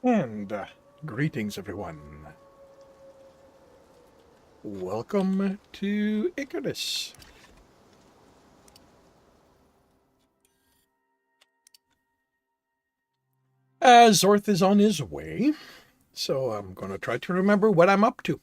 And greetings, everyone. Welcome to Icarus. Zorth is on his way, so I'm going to try to remember what I'm up to.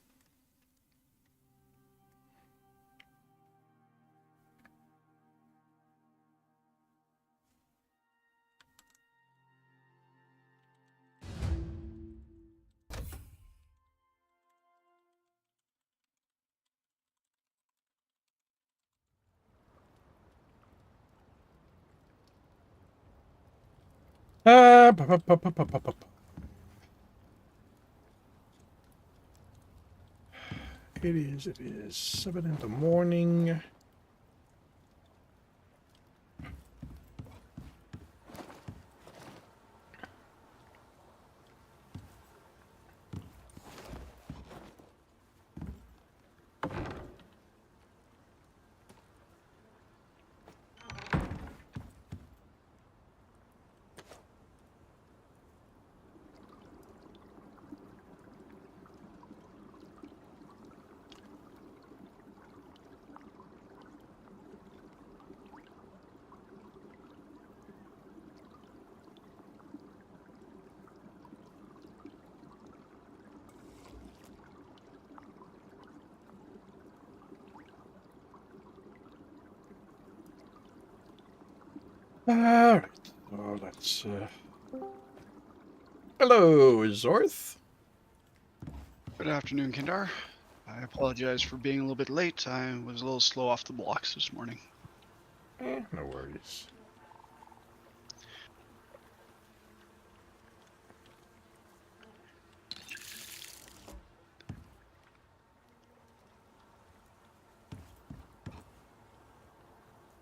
It is 7 in the morning. Alright, so let's... Hello, Zorth. Good afternoon, Kindar. I apologize for being a little bit late. I was a little slow off the blocks this morning. No worries.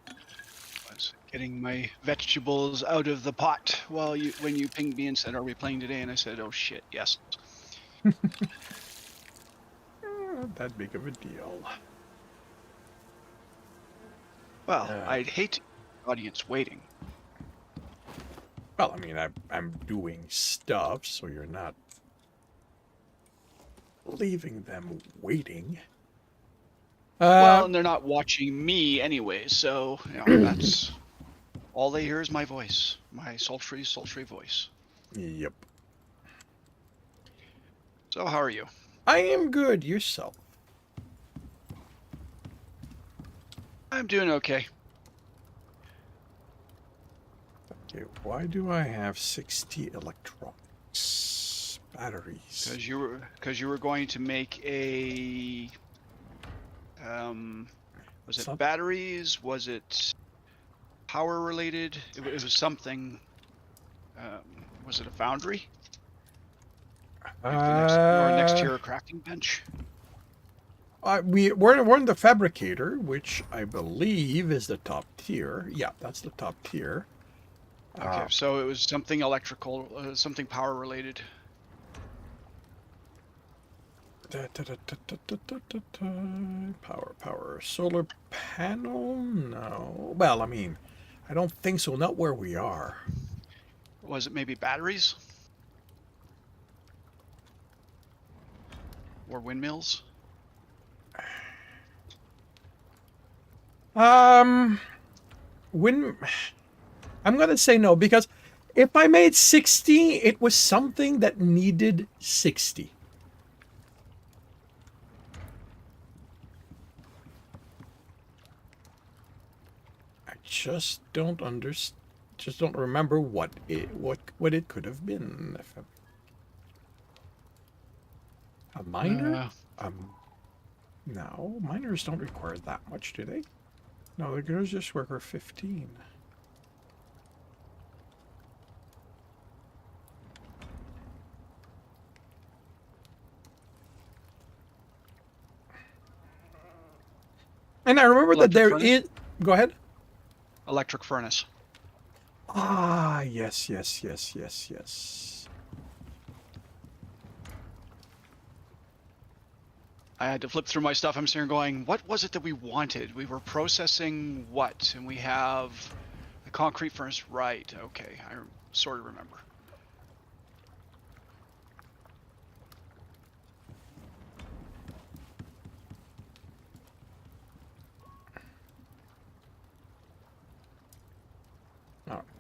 I was getting my vegetables out of the pot when you pinged me and said, "Are we playing today?" And I said, "Oh shit, yes." Not that big of a deal. Well, I'd hate the audience waiting. Well, I mean, I'm doing stuff, so you're not leaving them waiting. Well, and they're not watching me anyway, so that's all they hear is my voice, my sultry, sultry voice. Yep. So, how are you? I am good. Yourself? I'm doing okay. Okay, why do I have 60 electronics batteries? Because you were going to make a was it batteries? Was it power related? It was something. Was it a foundry? Next to your crafting bench? We're in the fabricator, which I believe is the top tier. Yeah, that's the top tier. Okay, so it was something electrical, something power related. Power. Solar panel? No. Well, I mean, I don't think so. Not where we are. Was it maybe batteries? Or windmills? I'm going to say no, because if I made 60, it was something that needed 60. I just don't remember what it could have been. A miner? No, miners don't require that much, do they? No, the girls just require 15. And I remember that there is... Go ahead. Electric furnace. Ah, yes. I had to flip through my stuff. I'm sitting here going, what was it that we wanted? We were processing what? And we have the concrete furnace. Right. Okay. I sort of remember.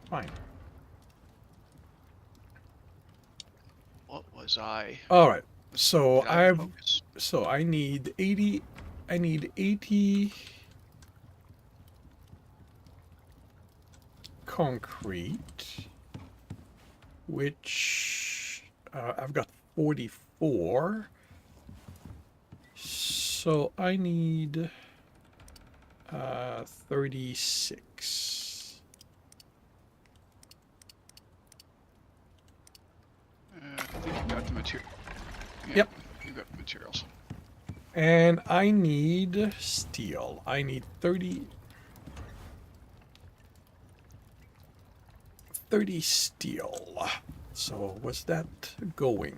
fine. What was I? All right. So Got out of I've focus. so I need 80. I need 80 concrete, which I've got 44. So I need 36. I think you got the material. Yeah, Yep. You got the materials. And I need steel. I need 30 steel. So was that going?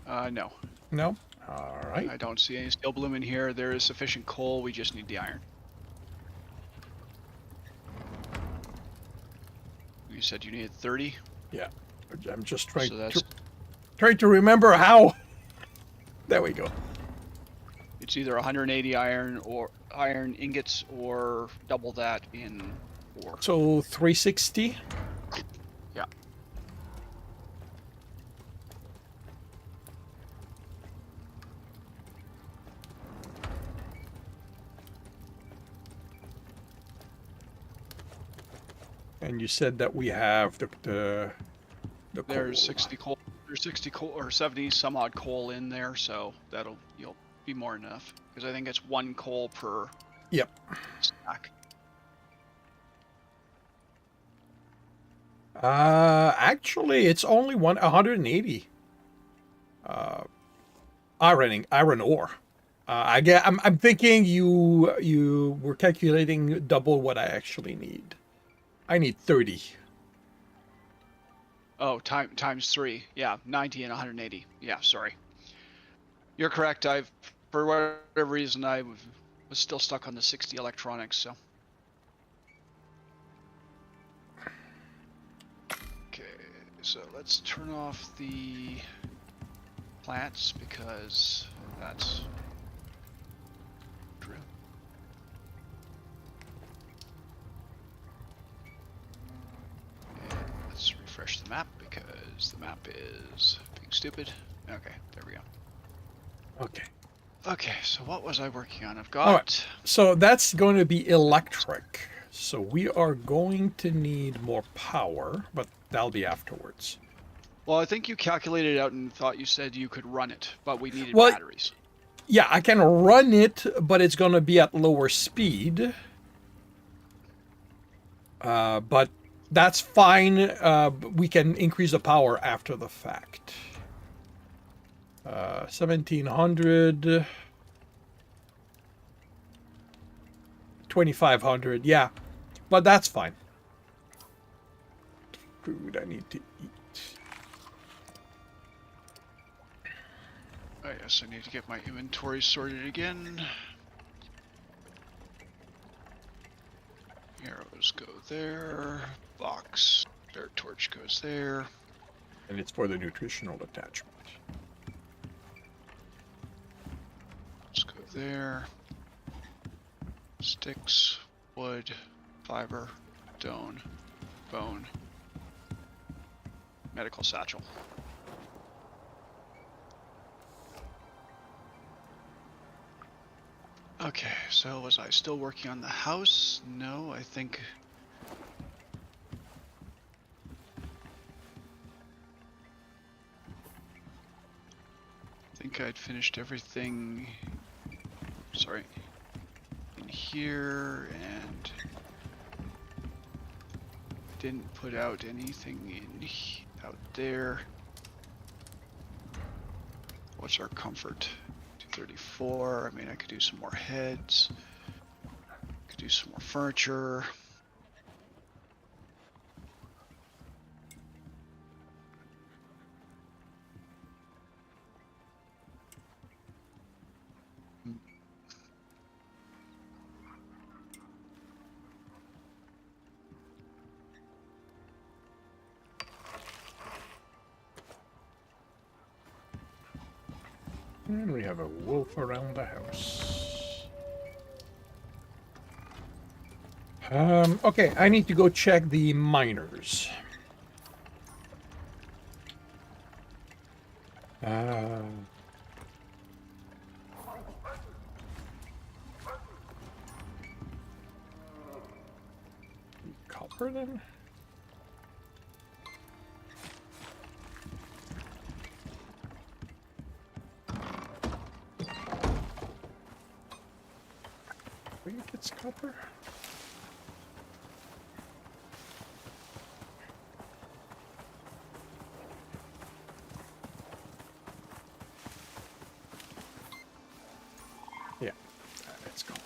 No. No? All right. I don't see any steel bloom in here. There is sufficient coal. We just need the iron. You said you needed 30. Yeah. I'm just trying So that's trying to remember how. There we go. it's either 180 iron or iron ingots or double that in ore. So 360. Yeah. And you said that we have the There's coal. 60 coal. There's 60 coal or 70 some odd coal in there, so you'll be more than enough. Because I think it's 1 coal per Yep. stack. Actually, it's only 180. Iron ore. I'm thinking you were calculating double what I actually need. I need 30. Oh, times 3. Yeah, 90 and 180. Yeah, sorry. You're correct. For whatever reason, I was still stuck on the 60 electronics, so. Okay, so let's turn off the plants because that's true. And let's refresh the map because the map is being stupid. Okay, there we go. Okay. Okay, so what was I working on? I've All got. right. So that's going to be electric. So we are going to need more power, but that'll be afterwards. Well, I think you calculated it out and thought you said you could run it, but we needed Well, batteries. Yeah, I can run it, but it's going to be at lower speed. But that's fine. We can increase the power after the fact. 1700. 2500. Yeah, but that's fine. Food I need to eat. Oh, yes, I need to get my inventory sorted again. Arrows go there. Box. Their torch goes there. And it's for the nutritional attachment. Let's go there. Sticks, wood, fiber, bone, medical satchel. Okay, so was I still working on the house? No, I think I'd finished everything. Sorry. In here, and didn't put out anything out there. What's our comfort? 234. I mean, I could do some more heads. Could do some more furniture. And we have a wolf around the house. Okay, I need to go check the miners. Copper then? Where gets copper? Yeah, it's copper.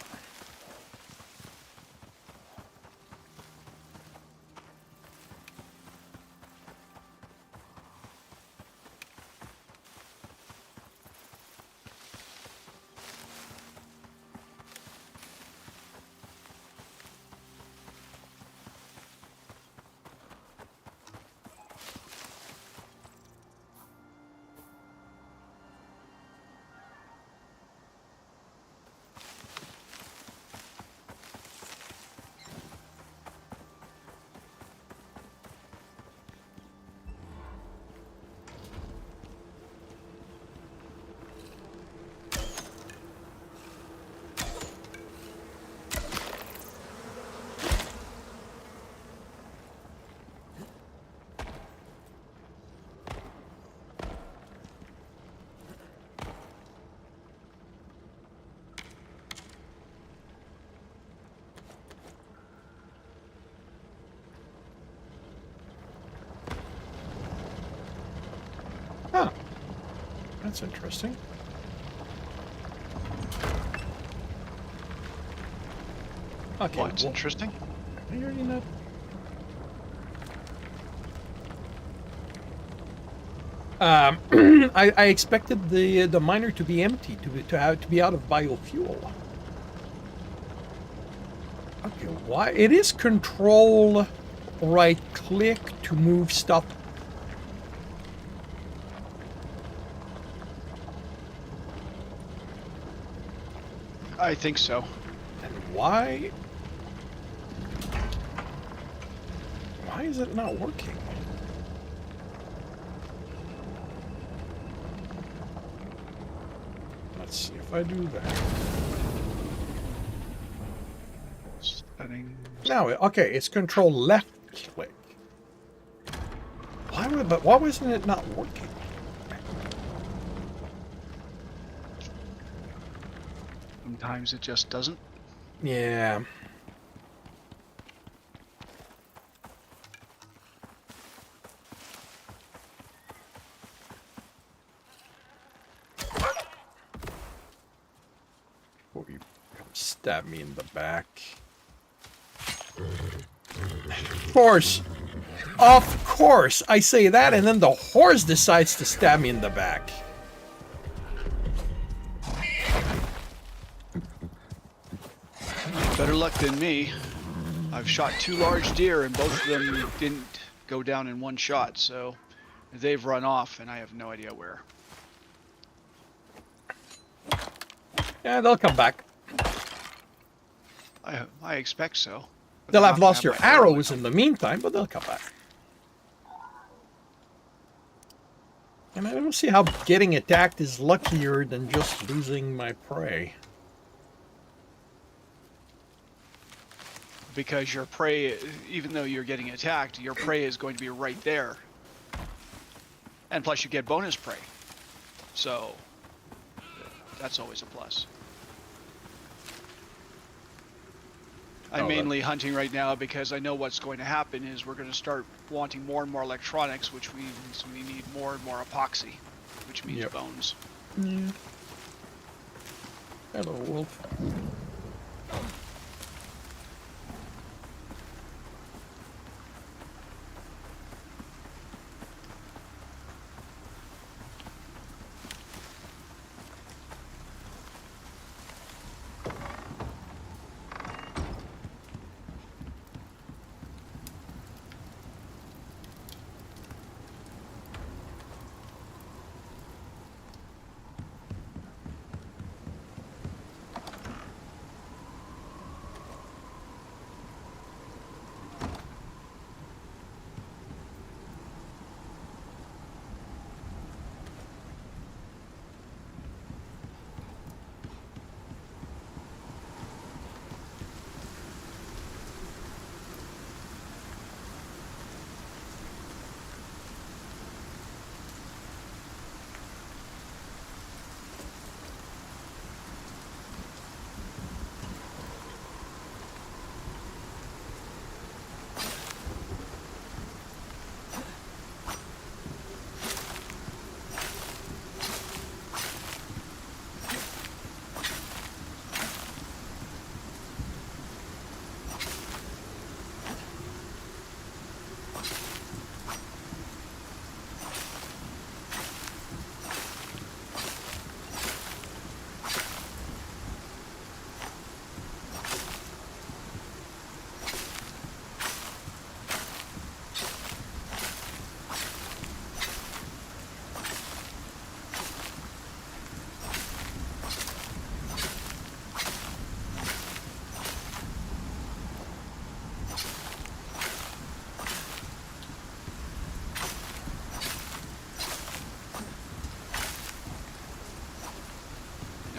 Huh. That's interesting. Okay. What's interesting? You're not. I expected the miner to be empty, to be out of biofuel. Okay, why? It is control right click to move stuff. I think so. And why? Why is it not working? Let's see if I do that. Settings. Now, okay, it's control left click. Why wasn't it not working? Sometimes it just doesn't. Yeah. Oh, you come stab me in the back. Of course. Of course, I say that, and then the horse decides to stab me in the back. Better luck than me. I've shot 2 large deer, and both of them didn't go down in one shot, so they've run off, and I have no idea where. Yeah, they'll come back. I expect so. But They'll they're have not gonna lost your my arrow arrows in the meantime, but they'll come back. And I don't see how getting attacked is luckier than just losing my prey. Because your prey, even though you're getting attacked, your prey is going to be right there. And plus you get bonus prey. So that's always a plus. I'm mainly hunting right now because I know what's going to happen is we're going to start wanting more and more electronics, which means we need more and more epoxy, which means bones. Yeah. Hello, wolf.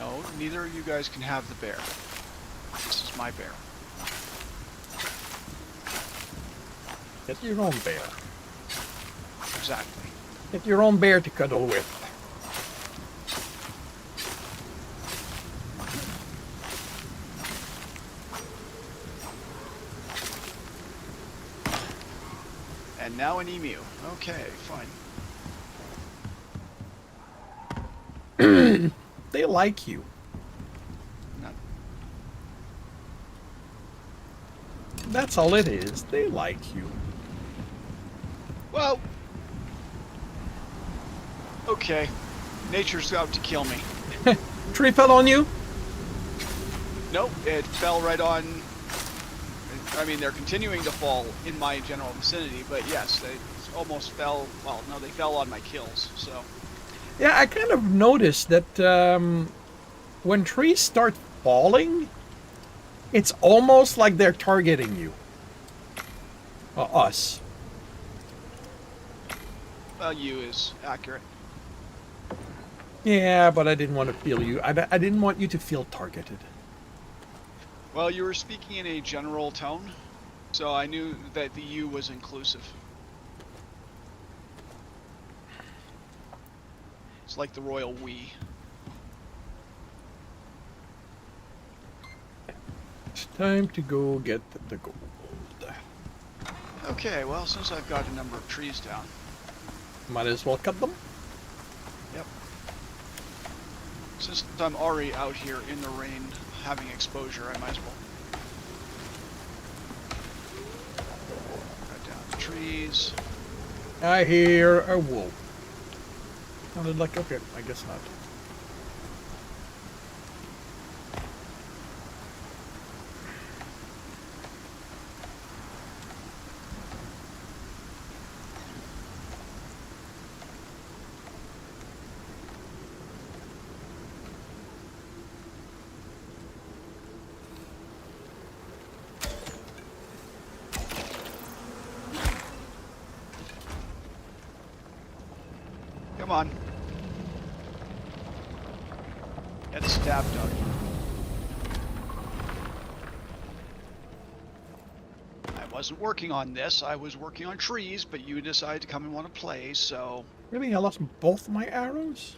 No, neither of you guys can have the bear. This is my bear. Get your own bear. Exactly. Get your own bear to cuddle with. And now an emu. Okay, fine. They like you. No. That's all it is. They like you. Well, okay. Nature's out to kill me. Tree fell on you? Nope, it fell right on. I mean, they're continuing to fall in my general vicinity, but yes, they almost fell. Well, no, they fell on my kills, so. Yeah, I kind of noticed that when trees start falling, it's almost like they're targeting you. Us. Well, you is accurate. Yeah, but I didn't want to feel you. I didn't want you to feel targeted. Well, you were speaking in a general tone, so I knew that the you was inclusive. It's like the royal we. It's time to go get the gold. Okay, well, since I've got a number of trees down. Might as well cut them. Yep. Since I'm already out here in the rain having exposure, I might as well. Cut down the trees. I hear a wolf. Sounded like, okay, I guess not. Come on. Get stabbed, dog. I wasn't working on this. I was working on trees, but you decided to come and want to play, so... Really? I lost both my arrows?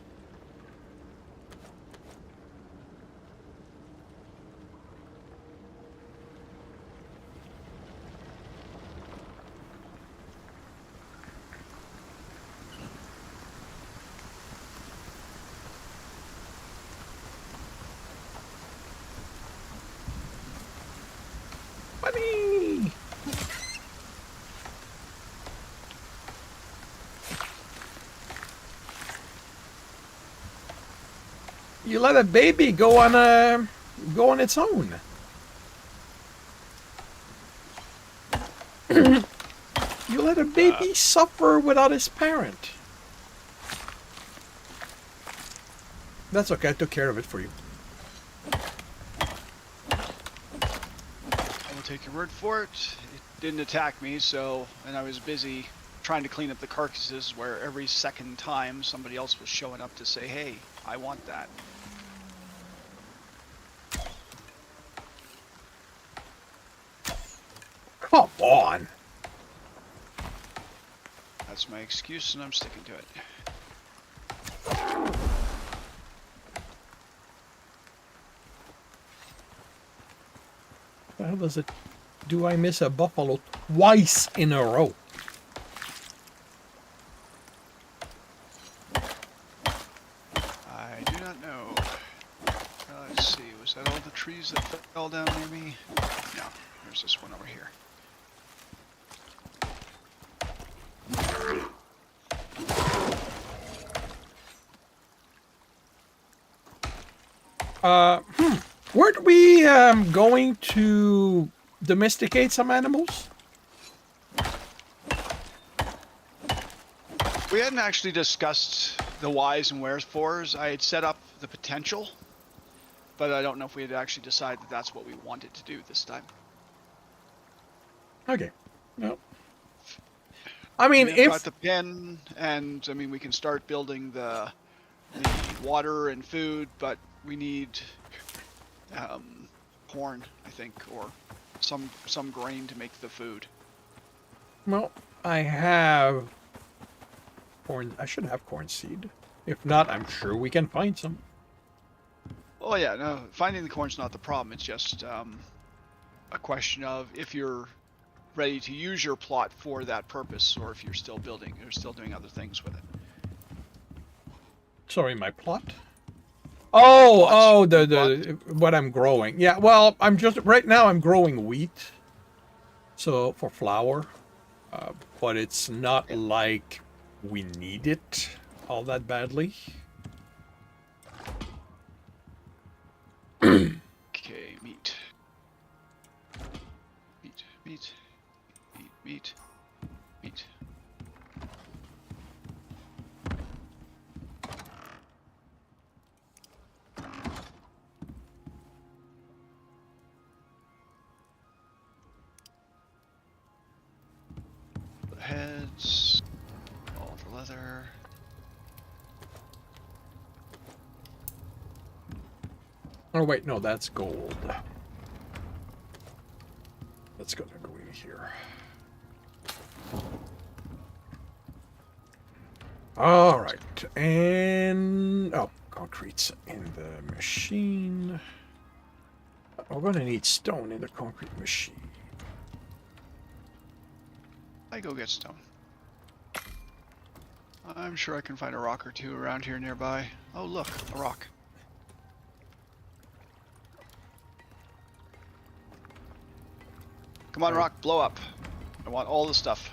Bunny! You let a baby go on its own. You let a baby suffer without his parent. That's okay, I took care of it for you. I will take your word for it. It didn't attack me, so... And I was busy trying to clean up the carcasses where every second time somebody else was showing up to say, hey, I want that. Come on! That's my excuse, and I'm sticking to it. How does it... Do I miss a buffalo twice in a row? I do not know. Let's see, was that all the trees that fell down near me? No, there's this one over here. Weren't we going to domesticate some animals? We hadn't actually discussed the whys and wherefores. I had set up the potential, but I don't know if we had actually decided that that's what we wanted to do this time. Okay. No. I mean, We've if... got the pen, and I mean, we can start building the water and food, but we need corn, I think, or some grain to make the food. Well, I have corn. I should have corn seed. If not, I'm sure we can find some. Oh yeah, no, finding the corn's not the problem. It's just a question of if you're ready to use your plot for that purpose, or if you're still building or still doing other things with it. Sorry, my plot. Oh, Plots. oh, the what I'm growing. Yeah, well, I'm just right now I'm growing wheat, so for flour, but it's not Yeah. like we need it all that badly. Okay, meat. Meat, meat, meat, meat, meat. The heads, all the leather. Oh wait, no, that's gold. That's gonna go in here. All right, and oh, concrete's in the machine. We're gonna need stone in the concrete machine. I go get stone. I'm sure I can find a rock or two around here nearby. Oh look, a rock. Come on, Right. rock, blow up. I want all the stuff.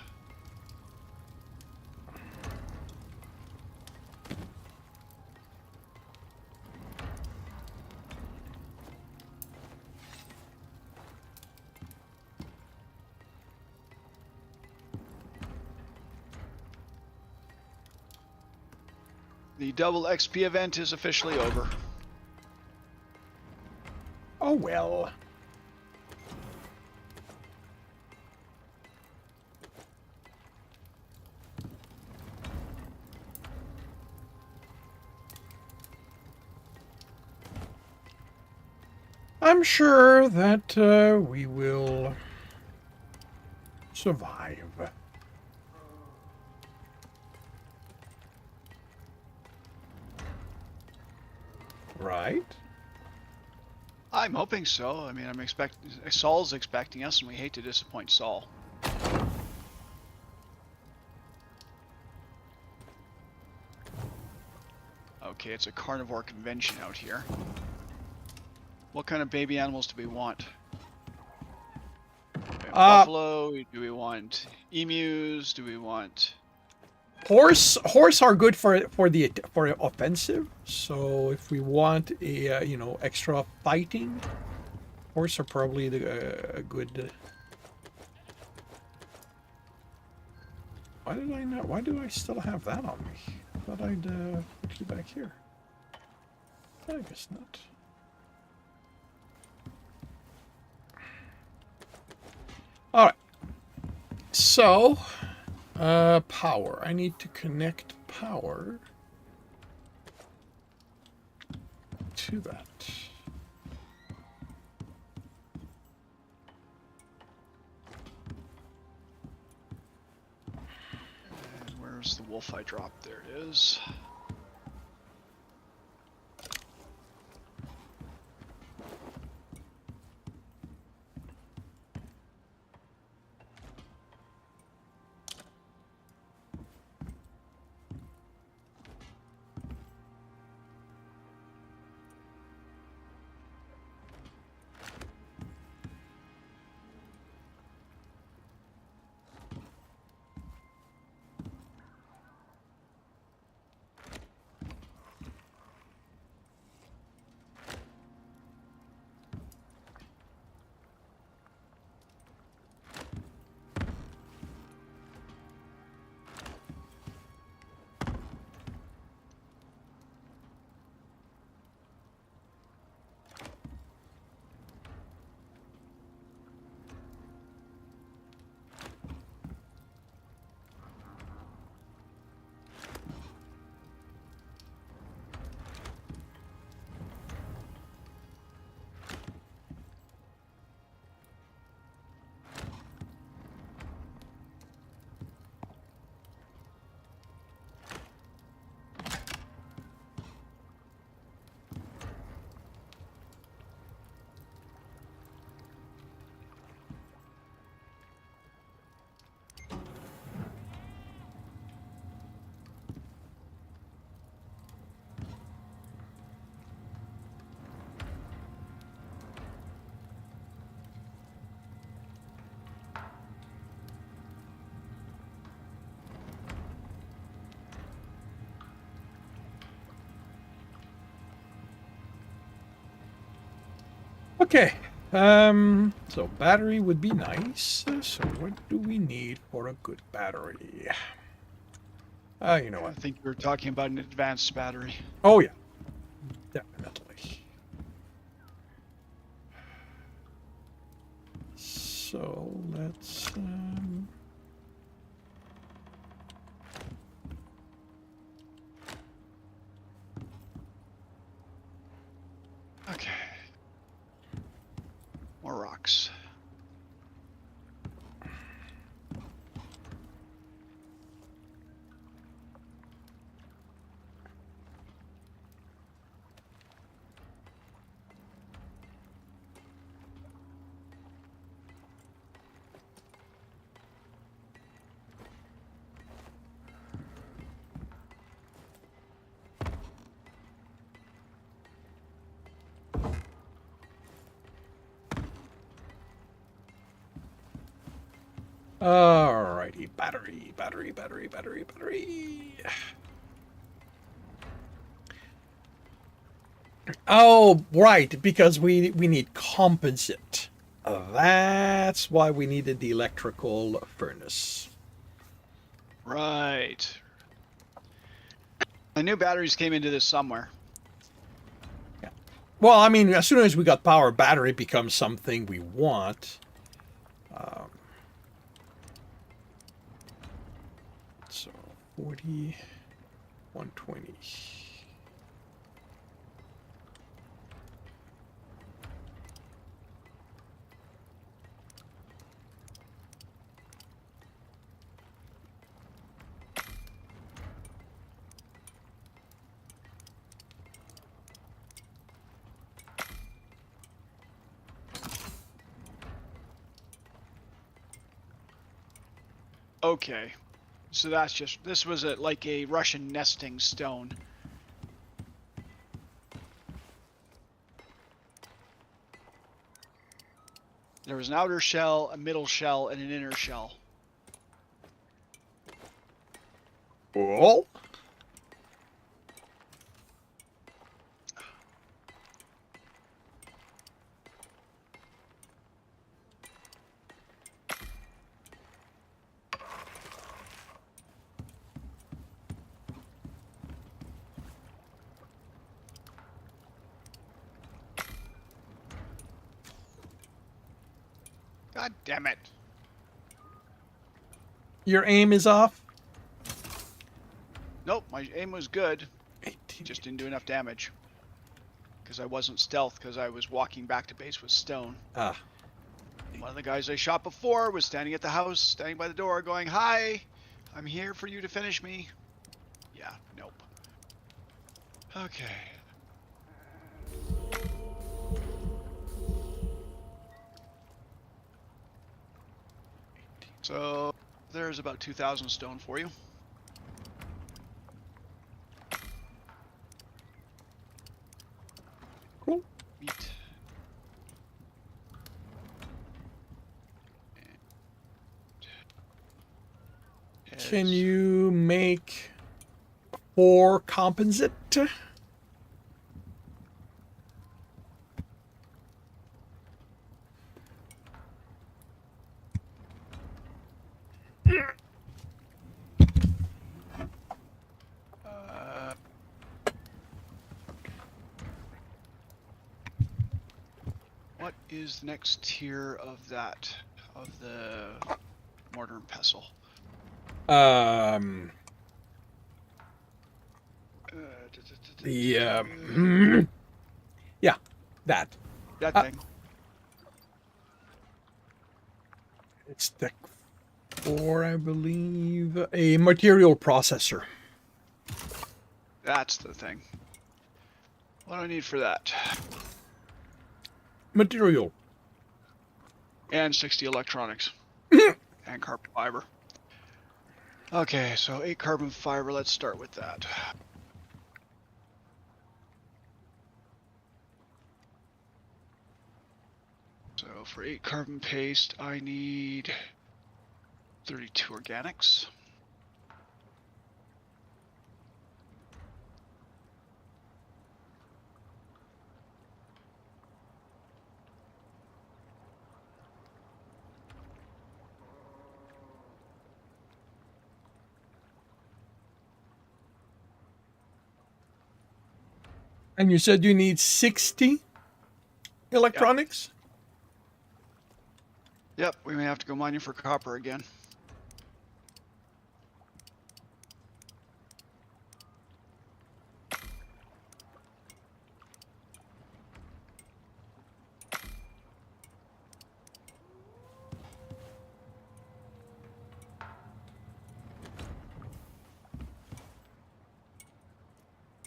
The double XP event is officially over. Oh well. I'm sure that we will survive. Right? I'm hoping so. I mean, Saul's expecting us, and we hate to disappoint Saul. Okay, it's a carnivore convention out here. What kind of baby animals do we want? Buffalo? Do we want emus? Do we want... Horse are good for offensive. So if we want a extra fighting, horse are probably a good. Why did I not? Why do I still have that on me? I thought I'd put you back here. I guess not. All right. So. Power. I need to connect power to that. And where's the wolf I dropped? There it is. Okay. So battery would be nice. So what do we need for a good battery? You know I what? think you were talking about an advanced battery. Oh yeah, definitely. So let's. Okay. More rocks. Alrighty, battery. Oh, right, because we need composite. That's why we needed the electrical furnace. Right. I knew batteries came into this somewhere. Yeah. Well, I mean, as soon as we got power, battery becomes something we want. So 40, 120. Okay. So that's just, this was like a Russian nesting stone. There was an outer shell, a middle shell, and an inner shell. Oh. God damn it. Your aim is off? Nope, my aim was good. 18. Just didn't do enough damage. Because I wasn't stealth, because I was walking back to base with stone. Ah. One of the guys I shot before was standing at the house, standing by the door, going, "Hi, I'm here for you to finish me." Yeah, nope. Okay. So there's about 2,000 stone for you. Cool. Meat. Can you make 4 composite? What is the next tier of that, of the mortar and pestle? Yeah, that. That thing. It's tech 4, I believe. A material processor. That's the thing. What do I need for that? Material. And 60 electronics. And carbon fiber. Okay, so 8 carbon fiber, let's start with that. So for 8 carbon paste, I need 32 organics. And you said you need 60 electronics? Yep, we may have to go mining for copper again.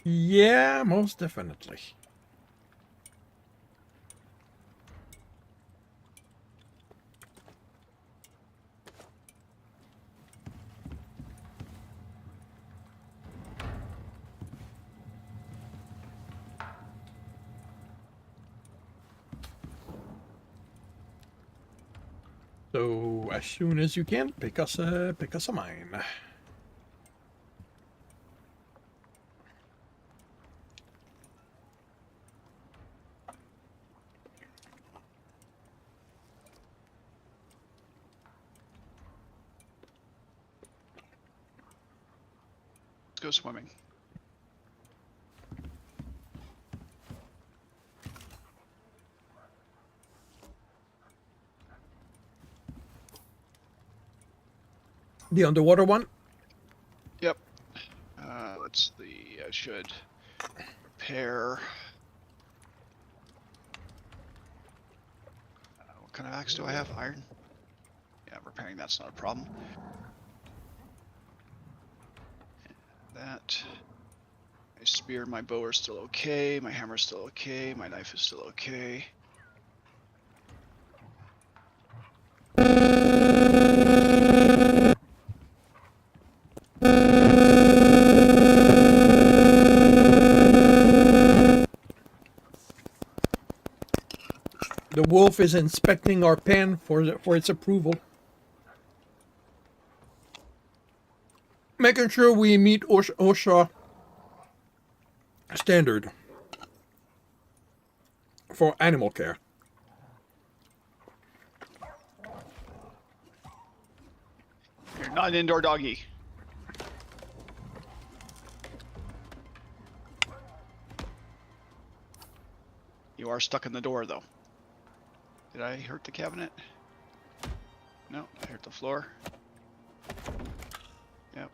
Yeah, most definitely. So as soon as you can, pick us a mine. Let's go swimming. The underwater one? Yep. Let's see. I should repair. What kind of axe do I have? Iron? Yeah, repairing that's not a problem. That. My spear and my bow are still okay. My hammer's still okay. My knife is still okay. The wolf is inspecting our pen for its approval. Making sure we meet OSHA standard for animal care. You're not an indoor doggy. You are stuck in the door, though. Did I hurt the cabinet? No, I hurt the floor. Yep.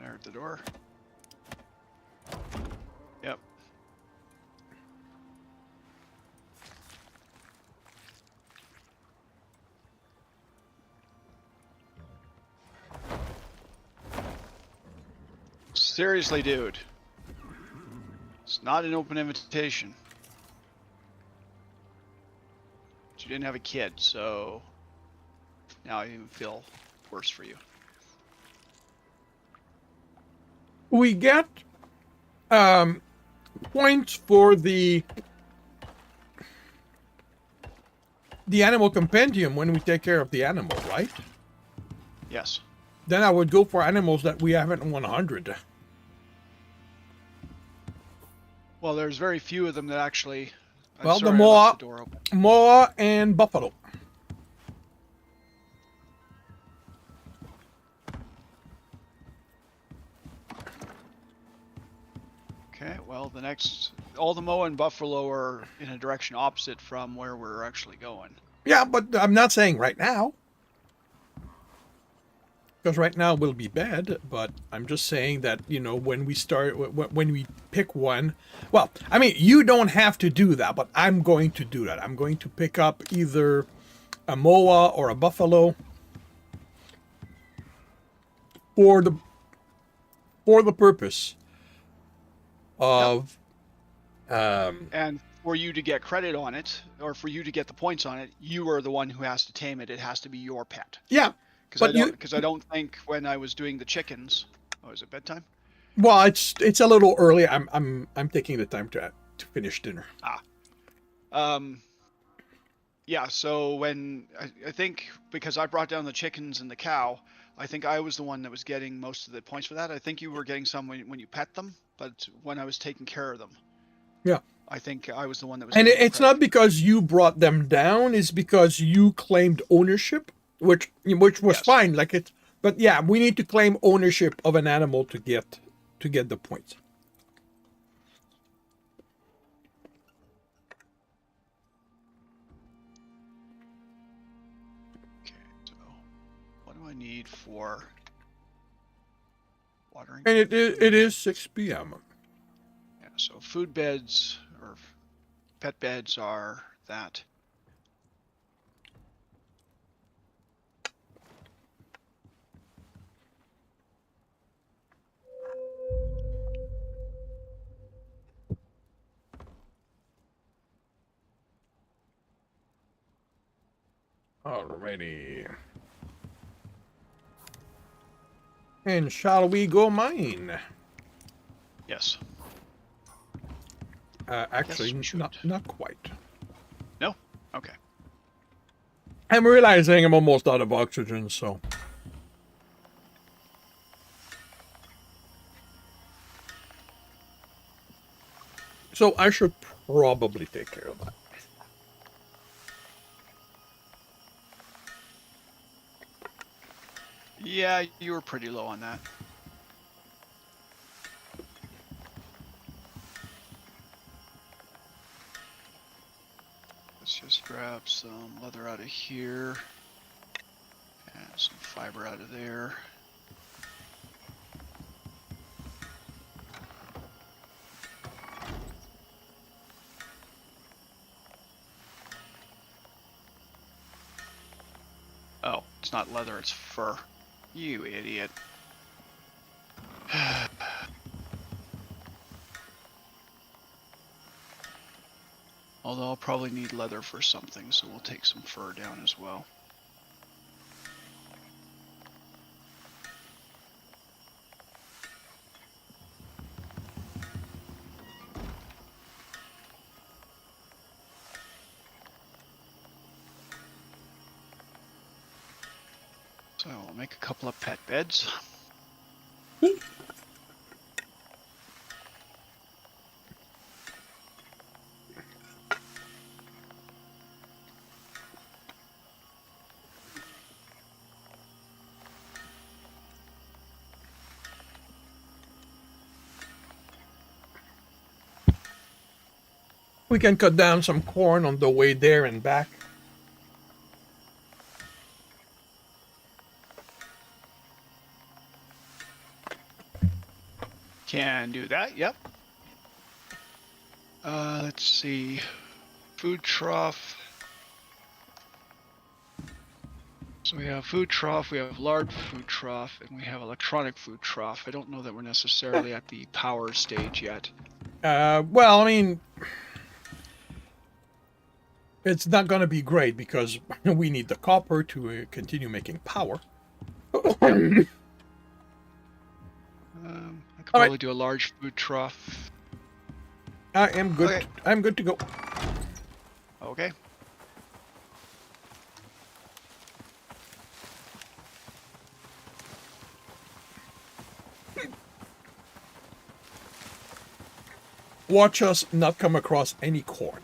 I hurt the door. Yep. Seriously, dude. It's not an open invitation. You didn't have a kid, so now I even feel worse for you. We get points for the animal compendium when we take care of the animal, right? Yes. Then I would go for animals that we haven't 100. Well, there's very few of them that actually. Well, sorry, the moa, door open. moa and buffalo. Okay, well, all the moa and buffalo are in a direction opposite from where we're actually going. Yeah, but I'm not saying right now. Because right now will be bad, but I'm just saying that, when we start, when we pick one, well, I mean, you don't have to do that, but I'm going to do that. I'm going to pick up either a moa or a buffalo for the purpose of, And for you to get credit on it, or for you to get the points on it, you are the one who has to tame it. It has to be your pet. yeah. Because I don't think when I was doing the chickens, is it bedtime? Well, it's a little early. I'm taking the time to finish dinner. Yeah. So when I think because I brought down the chickens and the cow, I think I was the one that was getting most of the points for that. I think you were getting some when you pet them, but when I was taking care of them, Yeah. I think I was the one that was. And getting it's credit. not because you brought them down; it's because you claimed ownership, which was Yes. fine. But yeah, we need to claim ownership of an animal to get the points. I need for watering. And it is 6 p.m. Yeah, so food beds or pet beds are that. Alrighty. And shall we go mine? Yes. Actually, Yes, we not quite. No? Okay. I'm realizing I'm almost out of oxygen, so... So I should probably take care of that. Yeah, you were pretty low on that. Let's just grab some leather out of here. And some fiber out of there. Oh, it's not leather, it's fur. You idiot. Although I'll probably need leather for something, so we'll take some fur down as well. So I'll make a couple of pet beds. We can cut down some corn on the way there and back. Can do that, yep. Let's see. Food trough. So we have food trough, we have large food trough, and we have electronic food trough. I don't know that we're necessarily at the power stage yet. Well, I mean... It's not going to be great because we need the copper to continue making power. I could probably right. do a large food trough. I am good. Okay. I'm good to go. Okay. Watch us not come across any corn.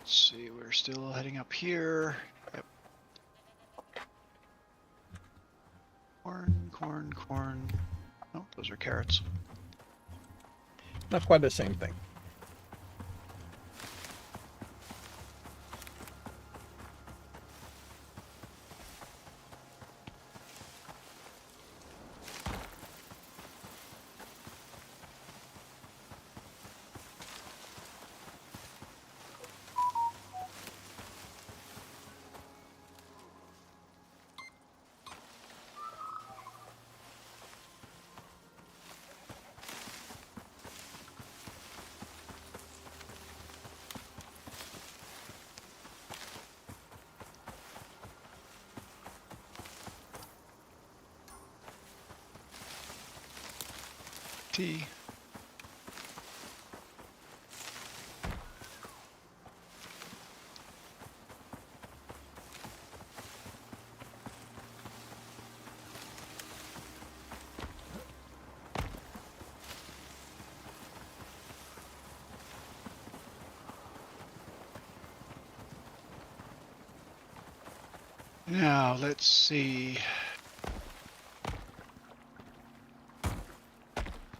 Let's see, we're still heading up here. Yep. Corn, corn, corn. Oh, those are carrots. Not quite the same thing. Tea. Now, let's see. I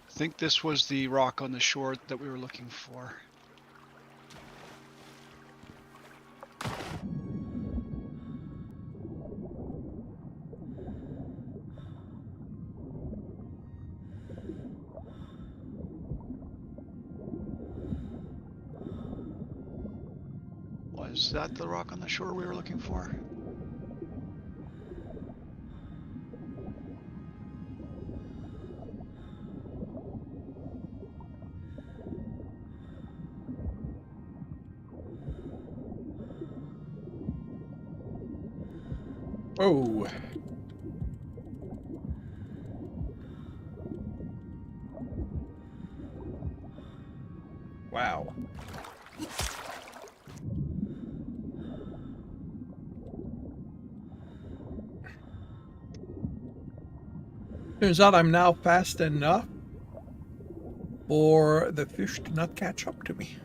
think this was the rock on the shore that we were looking for. Was that the rock on the shore we were looking for? Oh. Wow. Turns out I'm now fast enough for the fish to not catch up to me.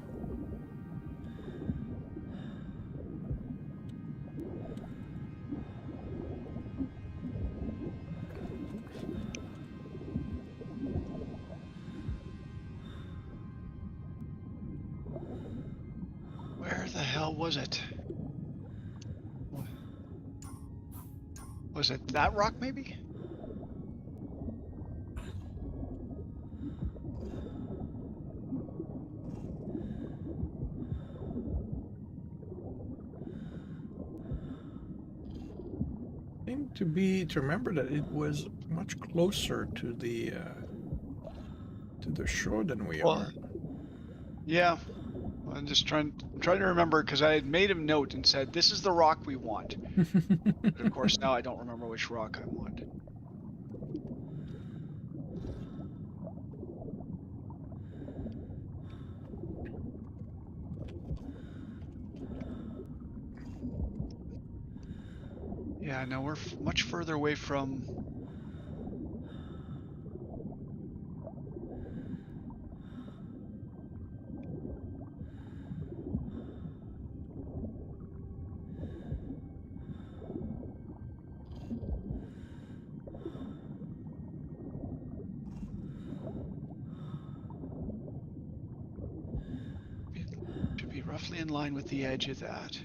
Where the hell was it? Was it that rock, maybe? Seemed to remember that it was much closer to the shore than we Well, are. yeah. I'm just trying to remember because I had made a note and said, this is the rock we want. But of course, now I don't remember which rock I want. Yeah, no, we're much further away from... Should be roughly in line with the edge of that.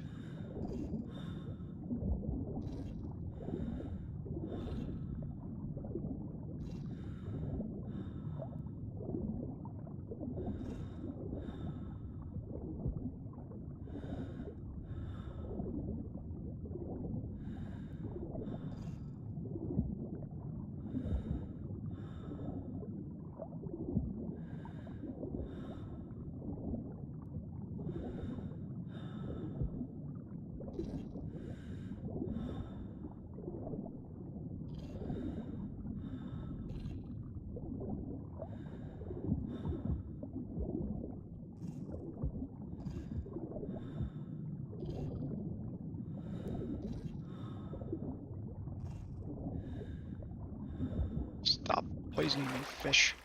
Stop poisoning me, fish.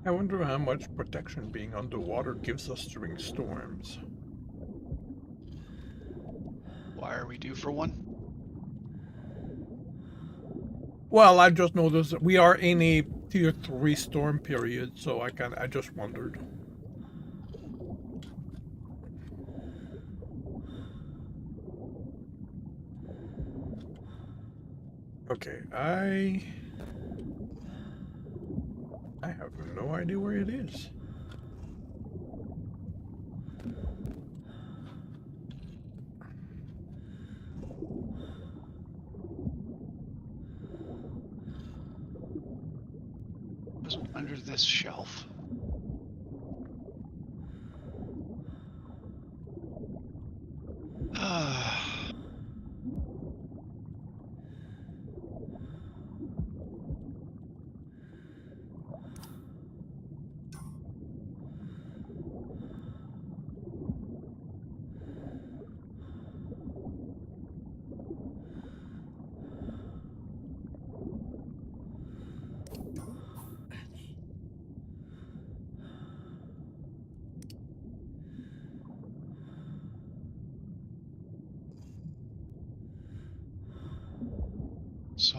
I wonder how much protection being underwater gives us during storms. Why are we due for one? Well, I just noticed that we are in a tier 3 storm period, so I just wondered. Okay, I have no idea where it is. It was under this shelf.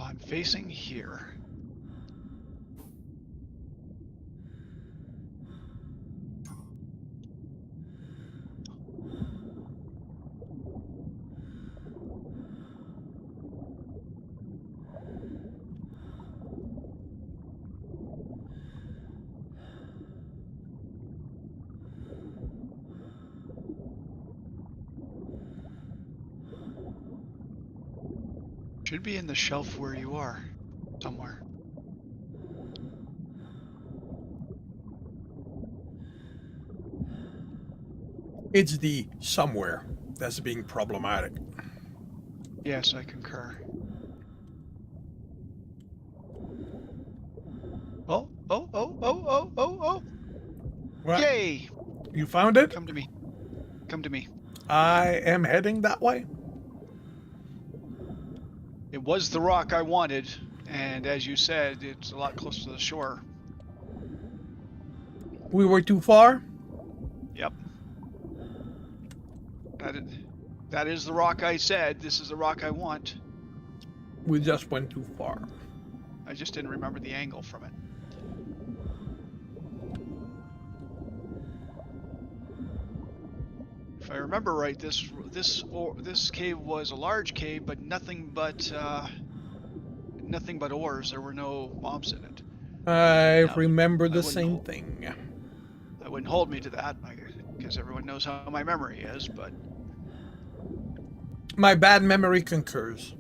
I'm facing here. Should be in the shelf where you are, somewhere. It's the somewhere that's being problematic. Yes, I concur. Oh, oh, oh, oh, oh, oh, oh! What? Yay! You found it? Come to me. Come to me. I am heading that way. It was the rock I wanted, and as you said, it's a lot closer to the shore. We were too far? Yep. That is the rock I said. This is the rock I want. We just went too far. I just didn't remember the angle from it. If I remember right, this cave was a large cave, but nothing but ores. There were no mobs in it. I Now, remember the I wouldn't same hold- thing. That wouldn't hold me to that, because everyone knows how my memory is. But My bad memory concurs.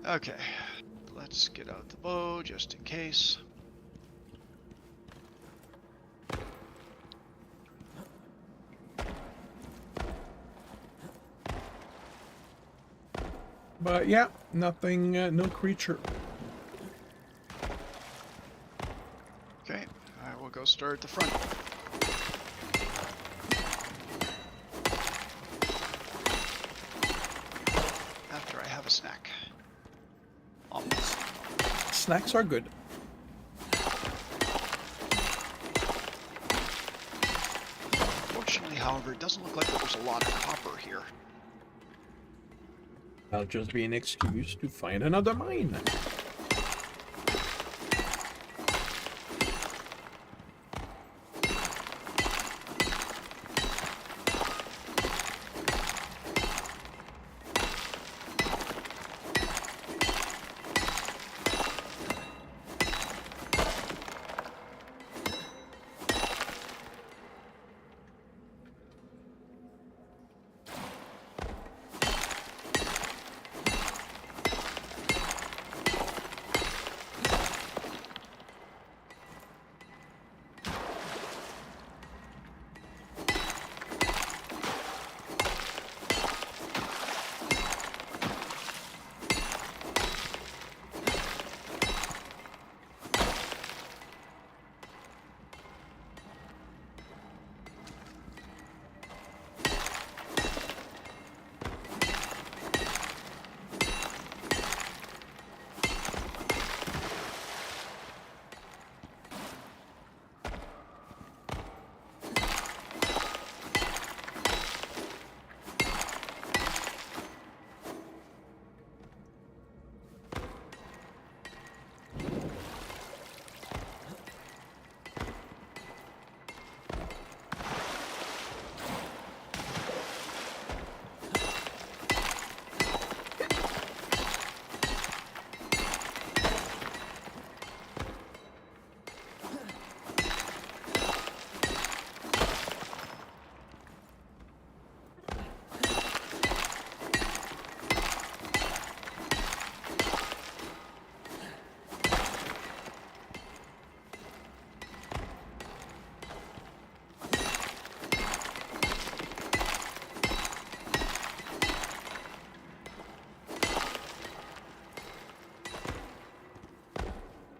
okay, let's get out the bow just in case. But yeah, nothing, no creature. Okay, I will go start at the front. After I have a snack. Snacks are good. Fortunately, however, it doesn't look like there's a lot of copper here. That'll just be an excuse to find another mine.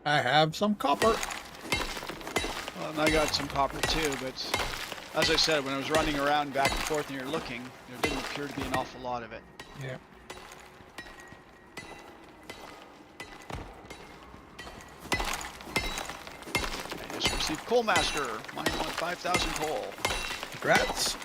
I have some copper. Well, and I got some copper too, but as I said, when I was running around back and forth and you're looking, there didn't appear to be an awful lot of it. Yeah. received Coal Master. Mine won 5,000 coal. Congrats.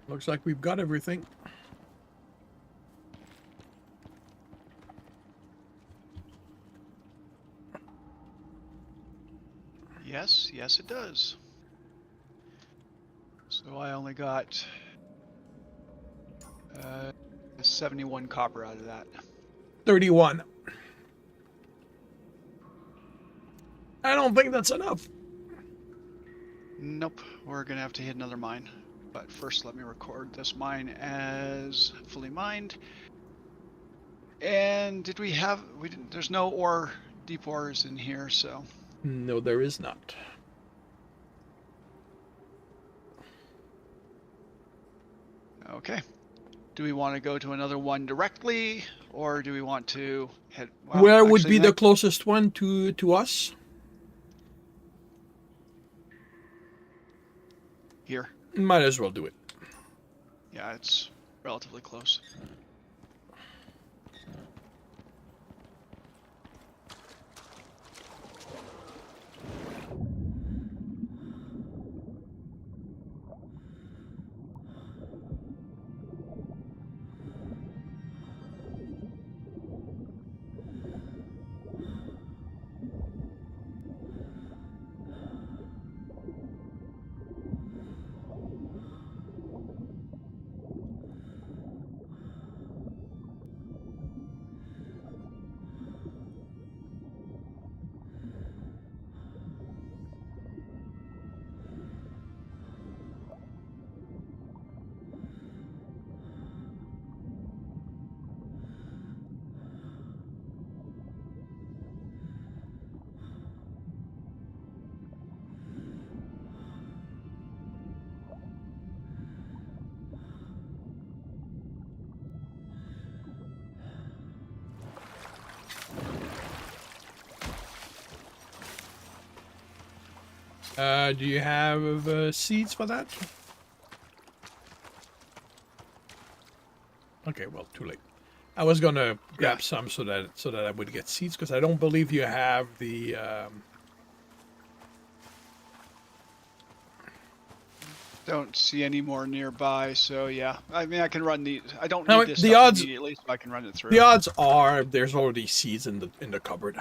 Looks like we've got everything. Yes, it does. So I only got 71 copper out of that. 31. I don't think that's enough. Nope, we're gonna have to hit another mine. But first, let me record this mine as fully mined. And did we have? We didn't. There's no ore, deep ores in here, so. No, there is not. Okay. Do we want to go to another one directly, or do we want to head? Well, Where would actually, be the closest one to us? Here. Might as well do it. Yeah, it's relatively close. Do you have seeds for that? Okay, well, too late. I was gonna grab some so that I would get seeds because I don't believe you have the. Don't see any more nearby, so yeah. I mean, I can run these. I don't Now, need this the stuff odds- immediately, so I can run it through. The odds are there's already seeds in the cupboard.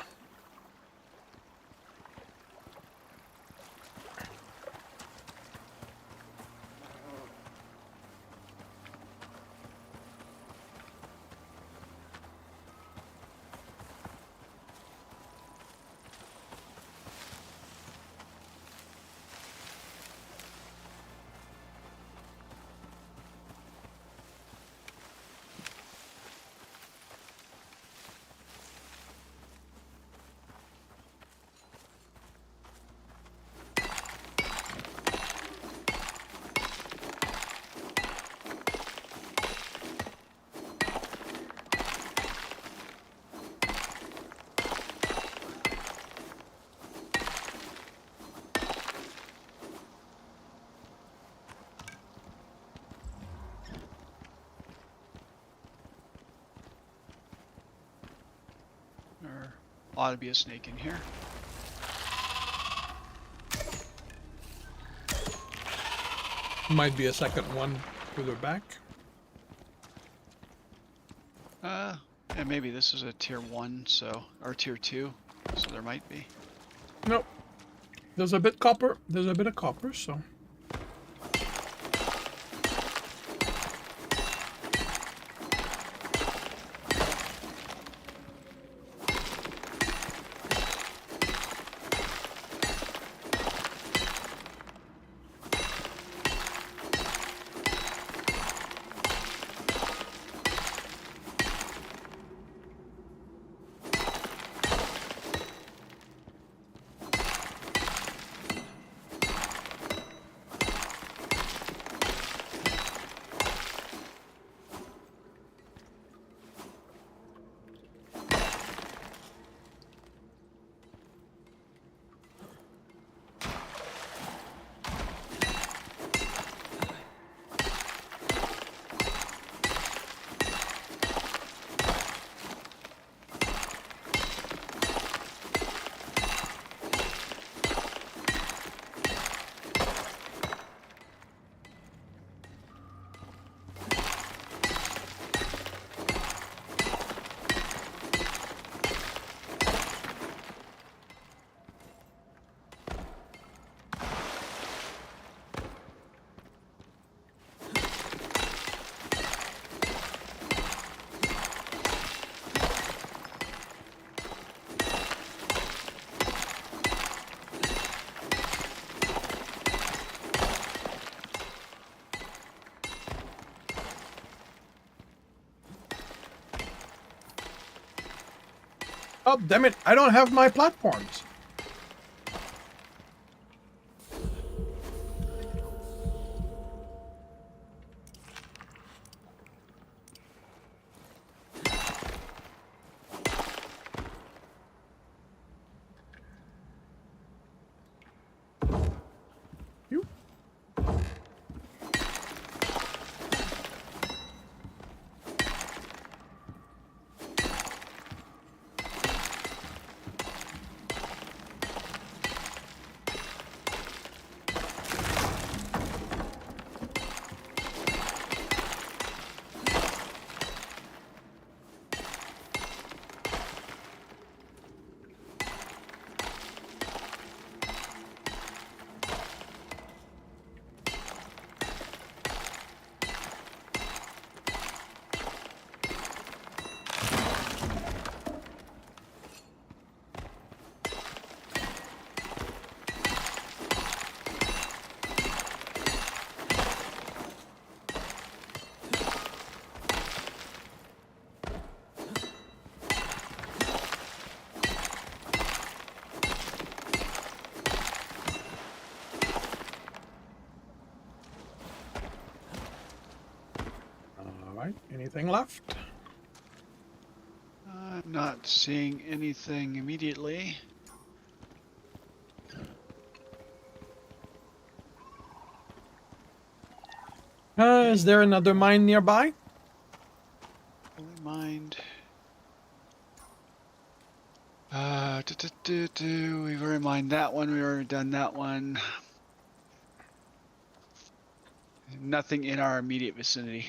There ought to be a snake in here. Might be a second one further back. Yeah, maybe this is a tier 1, so, or tier 2, so there might be. Nope. There's a bit copper. There's a bit of copper, so. Oh, damn it. I don't have my platforms. You. Alright, anything left? I'm not seeing anything immediately. Is there another mine nearby? Holy mind. We've already mined that one. We've already done that one. Nothing in our immediate vicinity.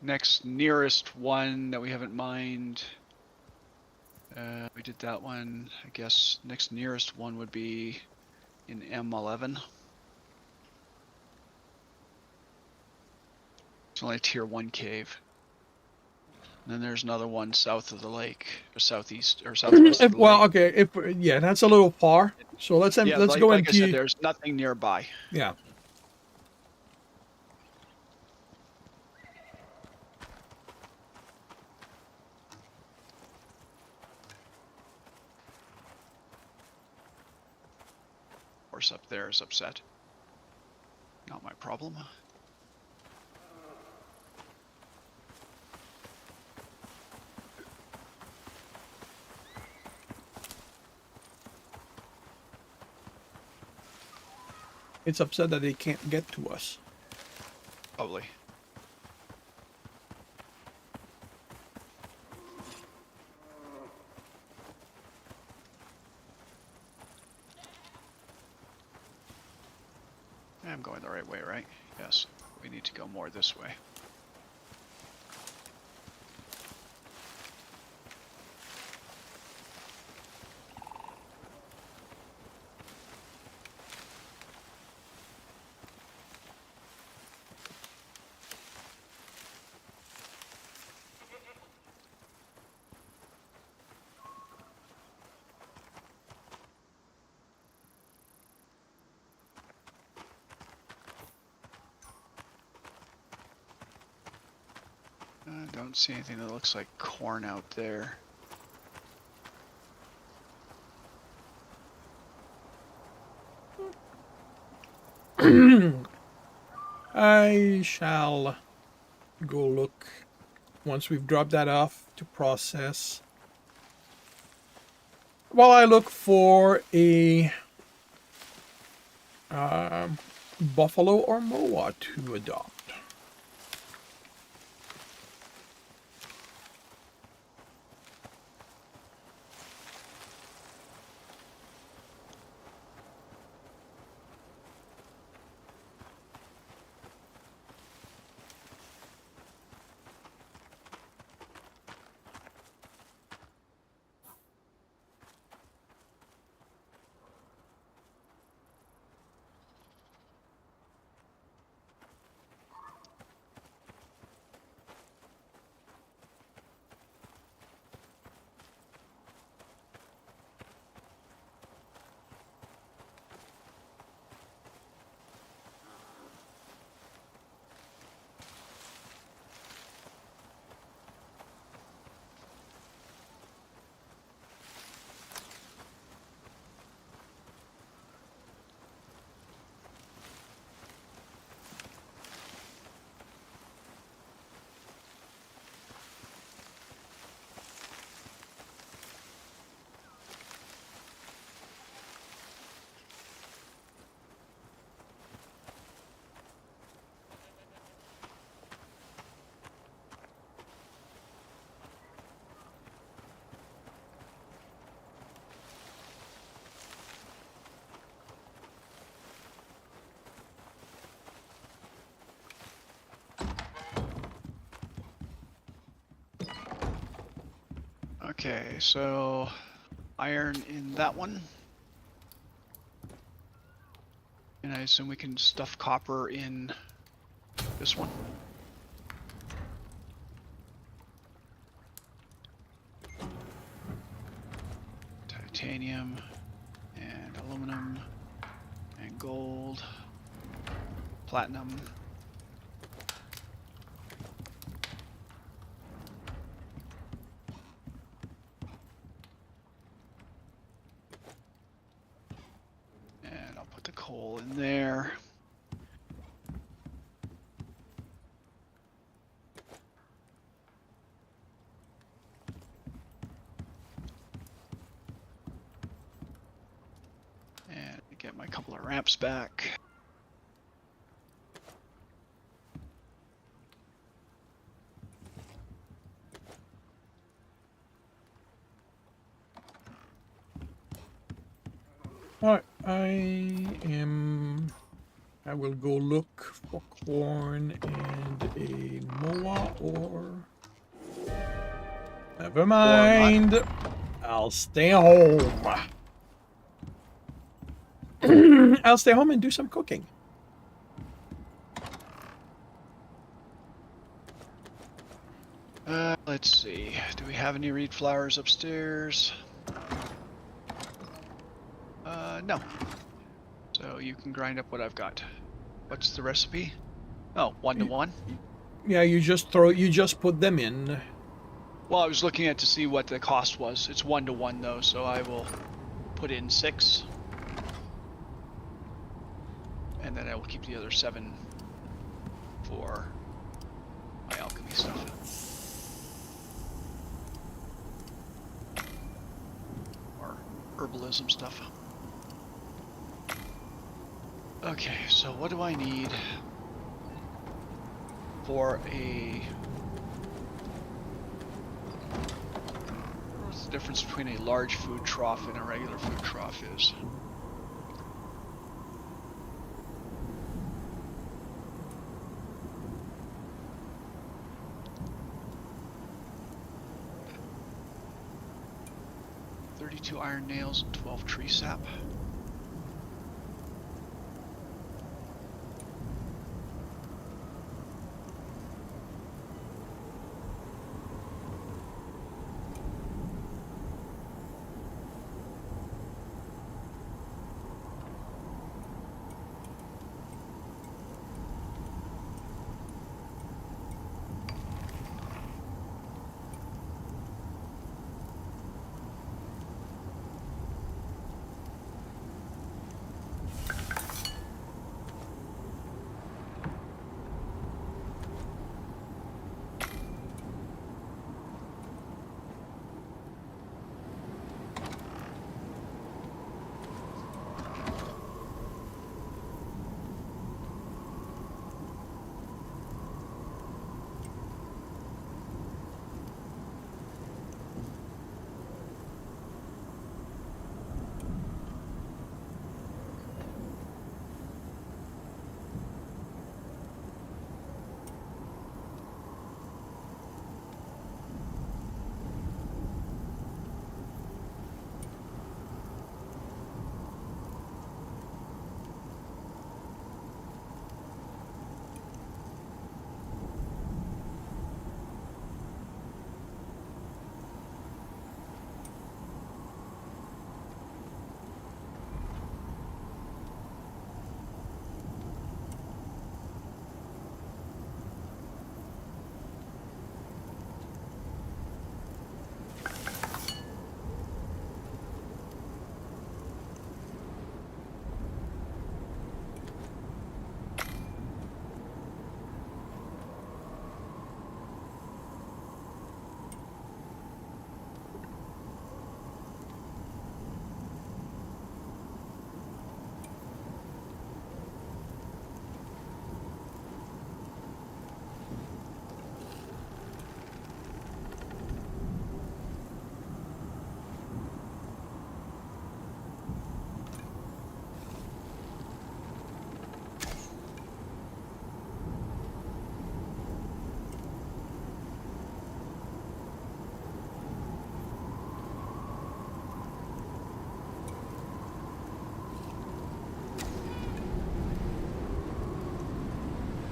Next nearest one that we haven't mined. We did that one. I guess next nearest one would be in M11. It's only a tier 1 cave. And then there's another one south of the lake, or southeast, or southwest of the Well, lake. okay, yeah, that's a little far. So let's Yeah, let's like, go like I said, into there's nothing nearby. yeah. Horse up there is upset. Not my problem. It's upset that they can't get to us. Probably. I'm going the right way, right? Yes. We need to go more this way. I don't see anything that looks like corn out there. I shall go look once we've dropped that off to process. While I look for a buffalo or moa to adopt. Okay, so iron in that one. And I assume we can stuff copper in this one. Titanium and aluminum and gold, platinum. And I'll put the coal in there. And get my couple of ramps back. Alright, I will go look for corn and a moa or... Never mind. I'll stay home. I'll stay home and do some cooking. Let's see. Do we have any reed flowers upstairs? No. So you can grind up what I've got. What's the recipe? Oh, 1 to 1. Yeah, you just put them in. Well, I was looking at to see what the cost was. It's 1 to 1 though, so I will put in 6. And then I will keep the other 7 for my alchemy stuff. Or herbalism stuff. Okay, so what do I need for a... What's the difference between a large food trough and a regular food trough is? 32 iron nails and 12 tree sap.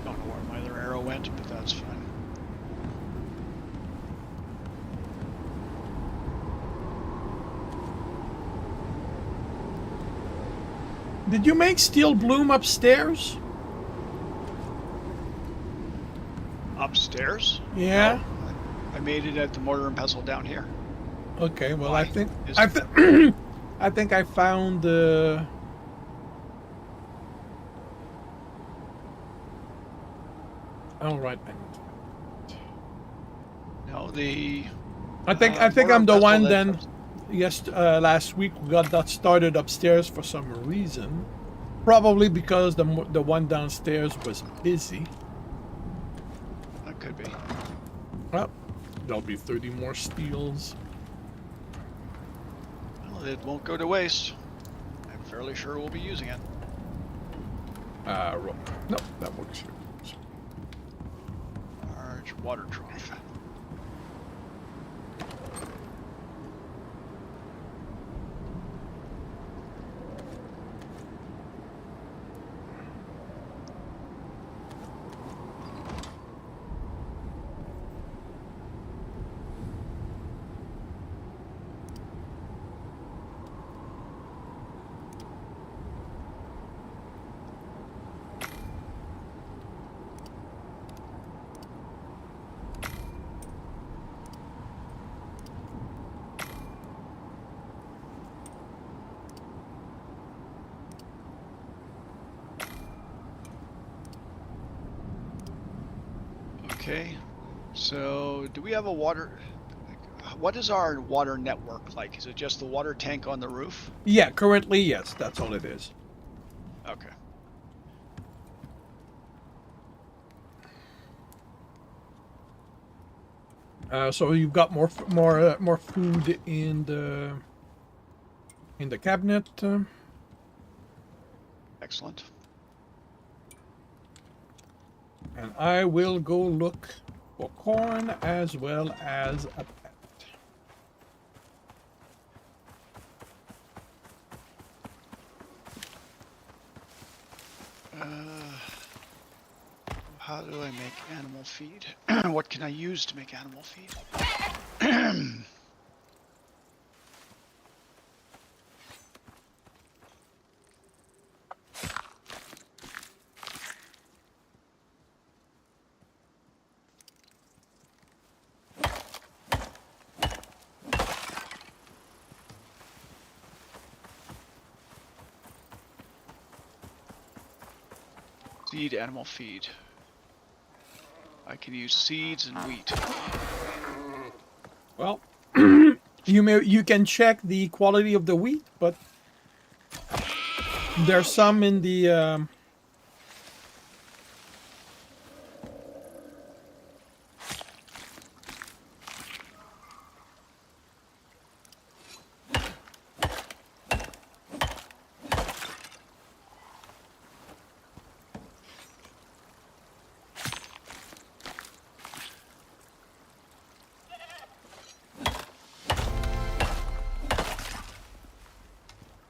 Don't know where my other arrow went, but that's fine. Did you make steel bloom upstairs? Upstairs? Yeah. No, I made it at the mortar and pestle down here. Okay. Well, Why? I think I found. All right. No, the. I think mortar I'm and the pestle one that then. comes- Yes, last week we got that started upstairs for some reason. Probably because the one downstairs was busy. That could be. Well, there'll be 30 more steels. Well, it won't go to waste. I'm fairly sure we'll be using it. Rope. No, that works here. Large water trough. Okay, so do we have a water? What is our water network like? Is it just the water tank on the roof? Yeah, currently, yes, that's all it is. Okay. So you've got more food in the cabinet. Excellent. And I will go look for corn as well as a pet. How do I make animal feed? What can I use to make animal feed? Seed animal feed. I can use seeds and wheat. Well, you can check the quality of the wheat, but there's some in the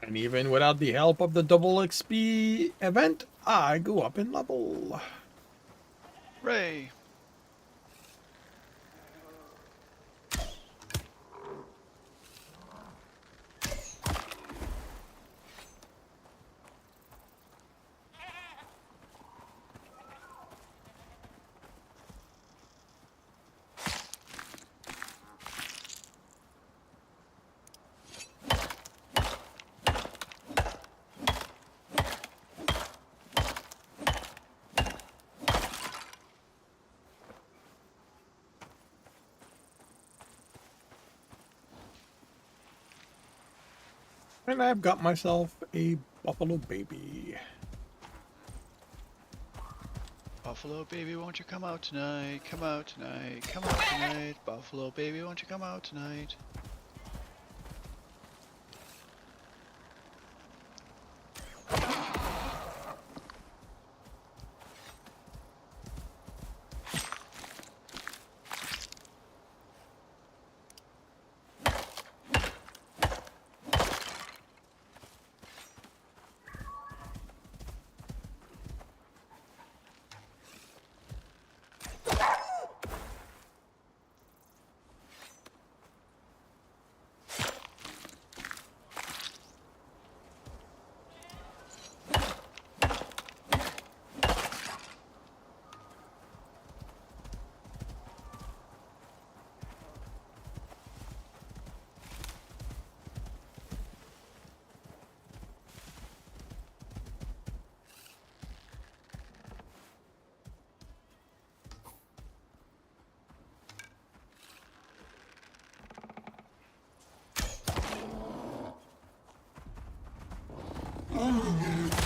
and even without the help of the double XP event, I go up in level. Hooray! And I've got myself a buffalo baby. Buffalo baby, won't you come out tonight? Come out tonight. Come out tonight. Buffalo baby, won't you come out tonight?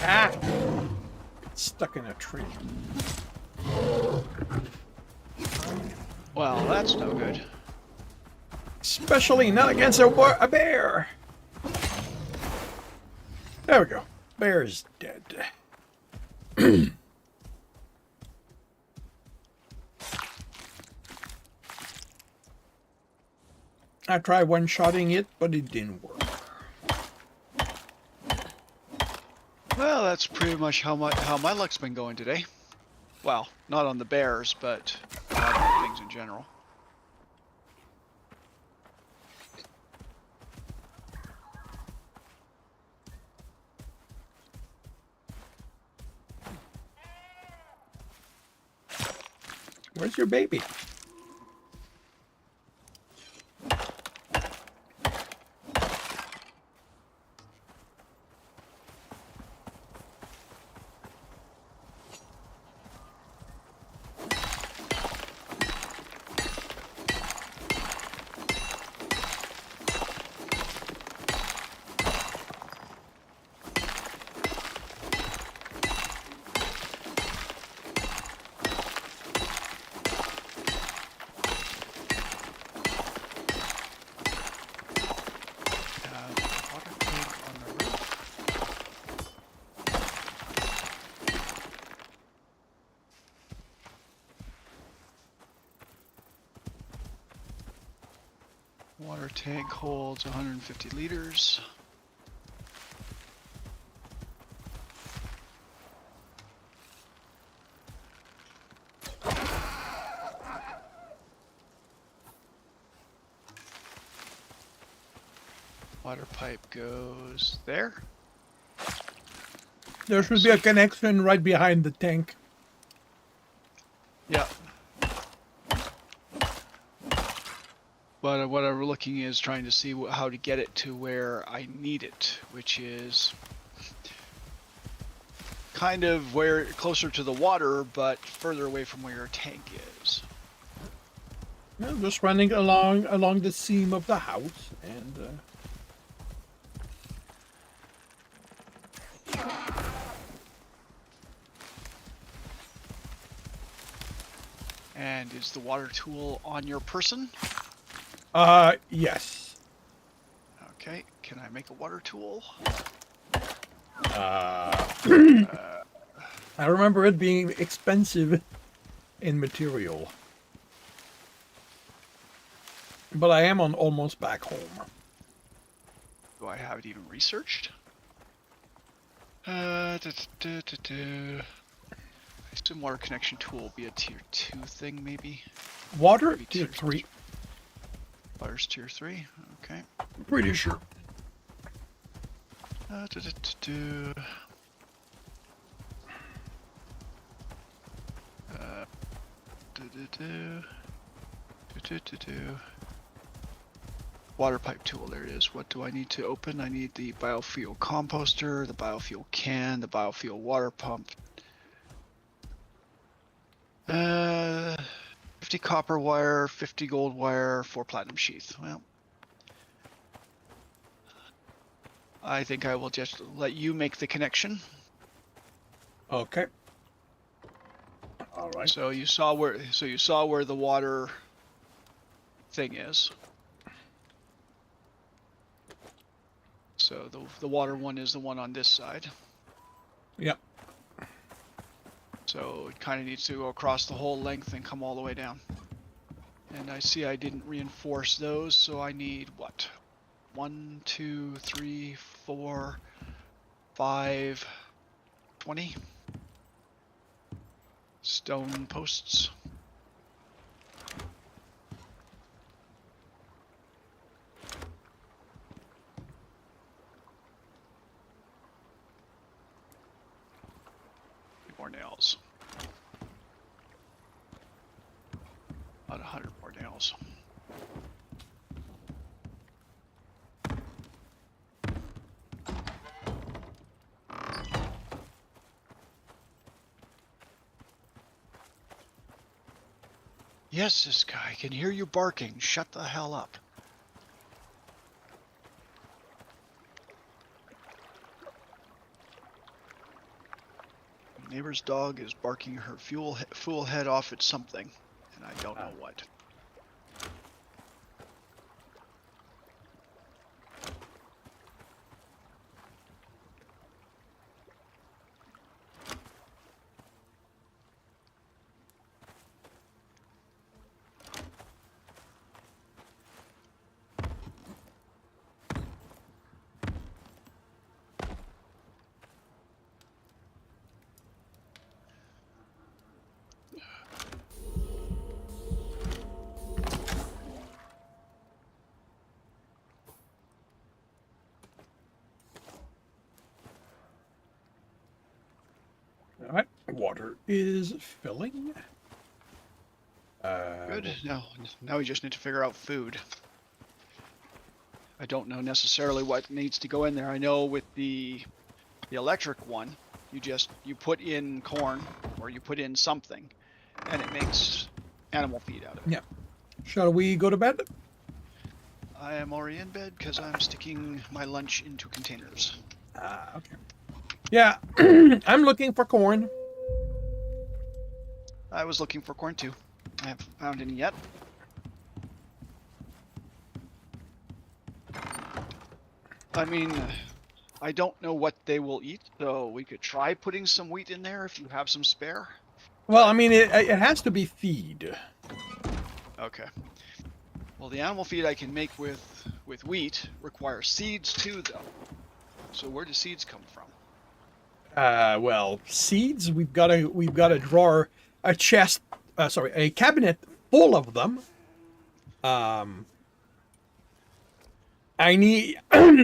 Ah! It's stuck in a tree. Well, that's no good. Especially not against a bear. There we go. Bear's dead. I tried one-shotting it, but it didn't work. Well, that's pretty much how my luck's been going today. Well, not on the bears, but on things in general. Where's your baby? Water tank on the roof. Water tank holds 150 liters. Water pipe goes there. There should be a connection right behind the tank. Yeah. But what I'm looking is trying to see how to get it to where I need it, which is kind of where closer to the water, but further away from where your tank is. Yeah, just running along the seam of the house, and And is the water tool on your person? yes. Okay, can I make a water tool? I remember it being expensive in material. But I am almost back home. Do I have it even researched? I assume water connection tool will be a tier 2 thing, maybe? Water? Maybe Tier 3. Water's tier 3, okay. Pretty sure. Water pipe tool, there it is. What do I need to open? I need the biofuel composter, the biofuel can, the biofuel water pump. 50 copper wire, 50 gold wire, 4 platinum sheath. Well, I think I will just let you make the connection. Okay. All right. So you saw where the water thing is. So the water one is the one on this side. Yep. So it kind of needs to go across the whole length and come all the way down. And I see I didn't reinforce those, so I need what? 1, 2, 3, 4, 5, 20 stone posts. More nails. About 100 more nails. Yes, this guy, I can hear you barking. Shut the hell up. Neighbor's dog is barking her fool head off at something, and I don't know what. All right. Water is filling. Good. Now we just need to figure out food. I don't know necessarily what needs to go in there. I know with the electric one, you put in corn or you put in something, and it makes animal feed out of it. Yeah. Shall we go to bed? I am already in bed because I'm sticking my lunch into containers. Okay. Yeah, I'm looking for corn. I was looking for corn too. I haven't found any yet. I mean, I don't know what they will eat, so we could try putting some wheat in there if you have some spare. Well, I mean, it has to be feed. Okay. Well, the animal feed I can make with wheat requires seeds too, though. So where do seeds come from? Well, seeds. We've got a drawer, a chest. A cabinet full of them. I need,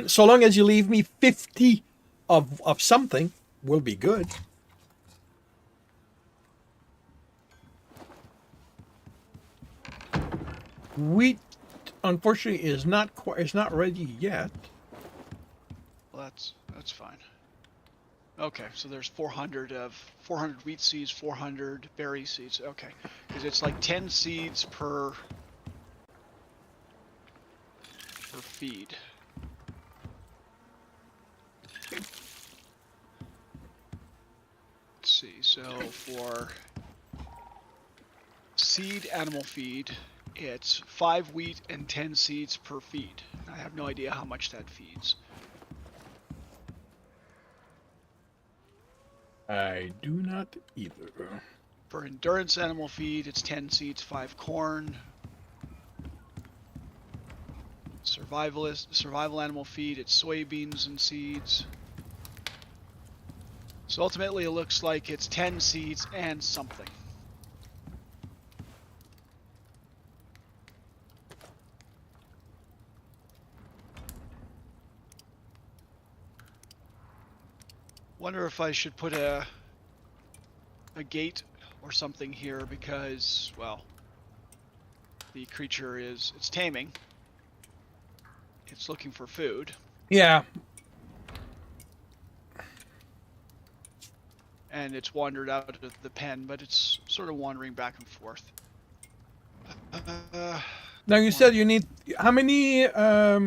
so long as you leave me 50 of something, will be good. Wheat, unfortunately, is not ready yet. Well, that's fine. Okay, so there's 400 wheat seeds, 400 berry seeds. Okay, because it's like 10 seeds per feed. Let's see. So for seed animal feed, it's 5 wheat and 10 seeds per feed. I have no idea how much that feeds. I do not either. For endurance animal feed, it's 10 seeds, 5 corn. Survival animal feed, it's soybeans and seeds. So ultimately it looks like it's 10 seeds and something. Wonder if I should put a gate or something here because, well, the creature it's taming. It's looking for food. Yeah. And it's wandered out of the pen, but it's sort of wandering back and forth. Now you said you need how many? How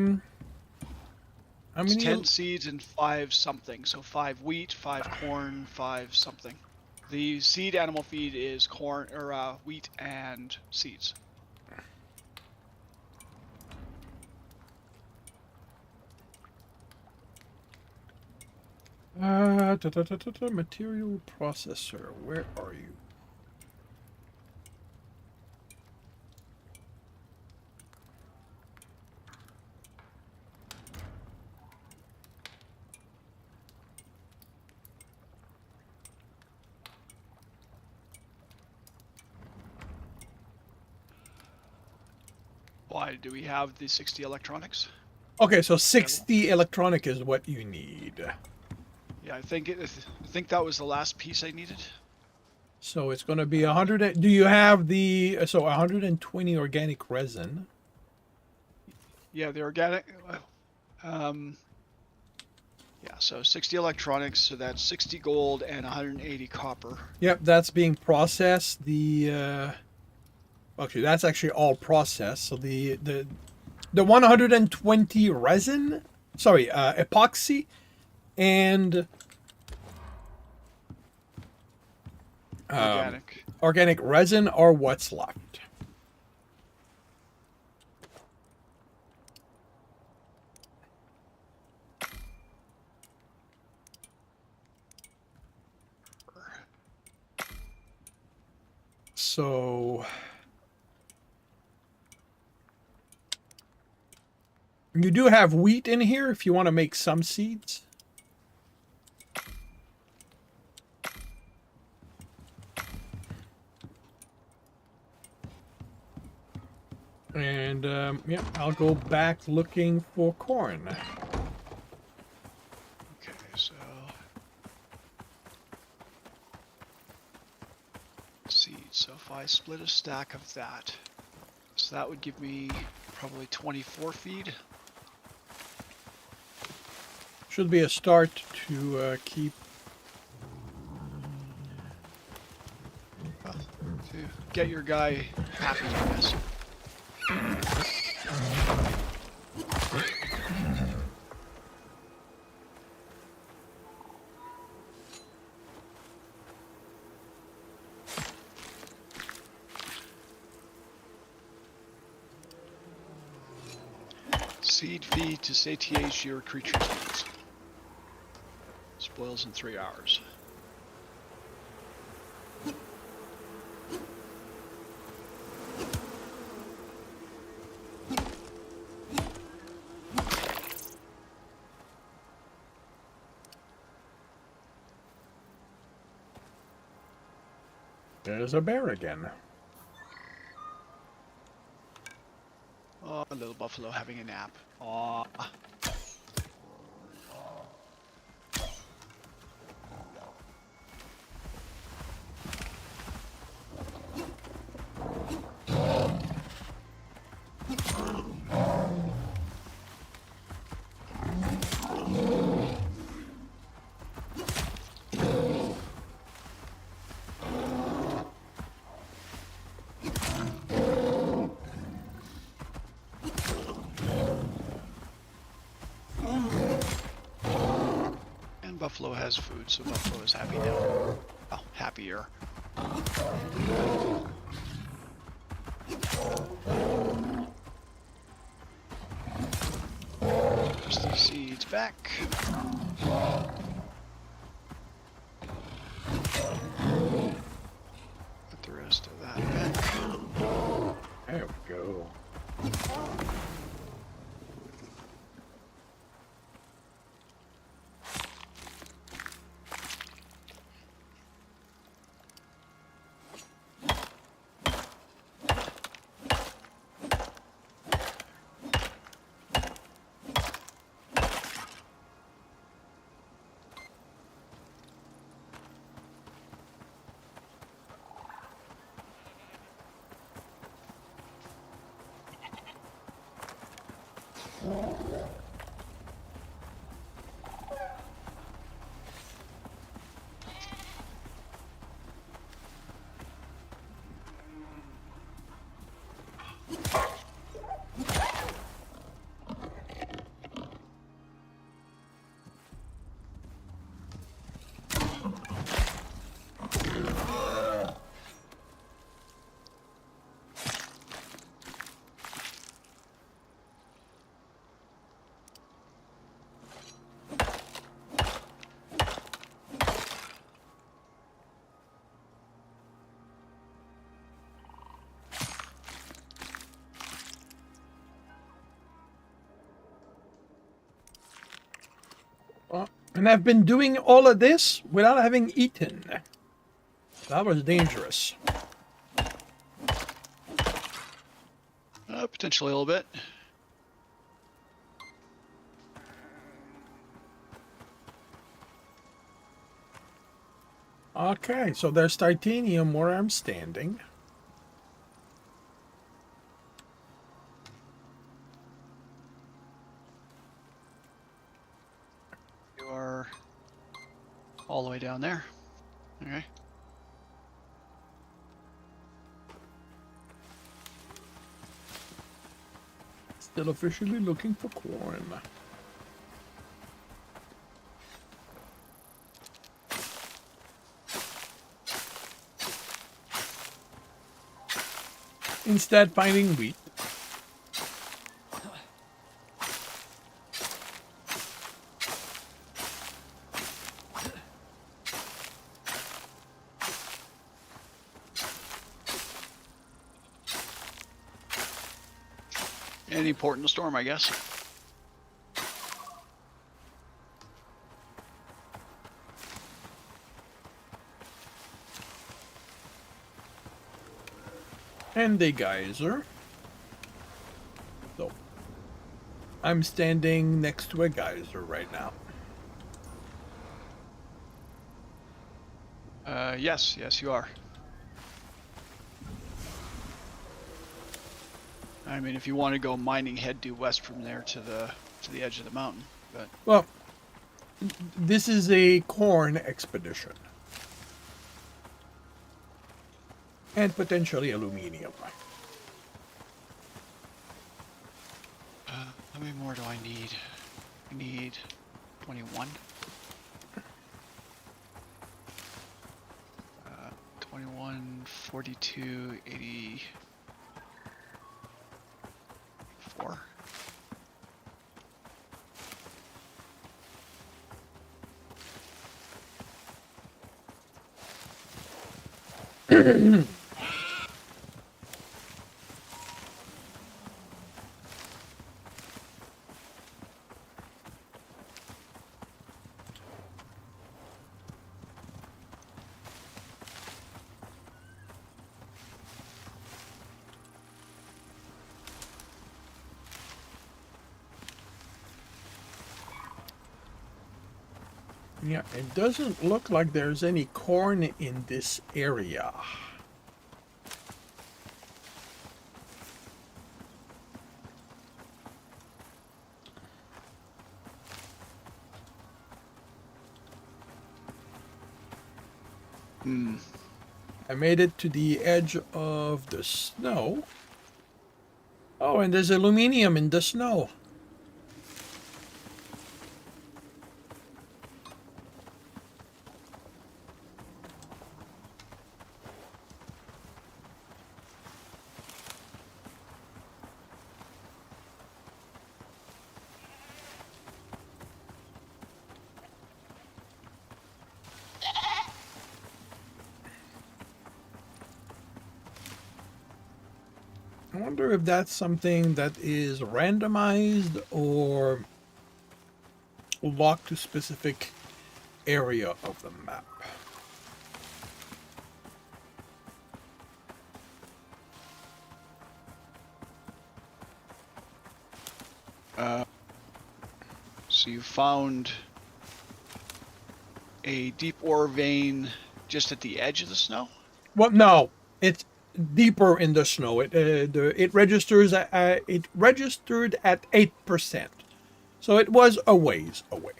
It's many? 10 seeds and 5 something. So 5 wheat, 5 corn, 5 something. The seed animal feed is corn or wheat and seeds. Material processor. Where are you? Why do we have the 60 electronics? Okay, so 60 electronic is what you need. Yeah, I think that was the last piece I needed. So it's going to be 100. Do you have the 120 organic resin? Yeah, the organic. Yeah, so 60 electronics, so that's 60 gold and 180 copper. Yep, that's being processed. Actually, that's actually all processed. So the 120 resin, sorry, epoxy, and organic resin are what's left. So you do have wheat in here if you want to make some seeds. And yeah, I'll go back looking for corn. Okay, so seeds. So if I split a stack of that, so that would give me probably 24 feed. Should be a start to keep. To get your guy happy, I guess. Seed feed to satiate your creature's needs. Spoils in 3 hours. There's a bear again. Oh, A little buffalo having a nap. Aww. Buffalo has food, so Buffalo is happy now. Oh, happier. There's the seeds back. Put the rest of that back. There we go. And I've been doing all of this without having eaten. That was dangerous. Potentially a little bit. Okay, so there's titanium where I'm standing. You are all the way down there. Okay. Still officially looking for corn. Instead, finding wheat. Any port in the storm, I guess. And a geyser. So, I'm standing next to a geyser right now. Yes, you are. I mean, if you want to go mining, head due west from there to the edge of the mountain. But Well, this is a corn expedition. And potentially aluminium. how many more do I need? I need 21. 21, 42, 84. Yeah, it doesn't look like there's any corn in this area. Hmm. I made it to the edge of the snow. Oh, and there's aluminium in the snow. I wonder if that's something that is randomized or locked to specific area of the map. So you found a deep ore vein just at the edge of the snow? Well, no, it's deeper in the snow. It registers it registered at 8%, so it was a ways away.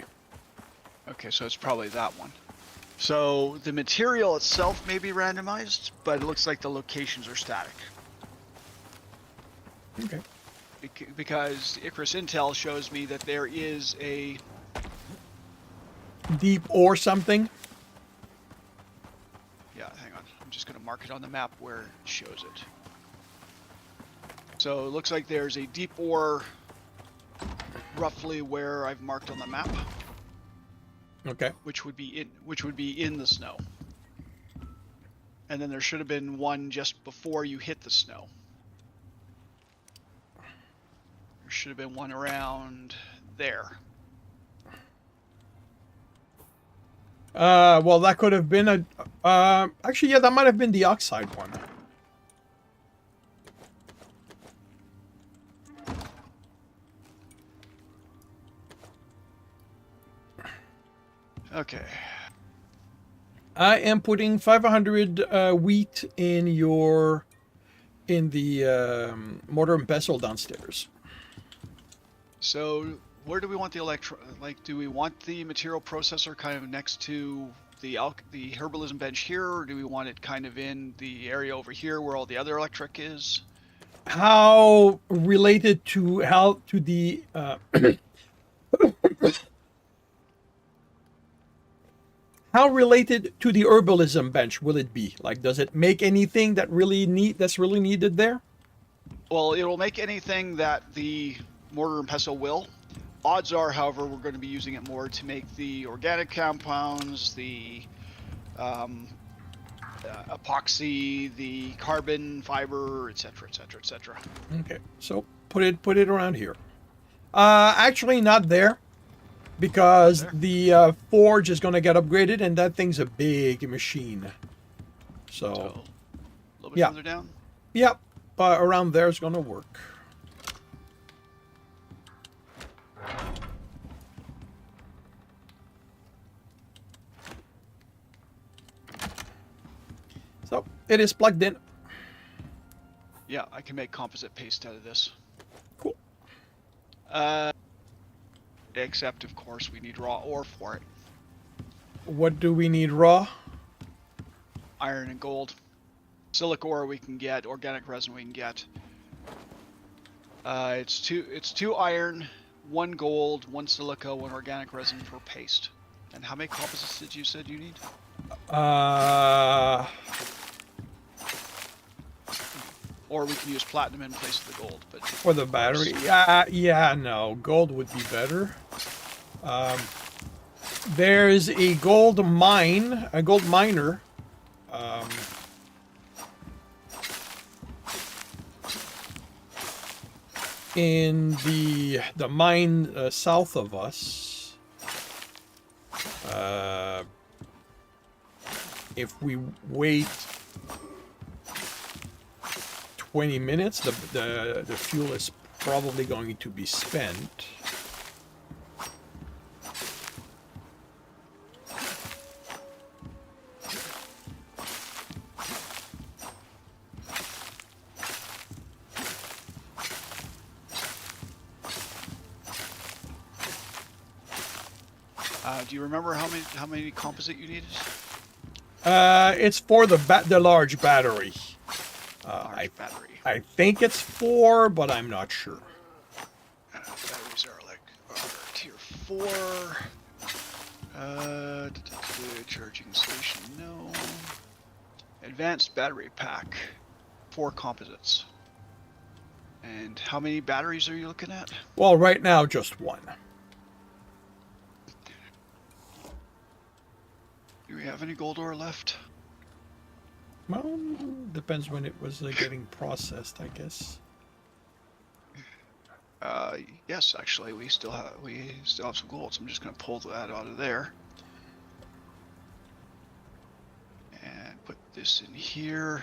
Okay, so it's probably that one. So the material itself may be randomized, but it looks like the locations are static. Okay. Because Icarus Intel shows me that there is a... Deep or something. Yeah, hang on. I'm just going to mark it on the map where it shows it. So it looks like there's a deep ore roughly where I've marked on the map. Okay. Which would be in the snow. And then there should have been one just before you hit the snow. There should have been one around there. Well, that could have been a. Actually, yeah, that might have been the oxide one. Okay. I am putting 500 wheat in the mortar and pestle downstairs. So where do we want the do we want the material processor kind of next to the herbalism bench here, or do we want it kind of in the area over here where all the other electric is? How related to the how related to the herbalism bench will it be? Like, does it make anything that's really needed there? Well, it will make anything that the mortar and pestle will. Odds are, however, we're going to be using it more to make the organic compounds, the epoxy, the carbon fiber, etc., etc., etc. Okay, so put it around here. Actually, not there, because the forge is going to get upgraded, and that thing's a big machine. So a little bit yeah. further down. Yep, but around there is going to work. So it is plugged in. Yeah, I can make composite paste out of this. Cool. Except, of course, we need raw ore for it. What do we need raw? Iron and gold. Silica ore we can get. Organic resin we can get. It's two iron, 1 gold, 1 silica, 1 organic resin for paste. And how many composites did you said you need? Or we can use platinum in place of the gold, but For the battery? Yeah, no. Gold would be better. There's a gold miner. In the mine south of us. If we wait 20 minutes, the fuel is probably going to be spent. Do you remember how many composite you needed? It's for the large battery. Large battery. I think it's 4, but I'm not sure. Batteries are tier 4. Charging station, no. Advanced battery pack, 4 composites. And how many batteries are you looking at? Well, right now, just 1. Do we have any gold ore left? Well, depends when it was getting processed, I guess. Yes, actually, we still have some gold, so I'm just gonna pull that out of there. And put this in here.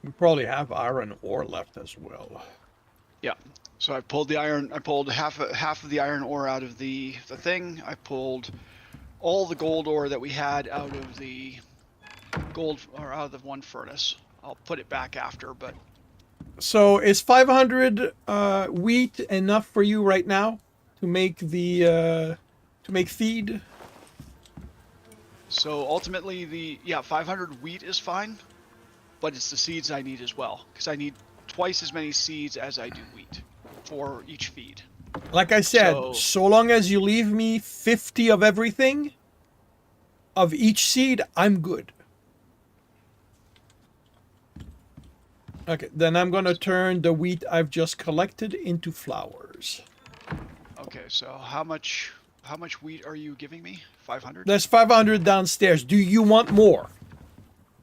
We probably have iron ore left as well. Yeah. So I pulled the iron. I pulled half of the iron ore out of the thing. I pulled all the gold ore that we had out of the out of the one furnace. I'll put it back after, but. So is 500 wheat enough for you right now to make the feed? So ultimately, 500 wheat is fine, but it's the seeds I need as well, because I need twice as many seeds as I do wheat for each feed. Like I said, so long as you leave me 50 of everything, of each seed, I'm good. Okay, then I'm gonna turn the wheat I've just collected into flowers. Okay, so how much wheat are you giving me? 500? There's 500 downstairs. Do you want more?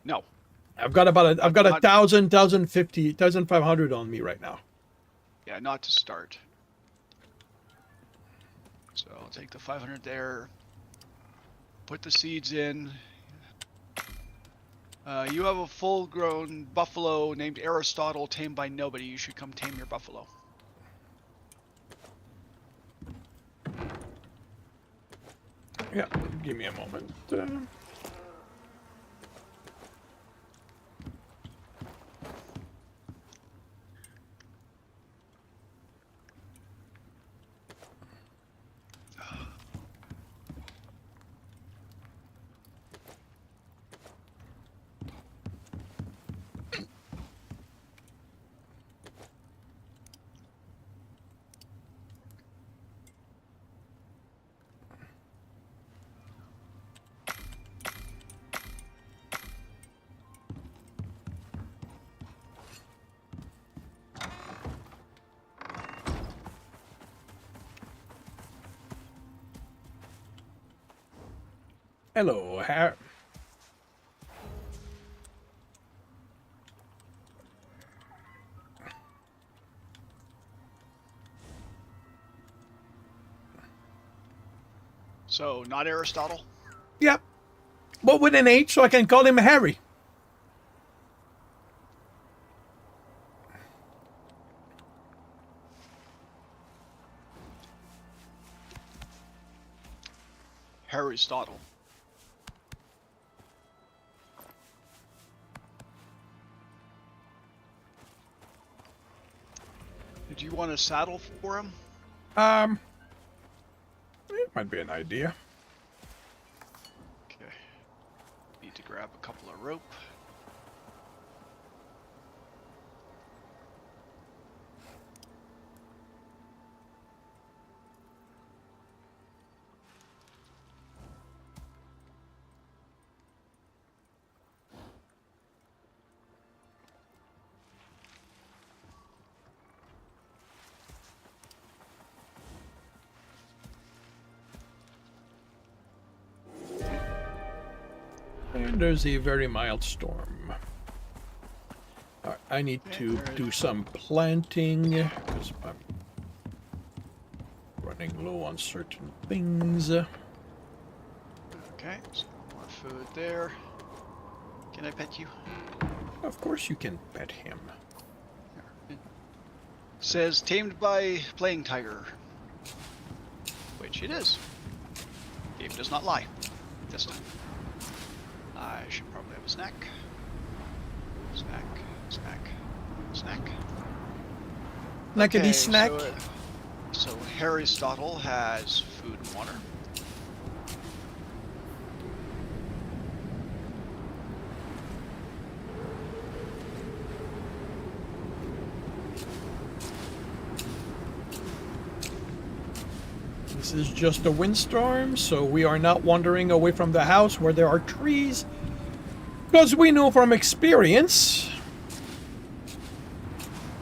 No. I've got about 1,000, 1,050, 1,500 on me right now. Yeah, not to start. So I'll take the 500 there. Put the seeds in. You have a full-grown buffalo named Aristotle, tamed by nobody. You should come tame your buffalo. Yeah, give me a moment. Hello, Har. So, not Aristotle? Yep. But with an H, so I can call him Harry. Aristotle. Did you want a saddle for him? It might be an idea. Okay. Need to grab a couple of rope. And there's a very mild storm. Alright, I need to do some planting because I'm running low on certain things. Okay, so more food there. Can I pet you? Of course you can pet him. Says tamed by playing tiger. Which it is. Game does not lie. This time. I should probably have a snack. Snack. Snack. Snack. Snackety Okay, snack. So Aristotle has food and water. This is just a windstorm, so we are not wandering away from the house where there are trees. Because we know from experience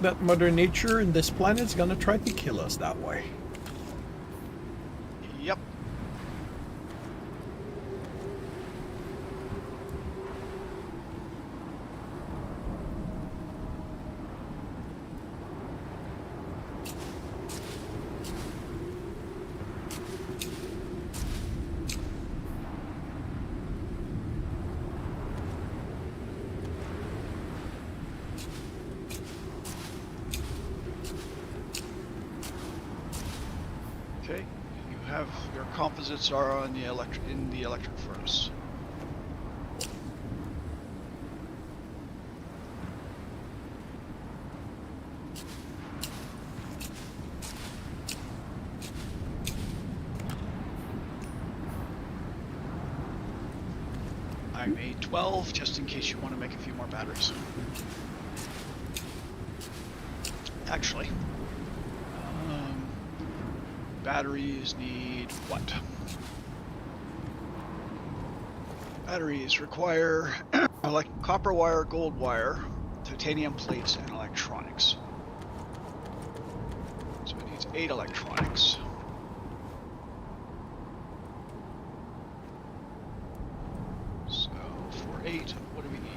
that Mother Nature and this planet is gonna try to kill us that way. Yep. Okay, you have your composites are on the electric furnace. I made 12 just in case you want to make a few more batteries. Actually, batteries need what? Batteries require like copper wire, gold wire, titanium plates, and electronics. So it needs 8 electronics. So for 8, what do we need?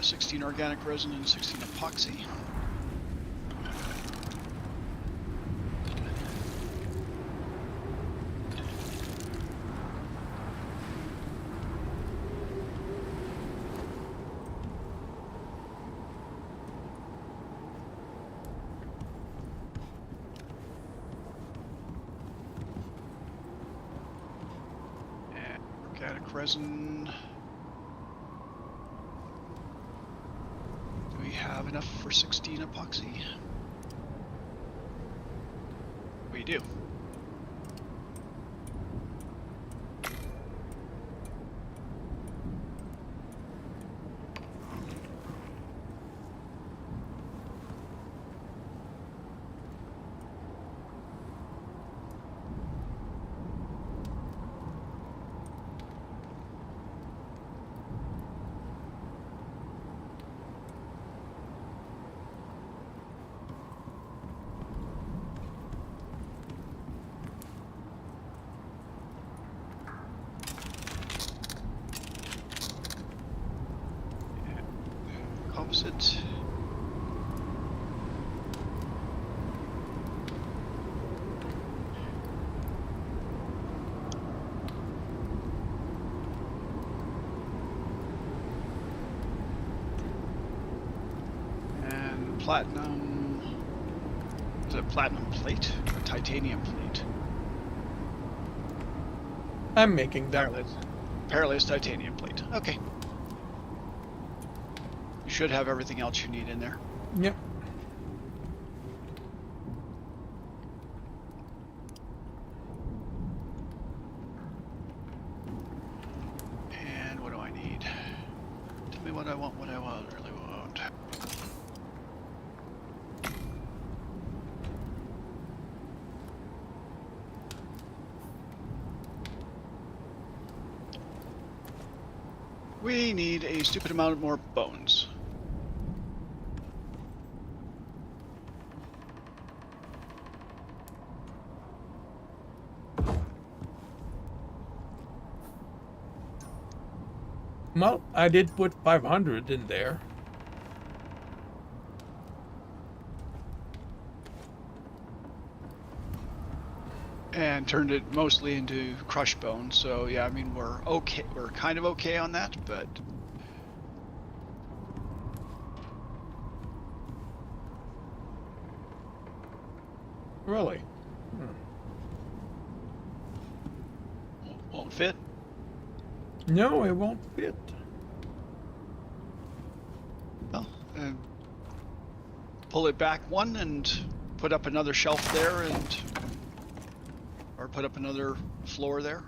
16 organic resin and 16 epoxy. Organic resin. Do we have enough for 16 epoxy? We do. Composite. And platinum. Is it platinum plate or titanium plate? I'm making that. Apparently it's titanium plate. Okay. You should have everything else you need in there. Yep. And what do I need? Tell me what I want, really want. We need a stupid amount more bones. Well, I did put 500 in there. and turned it mostly into crushed bone. So yeah, I mean we're okay. We're kind of okay on that, but Really? won't fit. No, it won't fit. Well, pull it back one and put up another shelf there, or put up another floor there.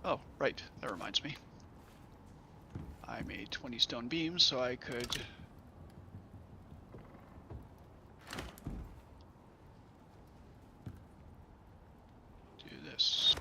Oh, right. That reminds me. I made 20 stone beams, so I could do this.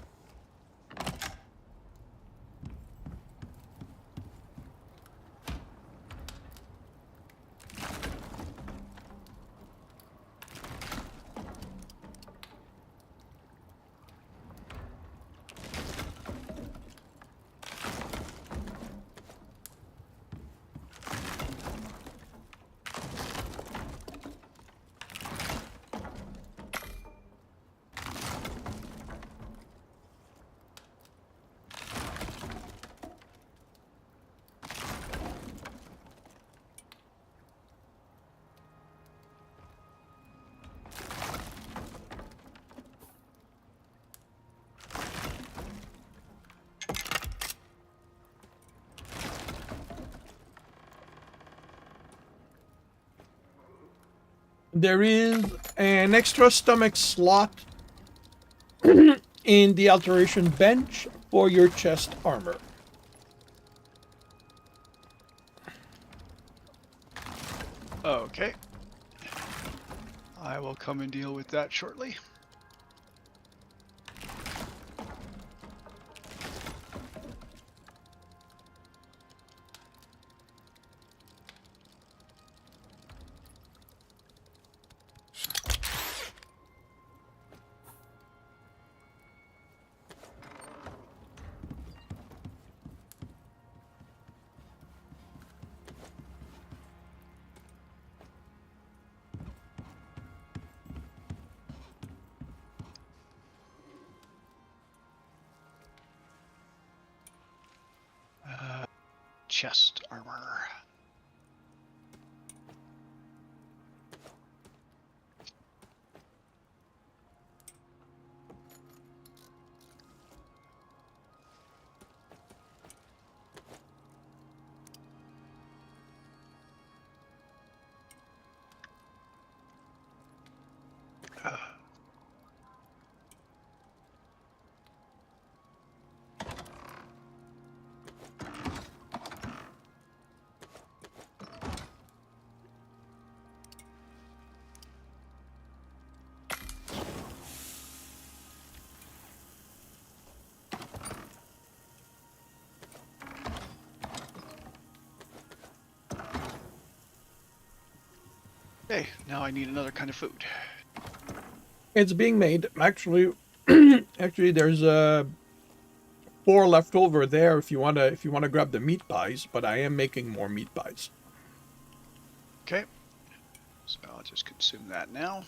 There is an extra stomach slot in the alteration bench for your chest armor. Okay. I will come and deal with that shortly. Chest armor. Okay, now I need another kind of food. It's being made. Actually, actually, there's 4 left over there if you wanna grab the meat pies. But I am making more meat pies. Okay, so I'll just consume that now.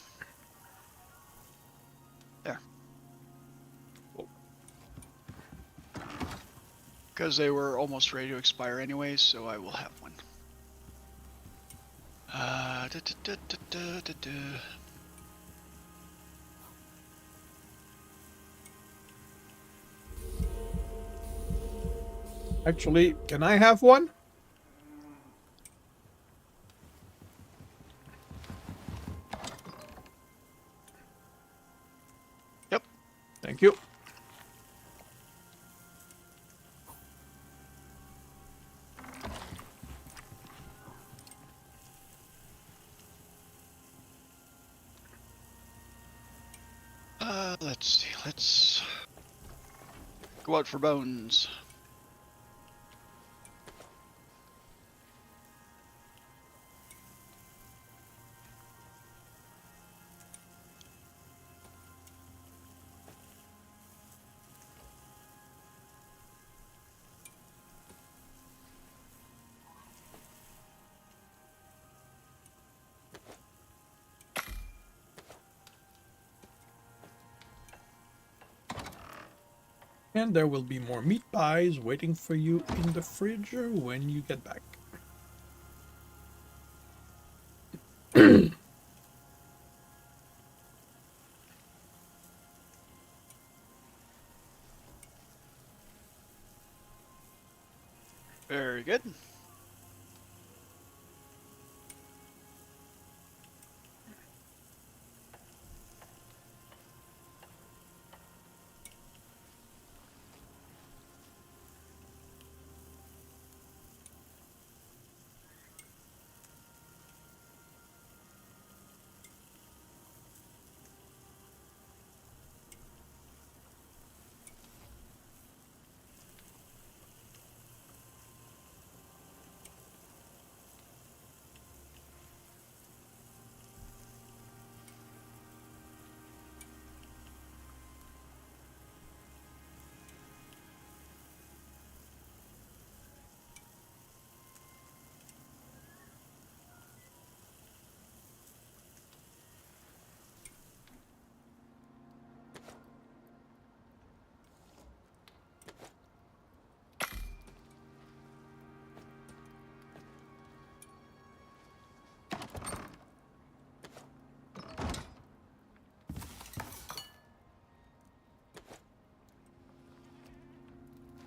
There. Because they were almost ready to expire anyways, so I will have one. Da, da, da, da, da, da. Actually, can I have one? Yep. Thank you. Let's see. Let's go out for bones. And there will be more meat pies waiting for you in the fridge when you get back. Very good.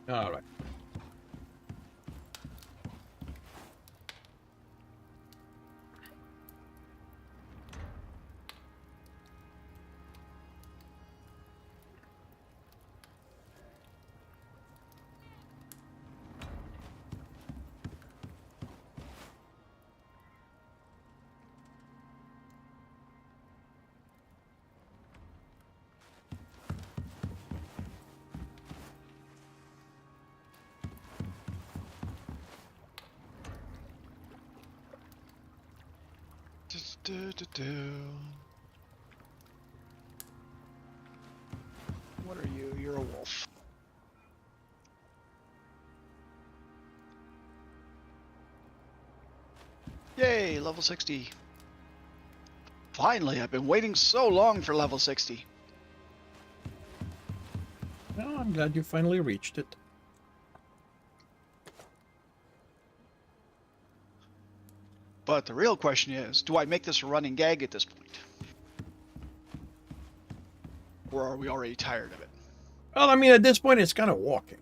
All right. What are you? You're a wolf. Yay, level 60. Finally, I've been waiting so long for level 60. Well, I'm glad you finally reached it. But the real question is, do I make this a running gag at this point? Or are we already tired of it? Well, I mean, at this point, it's kind of walking.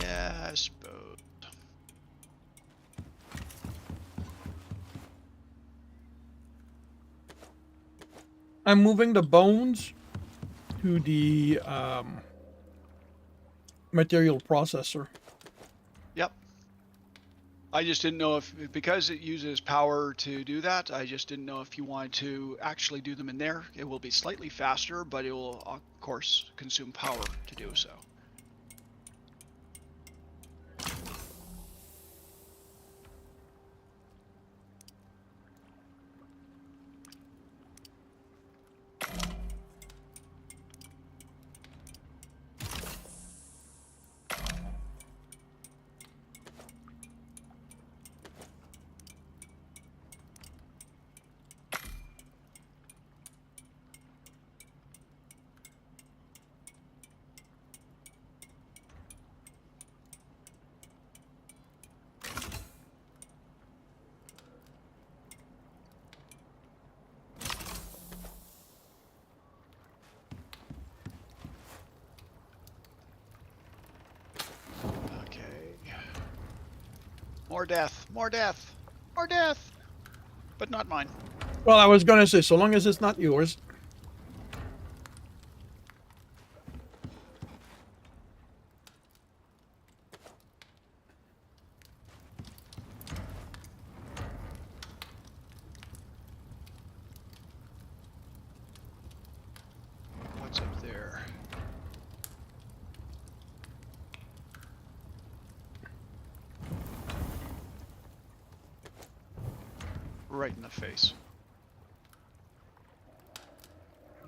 Yeah, I suppose. I'm moving the bones to the material processor. Yep. I just didn't know if, because it uses power to do that, I just didn't know if you wanted to actually do them in there. It will be slightly faster, but it will, of course, consume power to do so. More death, more death, more death! But not mine. Well, I was going to say, so long as it's not yours. What's up there? Right in the face.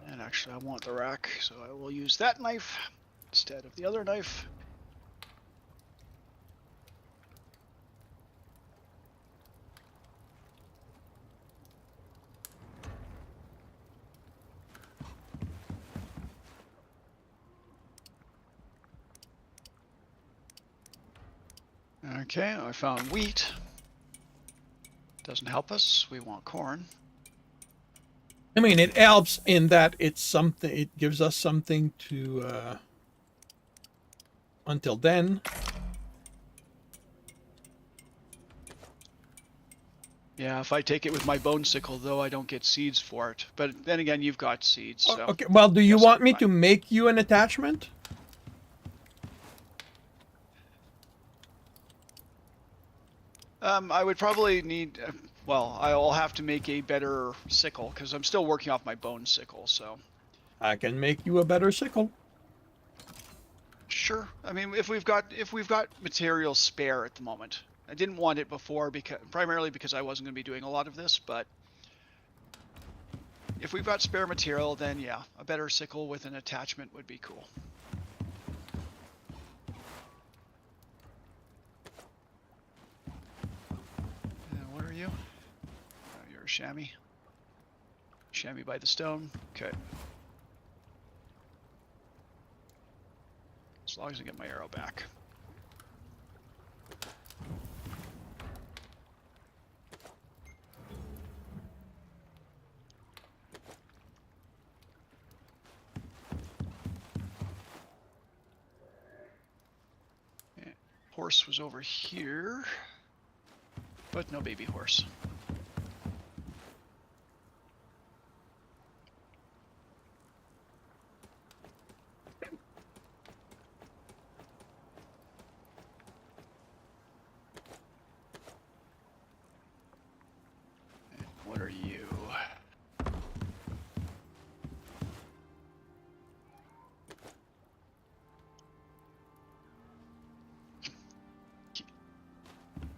And actually I want the rack, so I will use that knife instead of the other knife. Okay, I found wheat. Doesn't help us. We want corn. I mean, it helps in that it's something. It gives us something to. Until then. Yeah, if I take it with my bone sickle, though, I don't get seeds for it. But then again, you've got seeds, so... Okay, well, do you guess want I'm me fine. to make you an attachment? I would probably need... well, I'll have to make a better sickle, because I'm still working off my bone sickle, so... I can make you a better sickle. Sure. I mean, if we've got material spare at the moment. I didn't want it before, primarily because I wasn't going to be doing a lot of this, but... if we've got spare material, then yeah, a better sickle with an attachment would be cool. What are you? Oh, you're a chamois. Chamois by the stone. Okay. As long as I get my arrow back. Horse was over here, but no baby horse. What are you?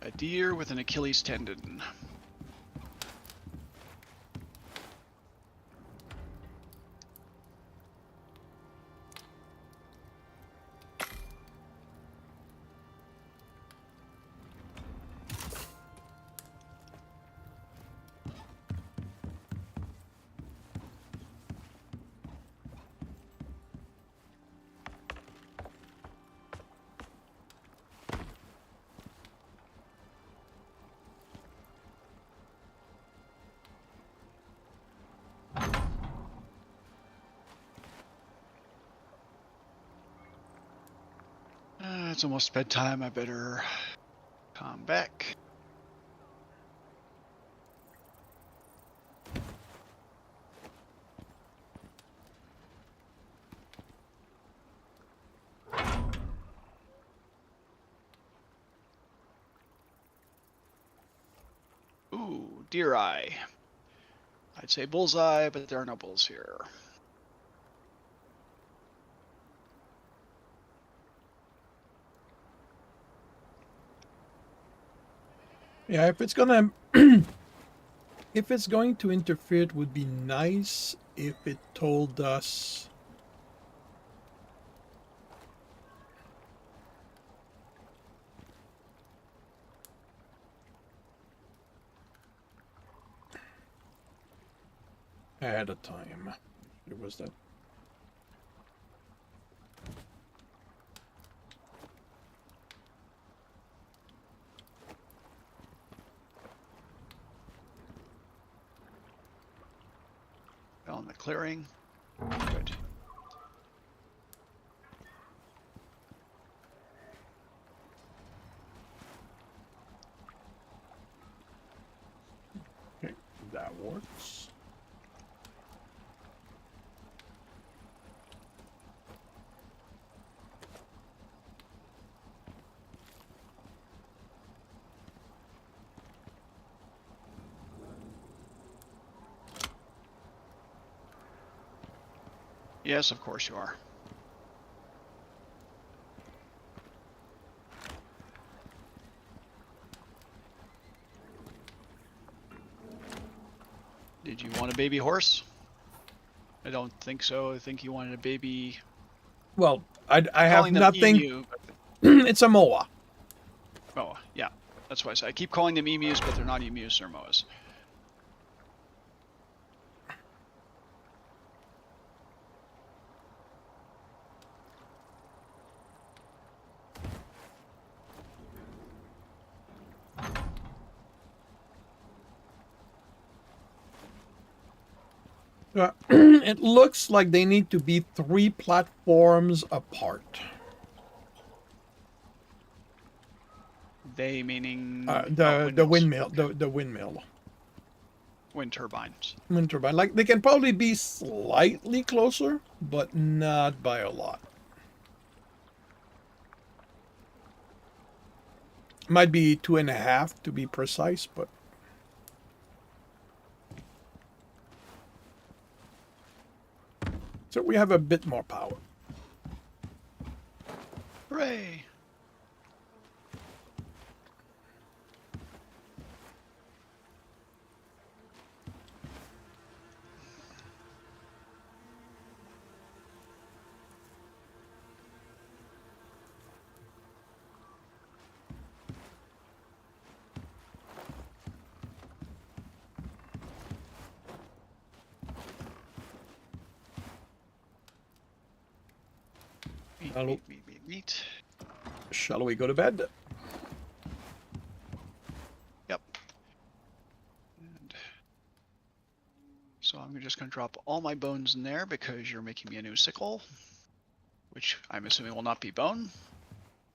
A deer with an Achilles tendon. It's almost bedtime. I better come back. Ooh, deer eye. I'd say bullseye, but there are no bulls here. Yeah, if it's gonna, if it's going to interfere, it would be nice if it told us. Ahead of time. It was that. Fell in the clearing. Good. Okay, that works. Yes, of course you are. Did you want a baby horse? I don't think so. I think you wanted a baby... Well, I have calling them nothing. emu, but... It's a moa. Oh, yeah. That's why I say I keep calling them emus, but they're not emus, they're moas. It looks like they need to be 3 platforms apart. They meaning The windmill, Okay. the windmill, Wind turbines. wind turbine. Like they can probably be slightly closer, but not by a lot. Might be 2.5 to be precise, but so we have a bit more power. Hooray! Hello. Meat. Shall we go to bed? Yep. And so I'm just going to drop all my bones in there because you're making me a new sickle, which I'm assuming will not be bone.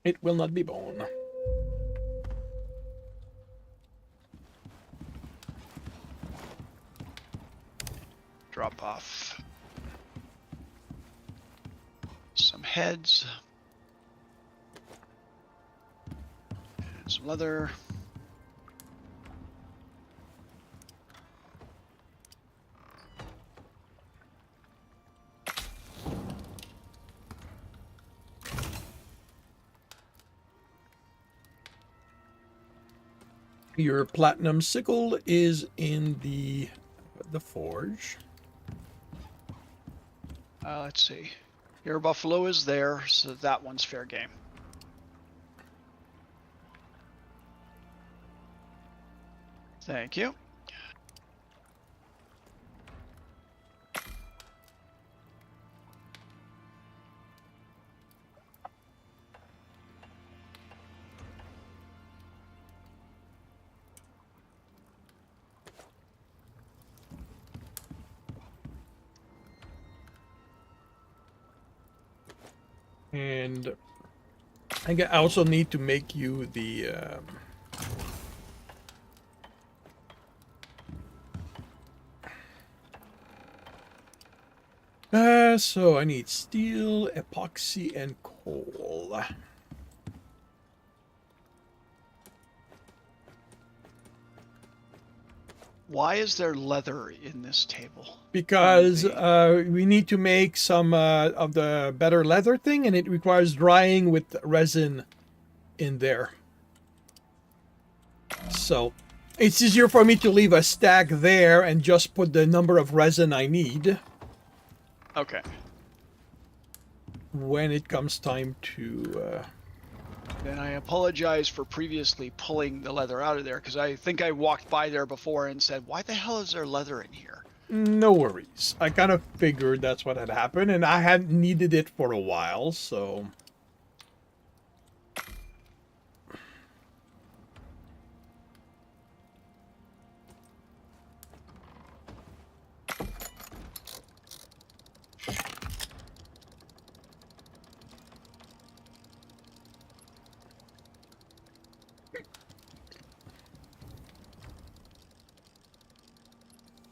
It will not be bone. Drop off some heads and some leather. Your platinum sickle is in the forge. Let's see. Your buffalo is there, so that one's fair game. Thank you. And I also need to make you the so I need steel, epoxy, and coal. Why is there leather in this table? Because we need to make some of the better leather thing, and it requires drying with resin in there. So it's easier for me to leave a stack there and just put the number of resin I need Okay. when it comes time to... Then I apologize for previously pulling the leather out of there, because I think I walked by there before and said, why the hell is there leather in here? No worries. I kind of figured that's what had happened, and I hadn't needed it for a while, so...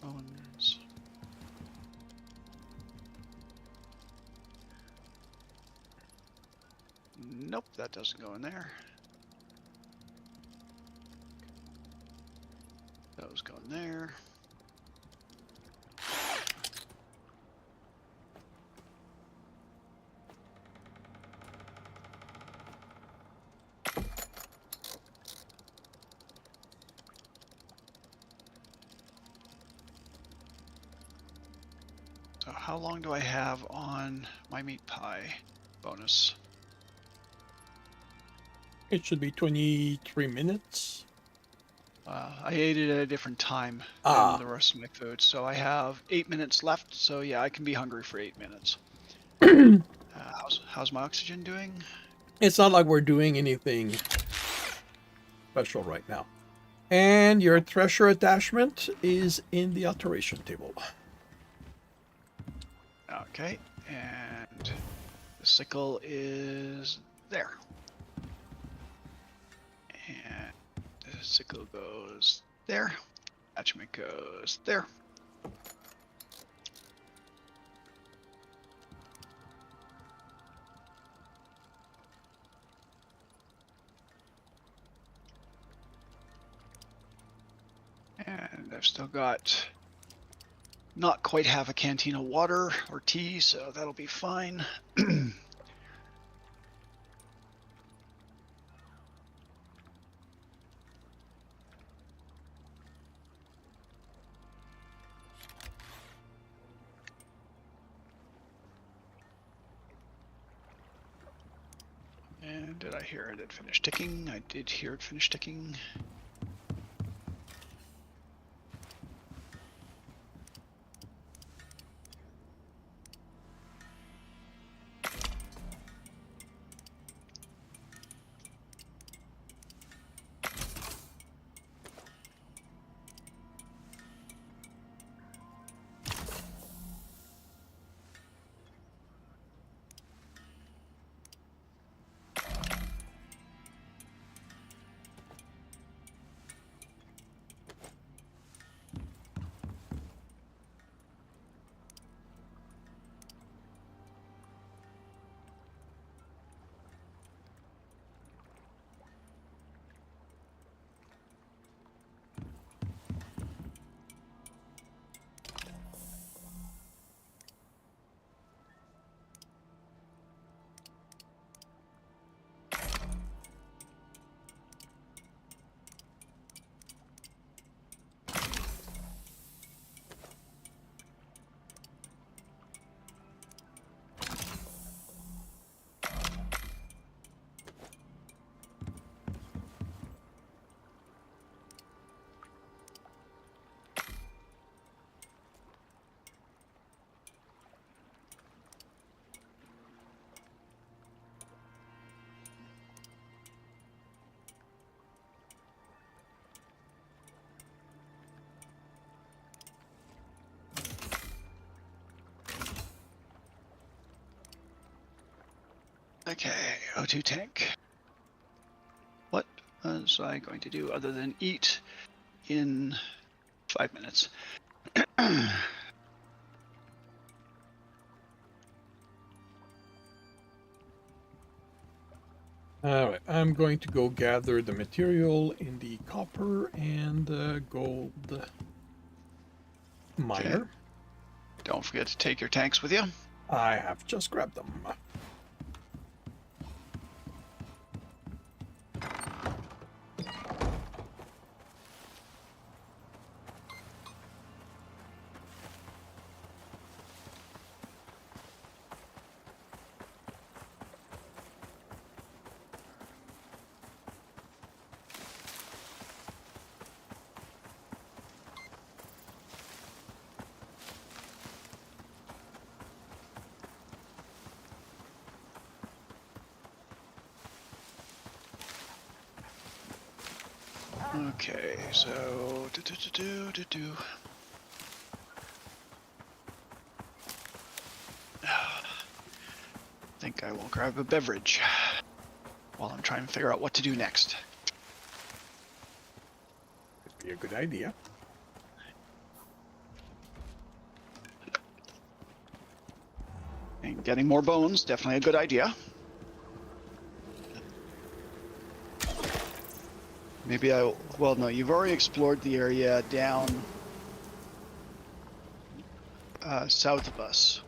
Bones. Nope, that doesn't go in there. Those go in there. So how long do I have on my meat pie bonus? It should be 23 minutes. I ate it at a different time Ah. than the rest of my food, so I have 8 minutes left. So yeah, I can be hungry for 8 minutes. How's my oxygen doing? It's not like we're doing anything special right now. And your thresher attachment is in the alteration table. Okay, and the sickle is there. And the sickle goes there. Attachment goes there. And I've still got not quite half a canteen of water or tea, so that'll be fine. And did I hear it finish ticking? I did hear it finish ticking. Okay, O2 tank. What was I going to do other than eat in 5 minutes? All right, I'm going to go gather the material in the copper and gold miner. Okay. Don't forget to take your tanks with you. I have just grabbed them. Okay, so think I will grab a beverage while I'm trying to figure out what to do next. Could be a good idea. And getting more bones, definitely a good idea. Maybe well, no, you've already explored the area down south of us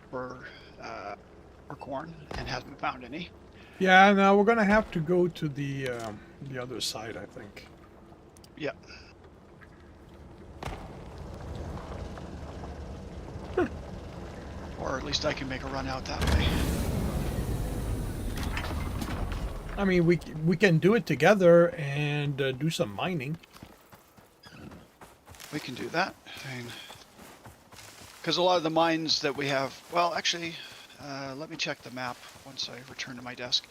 for corn and haven't found any. Yeah, now we're gonna have to go to the other side, I think. Yeah. Or at least I can make a run out that way. I mean, we can do it together and do some mining. We can do that. I mean, because a lot of the mines that we have, well, actually, let me check the map once I return to my desk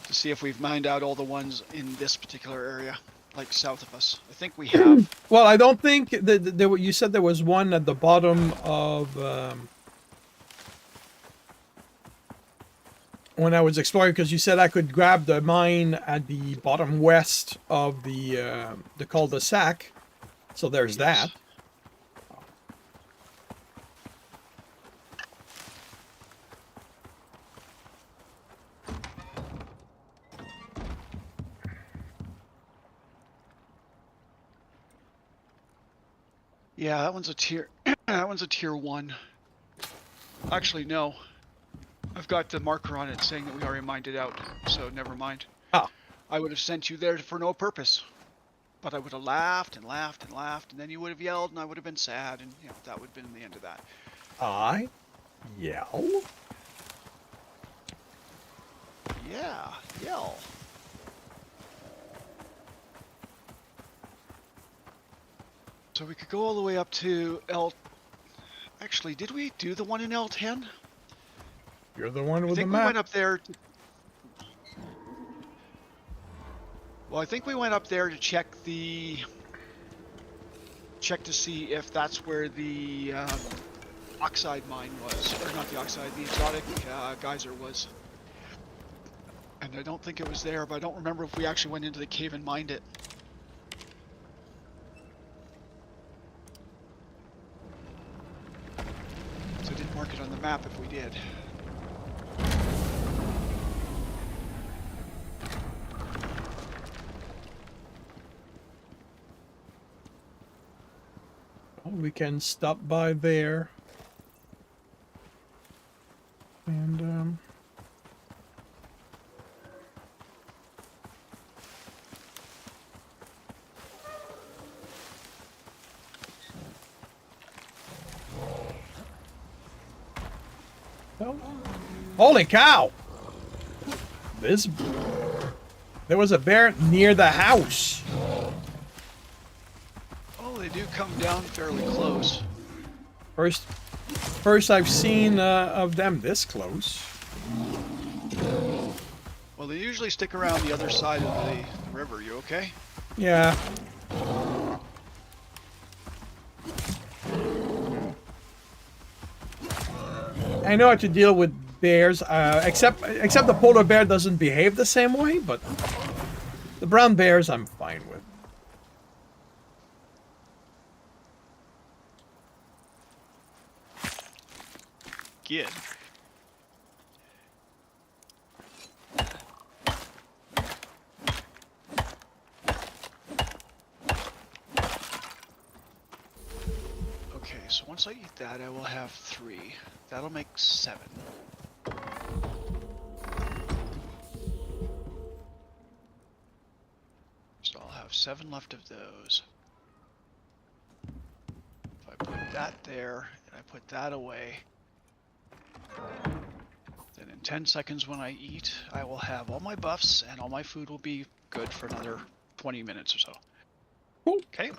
to see if we've mined out all the ones in this particular area, like south of us. I think we have. Well, I don't think that you said there was one at the bottom of when I was exploring, because you said I could grab the mine at the bottom west of the cul-de-sac. So there's that. Yeah, that one's a tier. That one's a tier 1. Actually, no. I've got the marker on it saying that we already mined it out, so never mind. Ah. I would have sent you there for no purpose. But I would have laughed and laughed and laughed, and then you would have yelled, and I would have been sad, and that would have been the end of that. I yell? Yeah, yell. So we could go all the way up to L. Actually, did we do the one in L10? You're the one with the I think map. we went up there. Well, I think we went up there to check to see if that's where the oxide mine was, or not the oxide, the exotic geyser was. And I don't think it was there, but I don't remember if we actually went into the cave and mined it. So I didn't mark it on the map if we did. We can stop by there. And, oh. Holy cow! There was a bear near the house. They do come down fairly close. First I've seen of them this close. Well, they usually stick around the other side of the river. You okay? Yeah. I know how to deal with bears, except the polar bear doesn't behave the same way, but the brown bears I'm fine with. Good. Okay, so once I eat that, I will have 3. That'll make 7. So I'll have 7 left of those. If I put that there, and I put that away, then in 10 seconds when I eat, I will have all my buffs and all my food will be good for another 20 minutes or so. Cool. Okay.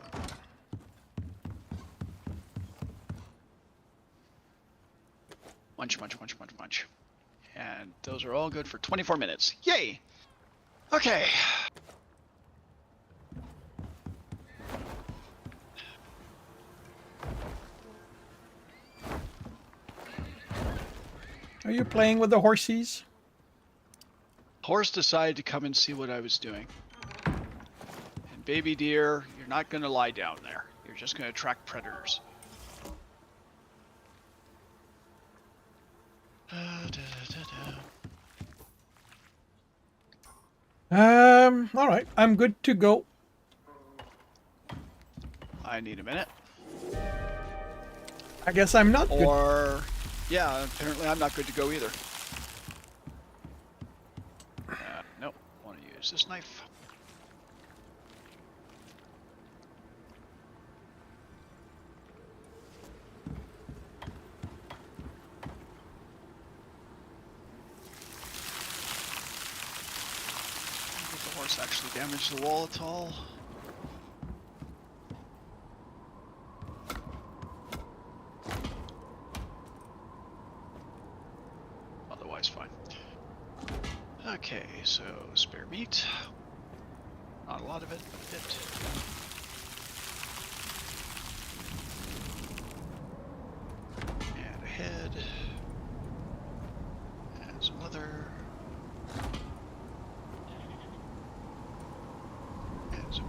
Munch, munch, munch, munch, munch. And those are all good for 24 minutes. Yay! Okay. Are you playing with the horsies? Horse decided to come and see what I was doing. And baby deer, you're not going to lie down there. You're just going to attract predators. All right. I'm good to go. I need a minute. I guess I'm not good. Or, yeah, apparently I'm not good to go either. Nope. Want to use this knife. Did the horse actually damage the wall at all? Otherwise fine. Okay, so spare meat. Not a lot of it, but a bit. And a head. And some leather.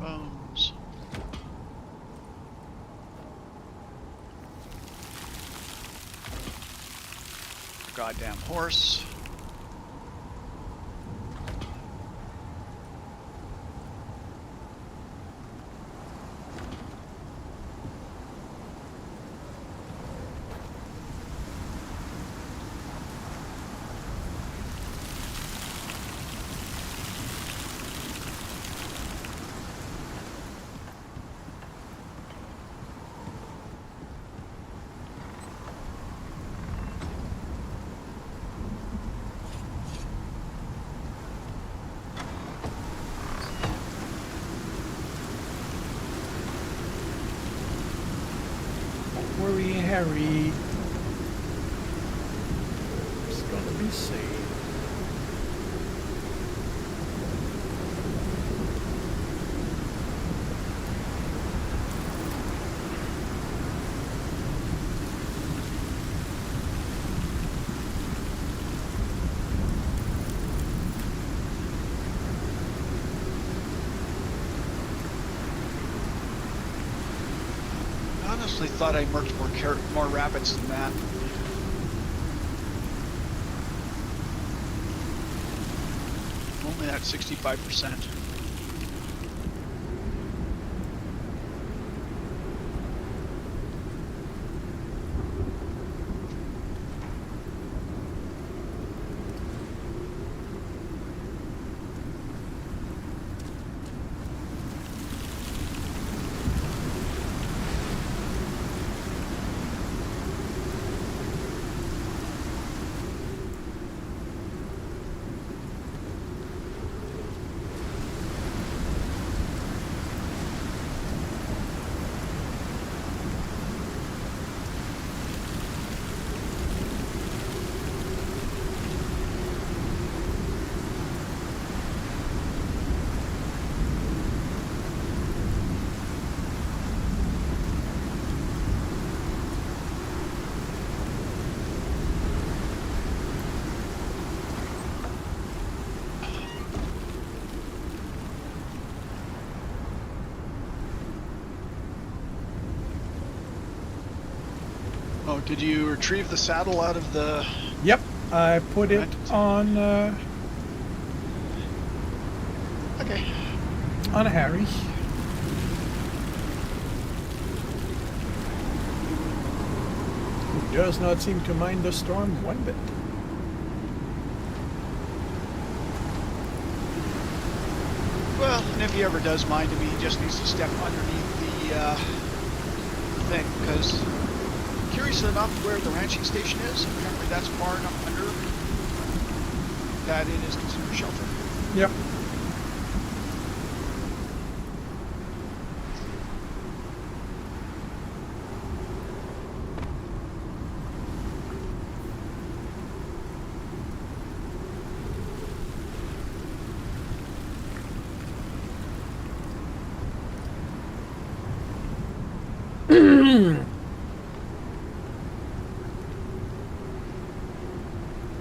bones. Goddamn horse. Worry, Harry. It's gonna be safe. I honestly thought I marked more rabbits than that. Only at 65%. Oh, did you retrieve the saddle out of the... Yep, I put it on Okay. on Harry. Who does not seem to mind the storm one bit. Well, and if he ever does mind him, he just needs to step underneath the thing, because curious enough where the ranching station is, apparently that's far enough under that it is considered shelter. Yep.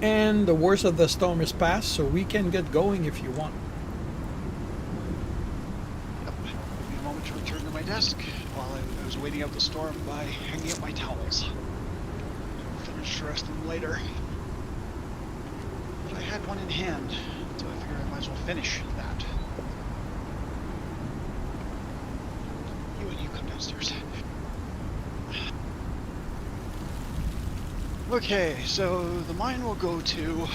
And the worst of the storm is past, so we can get going if you want. Yep. Give me a moment to return to my desk while I was waiting out the storm by hanging up my towels. Finish the rest of them later. But I had one in hand, so I figured I might as well finish that. You come downstairs. Okay, so the mine will go to...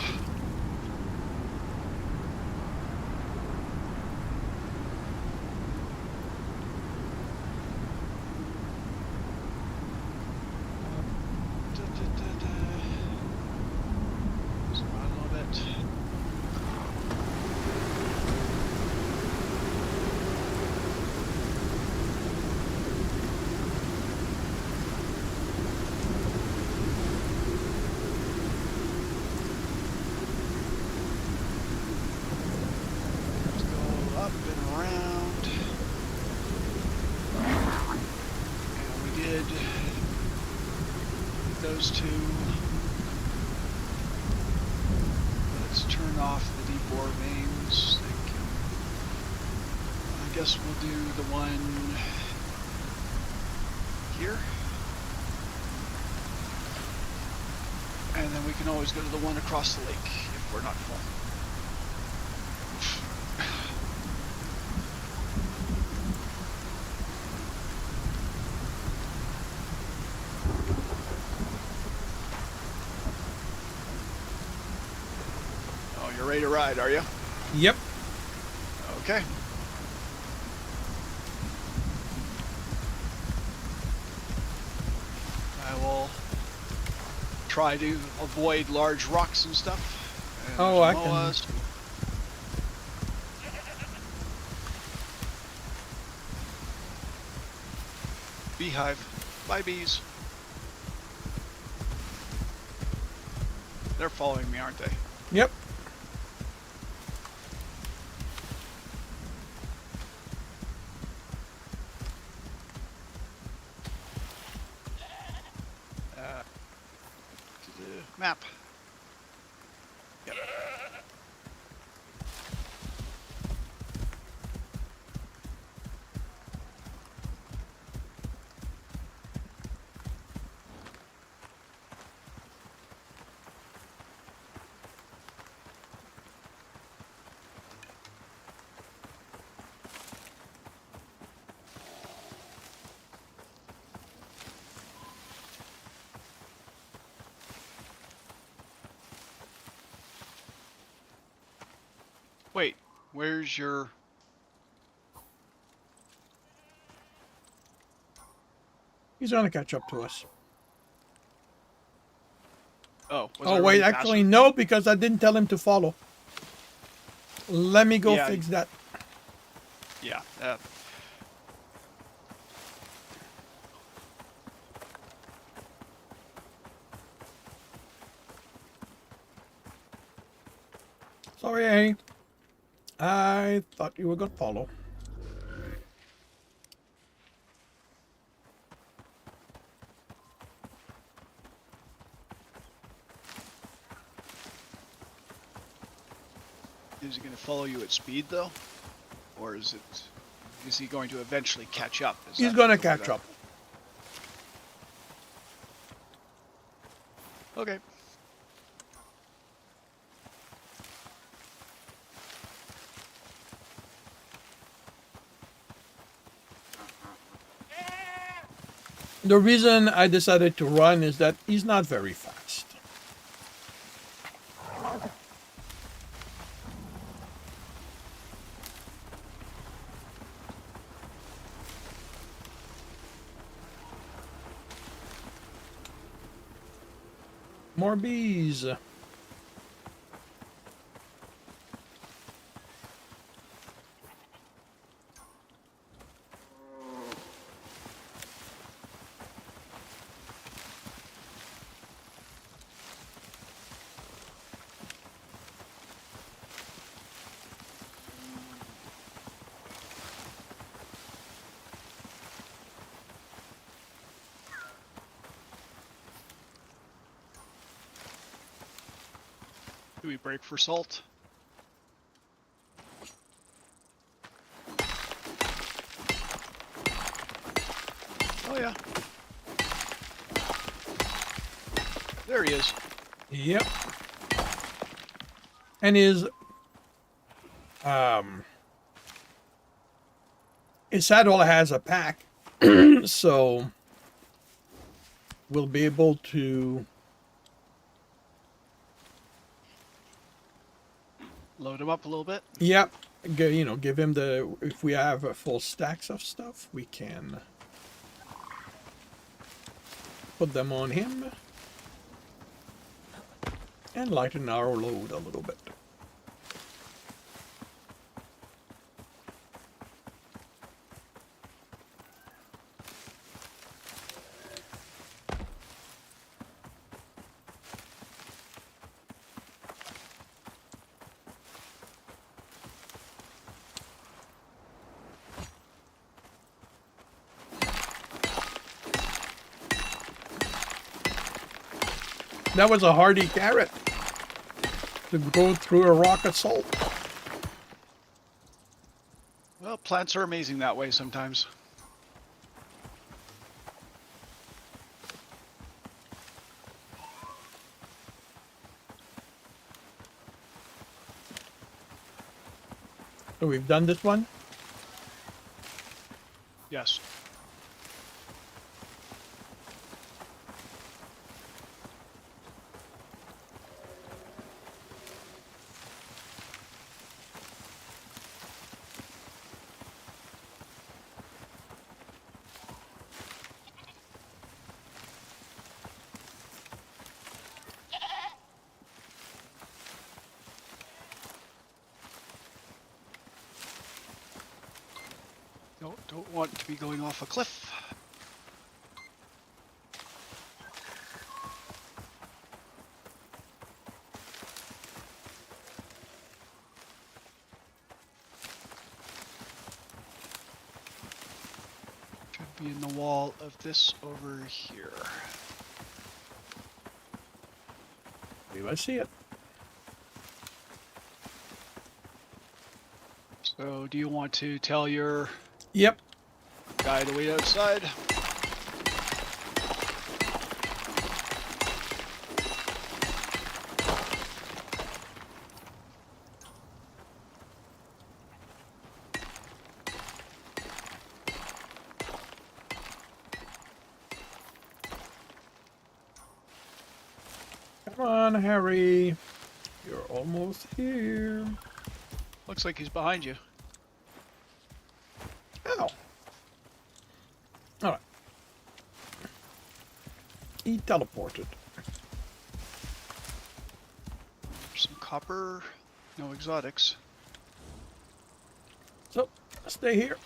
those two. Let's turn off the deep bore mains. They can guess we'll do the one here. And then we can always go to the one across the lake if we're not full. Oh, you're ready to ride, are you? Yep. Okay. I will try to avoid large rocks and stuff. And Oh, I Moas. Beehive. Bye, bees. They're following me, aren't they? Yep. Map. Yep. Wait, where's your... He's gonna catch up to us. Oh, was I Oh wait, running actually faster? no, because I didn't tell him to follow. Let me go Yeah. fix that. Yeah. Sorry, I thought you were gonna follow. Is he going to follow you at speed, though? Or is he going to eventually catch up? Is He's that gonna the way catch that- up. Okay. The reason I decided to run is that he's not very fast. More bees. Do we break for salt? Oh, yeah. There he is. Yep. And his saddle has a pack, so we'll be able to Load him up a little bit. yep, give him the, if we have full stacks of stuff, we can put them on him and lighten our load a little bit. That was a hardy carrot to go through a rock of salt. Well, plants are amazing that way sometimes. So we've done this one. Yes. Don't want to be going off a cliff. Should be in the wall of this over here. I see it. So, do you want to tell your Yep. guy to wait outside? Come on, Harry. You're almost here. Looks like he's behind you. Ow. Alright. He teleported. Some copper, no exotics. So, stay here.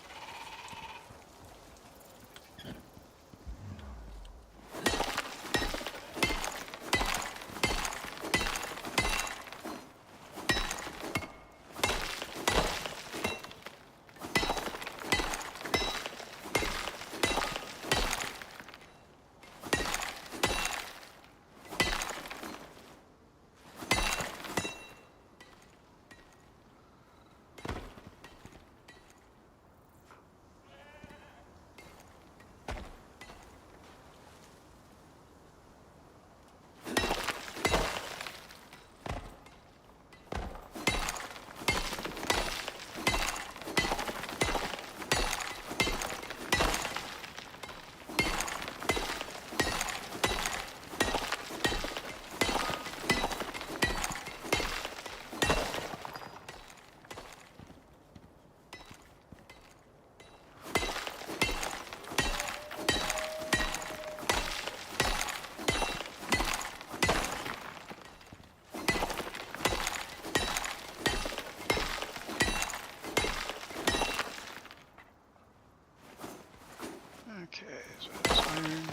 Okay, so that's iron.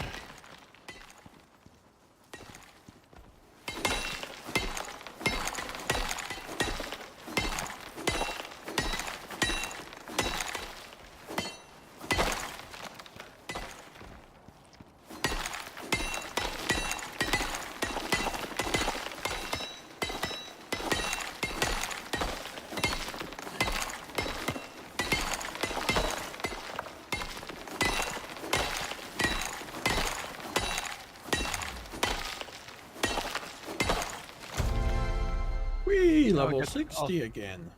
Whee! I'll Level get- 60 again.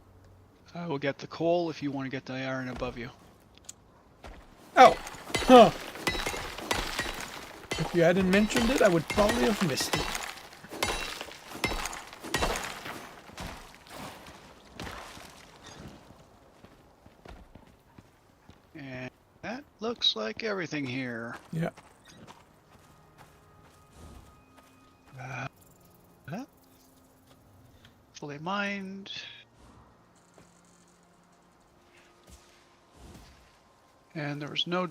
I will get the coal if you want to get the iron above you. Oh! Huh! If you hadn't mentioned it, I would probably have missed it. And that looks like everything here. Yeah. Fully mined. And there's no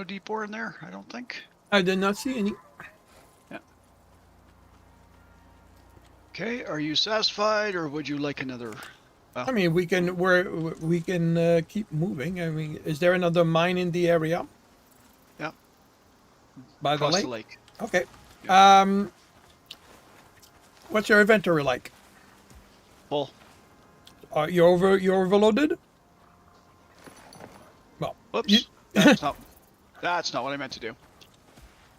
deep ore in there, I don't think. I did not see any. Yeah. Okay, are you satisfied, or would you like another? I mean, we can keep moving. I mean, is there another mine in the area? Yeah. By the Across lake? the lake. Okay. Yeah. What's your inventory like? Full. You're overloaded? You, Oops. That's not what I meant to do.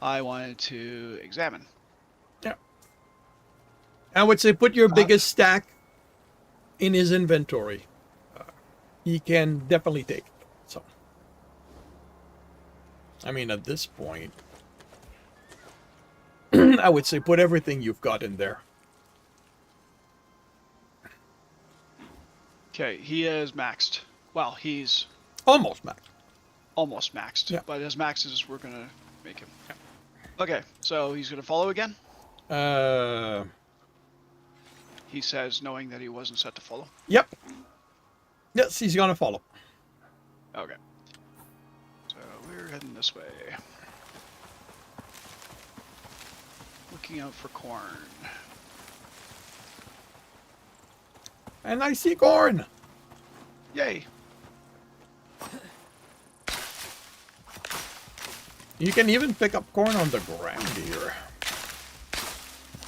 I wanted to examine. yeah. I would say put your biggest stack in his inventory. He can definitely take it. So, I mean, at this point, I would say put everything you've got in there. Okay, he is maxed. Well, he's Almost max. almost maxed. Yeah. But as max as we're gonna make him. Okay, so he's gonna follow again. He says, knowing that he wasn't set to follow. Yep. Yes, he's gonna follow. Okay. So we're heading this way. Looking out for corn. And I see corn. Yay! You can even pick up corn on the ground here.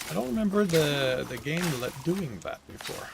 I don't remember the game doing that before.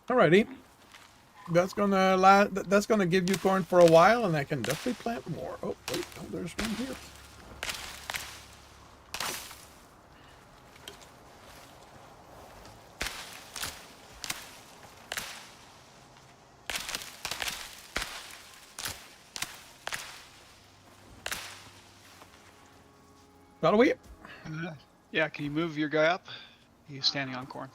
Alrighty. That's gonna give you corn for a while, and I can definitely plant more. Oh wait, oh, there's one here. Gotta wait. Yeah, can you move your guy up? He's standing on corn.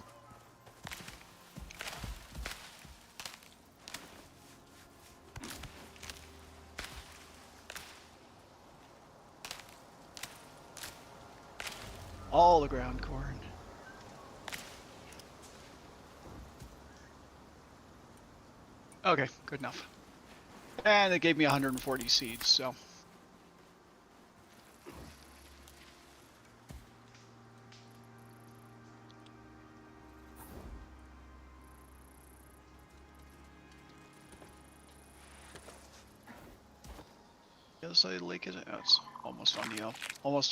All the ground corn. Okay, good enough. And it gave me 140 seeds, so. The other side of the lake is it? Oh, it's almost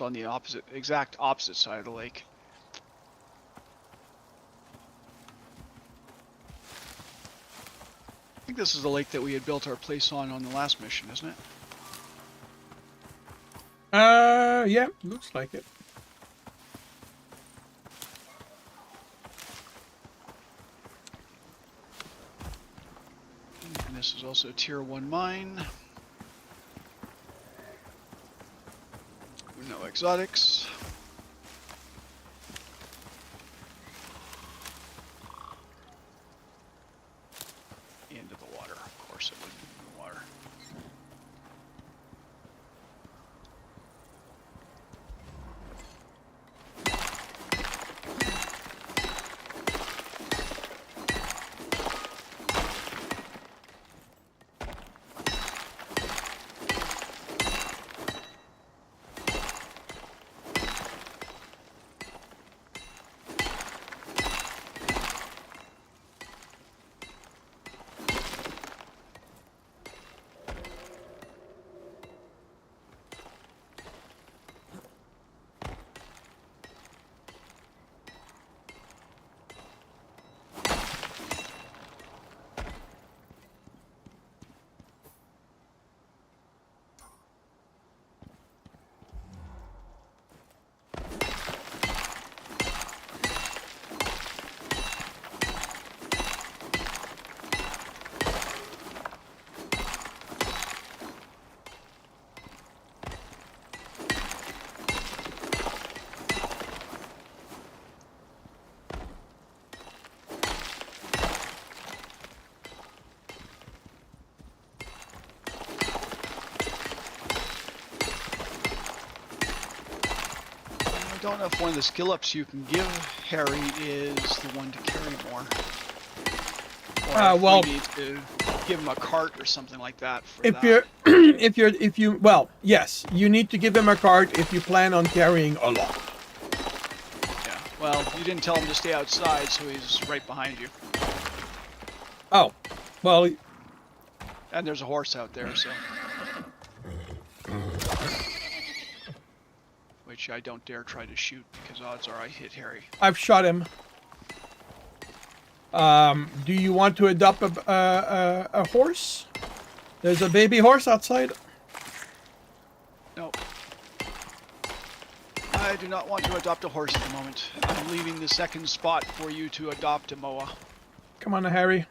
on the exact opposite side of the lake. I think this is the lake that we had built our place on the last mission, isn't it? Yeah, looks like it. And this is also a tier 1 mine. No exotics. Into the water. Of course it would be in the water. don't know if one of the skill ups you can give Harry is the one to carry more. Or if well, we need to give him a cart or something like that for if that. you're, if you, well, yes, you need to give him a cart if you plan on carrying a lot. Yeah. Well, you didn't tell him to stay outside, so he's right behind you. Oh, well, And there's a horse out there, so. Which I don't dare try to shoot because odds are I hit Harry. I've shot him. Do you want to adopt a horse? There's a baby horse outside. No. I do not want to adopt a horse at the moment. I'm leaving the second spot for you to adopt a Moa. Come on, Harry.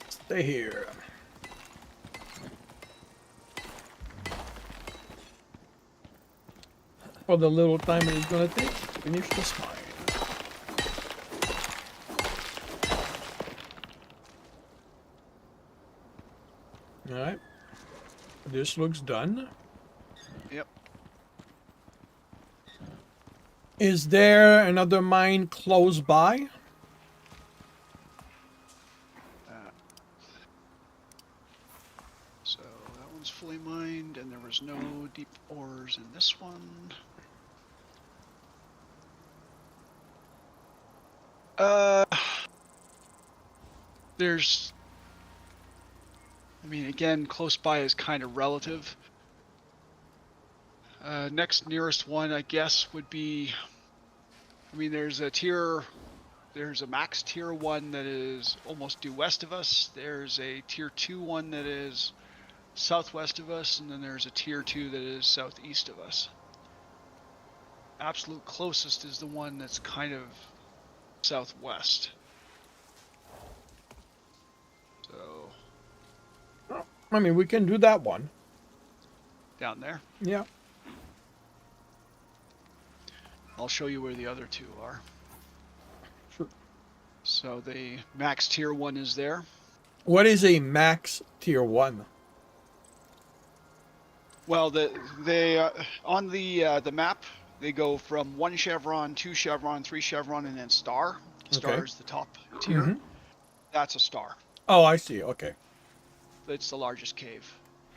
Stay here. For the little time it is gonna take to finish this mine. Alright. This looks done. Yep. Is there another mine close by? So that one's fully mined, and there was no deep ores in this one. There's... I mean, again, close by is kind of relative. Next nearest one, I guess, would be... I mean, there's a max tier 1 that is almost due west of us. There's a tier 2 one that is southwest of us, and then there's a tier 2 that is southeast of us. Absolute closest is the one that's kind of southwest. So, I mean, we can do that one. down there. Yeah. I'll show you where the other two are. Sure. So the max tier 1 is there. What is a max tier 1? Well, they on the map, they go from 1 chevron, 2 chevron, 3 chevron, and then star. Star Okay. is the top tier. Mhm. That's a star. Oh, I see. Okay. It's the largest cave.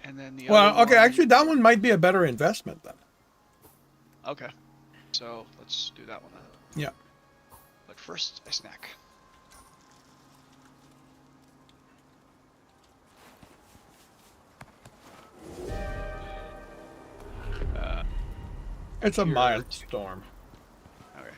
And then the Well, other okay, one... actually, that one might be a better investment then. Okay. So let's do that one then. Yeah. But first, a snack. It's a Here. mild storm. Okay.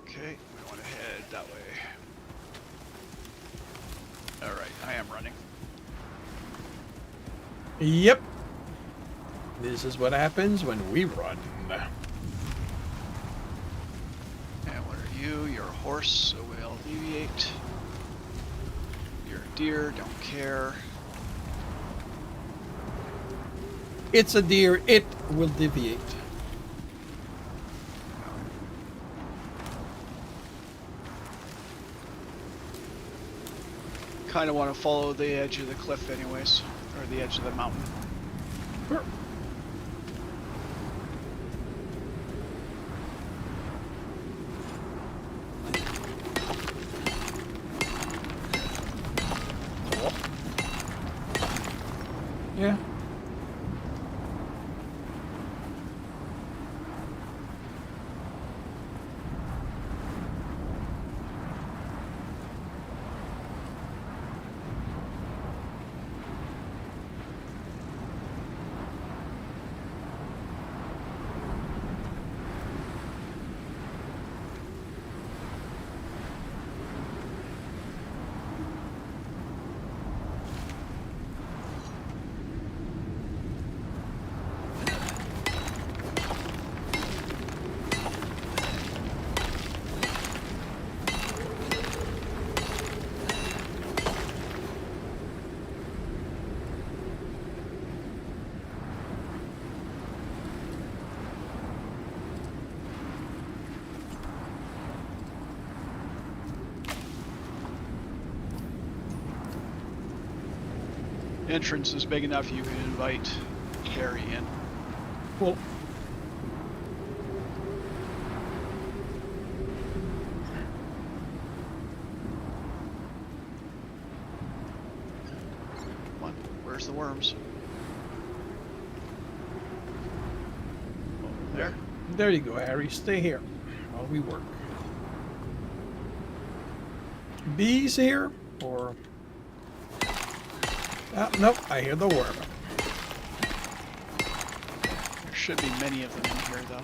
Okay, we want to head that way. Alright, I am running. Yep. This is what happens when we run. And what are you? You're a horse, so we'll deviate. You're a deer, don't care. It's a deer. It will deviate. Kind of want to follow the edge of the cliff anyways, or the edge of the mountain. Sure. Yeah. entrance is big enough you can invite Harry in. Well, Come on, where's the worms? Over there. there you go, Harry. Stay here while we work. Bees here? Or... nope, I hear the worm. There should be many of them in here, though.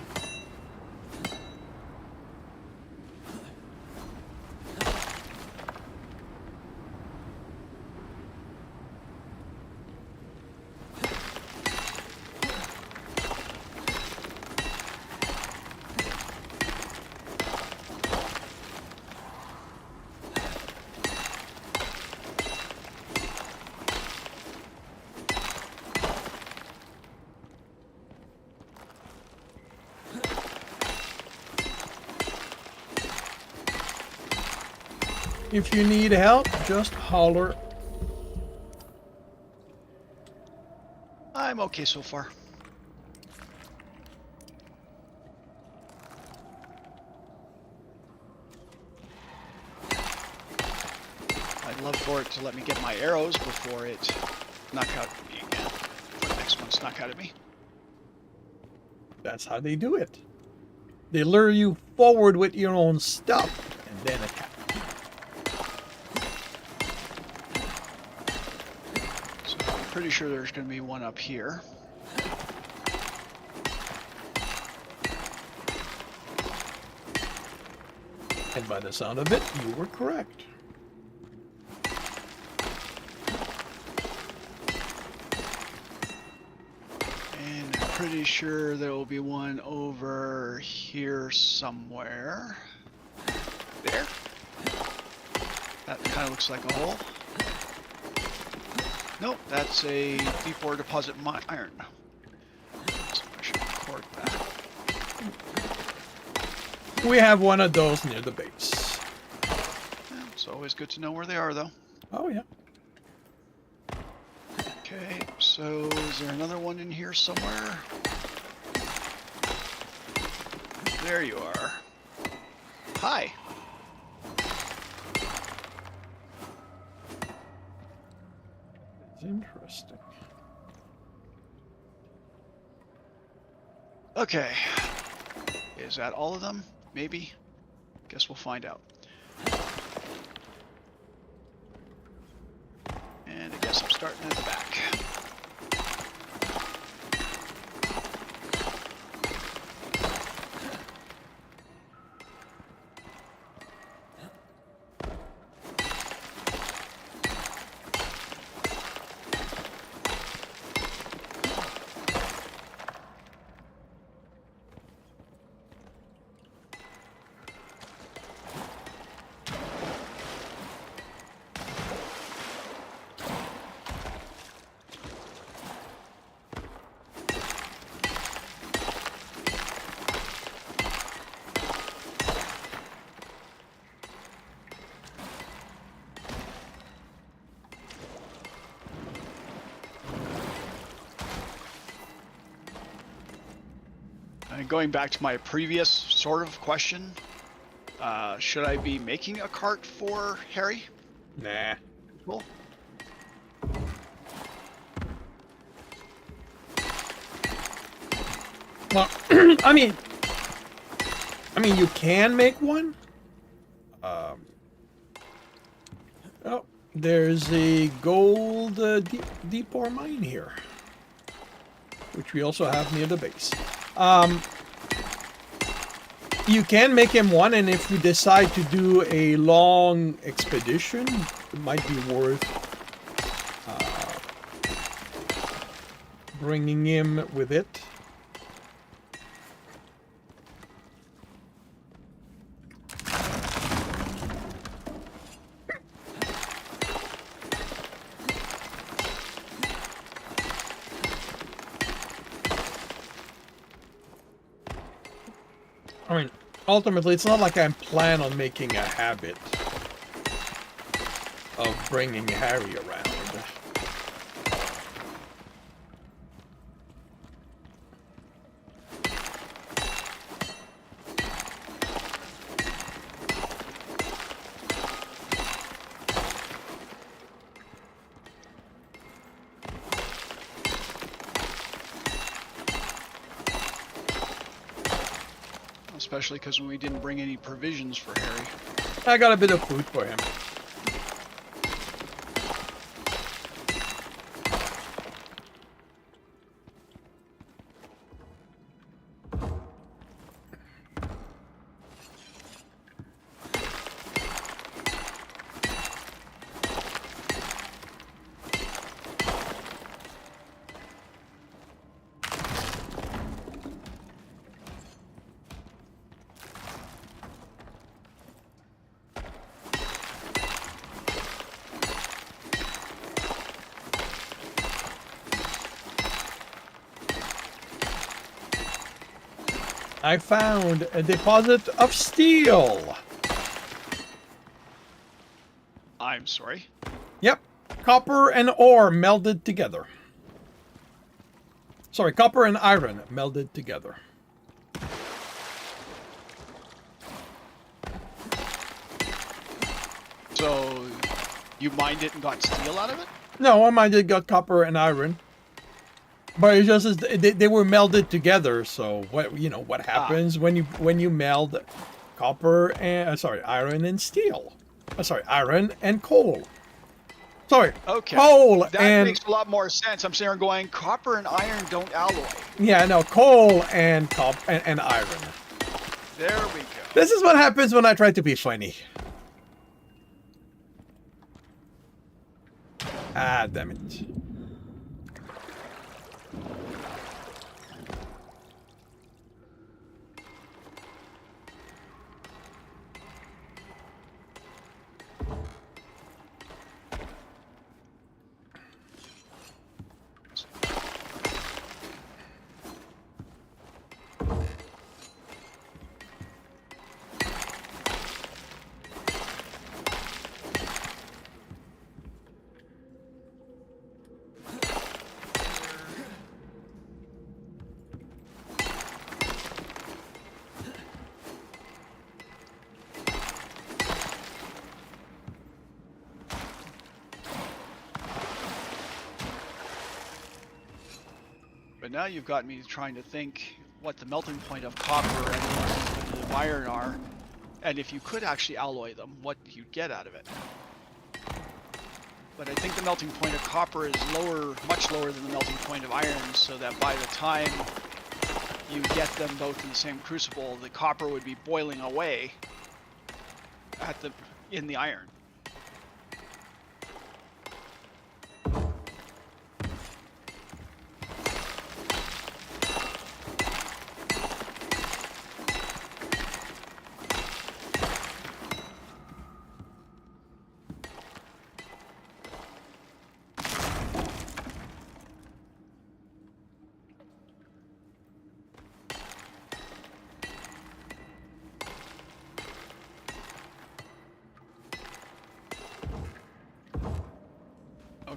If you need help, just holler. I'm okay so far. I'd love for it to let me get my arrows before it knock out at me again. Before the next one's knock out at me. That's how they do it. They lure you forward with your own stuff and then attack. So I'm pretty sure there's going to be one up here. And by the sound of it, you were correct. And I'm pretty sure there will be one over here somewhere. There. That kind of looks like a hole. Nope, that's a deep ore deposit iron. So I should record that. We have one of those near the base. Yeah, it's always good to know where they are, though. Oh, yeah. Okay, so is there another one in here somewhere? There you are. Hi. It's interesting. Okay. Is that all of them? Maybe? Guess we'll find out. And I guess I'm starting at the back. And going back to my previous sort of question, should I be making a cart for Harry? Nah. Cool. Well, I mean, you can make one. Oh, there's a gold deep ore mine here, which we also have near the base. You can make him one, and if we decide to do a long expedition, it might be worth bringing him with it. I mean, ultimately, it's not like I plan on making a habit of bringing Harry around. Especially because we didn't bring any provisions for Harry. I got a bit of food for him. I found a deposit of steel. I'm sorry. Yep. Copper and ore melded together. Sorry, copper and iron melded together. So, you mined it and got steel out of it? No, I did got copper and iron. But it's just they were melded together. So what happens when you meld copper and iron and steel? Iron and coal. Sorry, Okay. coal that and makes a lot more sense. I'm sitting there going, copper and iron don't alloy. yeah, no, coal and and iron. There we go. This is what happens when I try to be funny. Ah, damn it. But now you've got me trying to think what the melting point of copper and the melting point of iron are, and if you could actually alloy them, what you'd get out of it. But I think the melting point of copper is lower, much lower than the melting point of iron, so that by the time you get them both in the same crucible, the copper would be boiling away in the iron.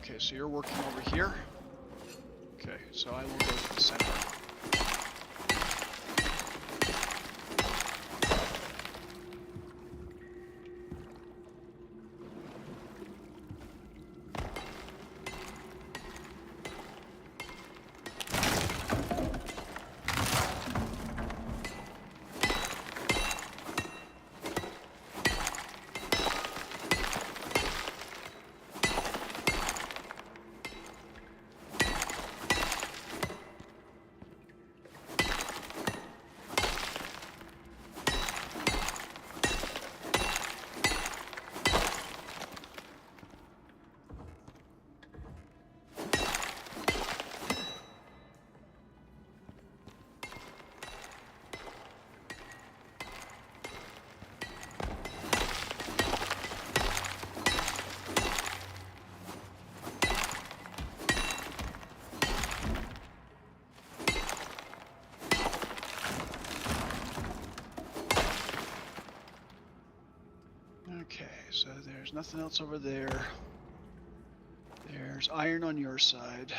Okay, so you're working over here. Okay, so I will go to the center. Okay, so there's nothing else over there. There's iron on your side.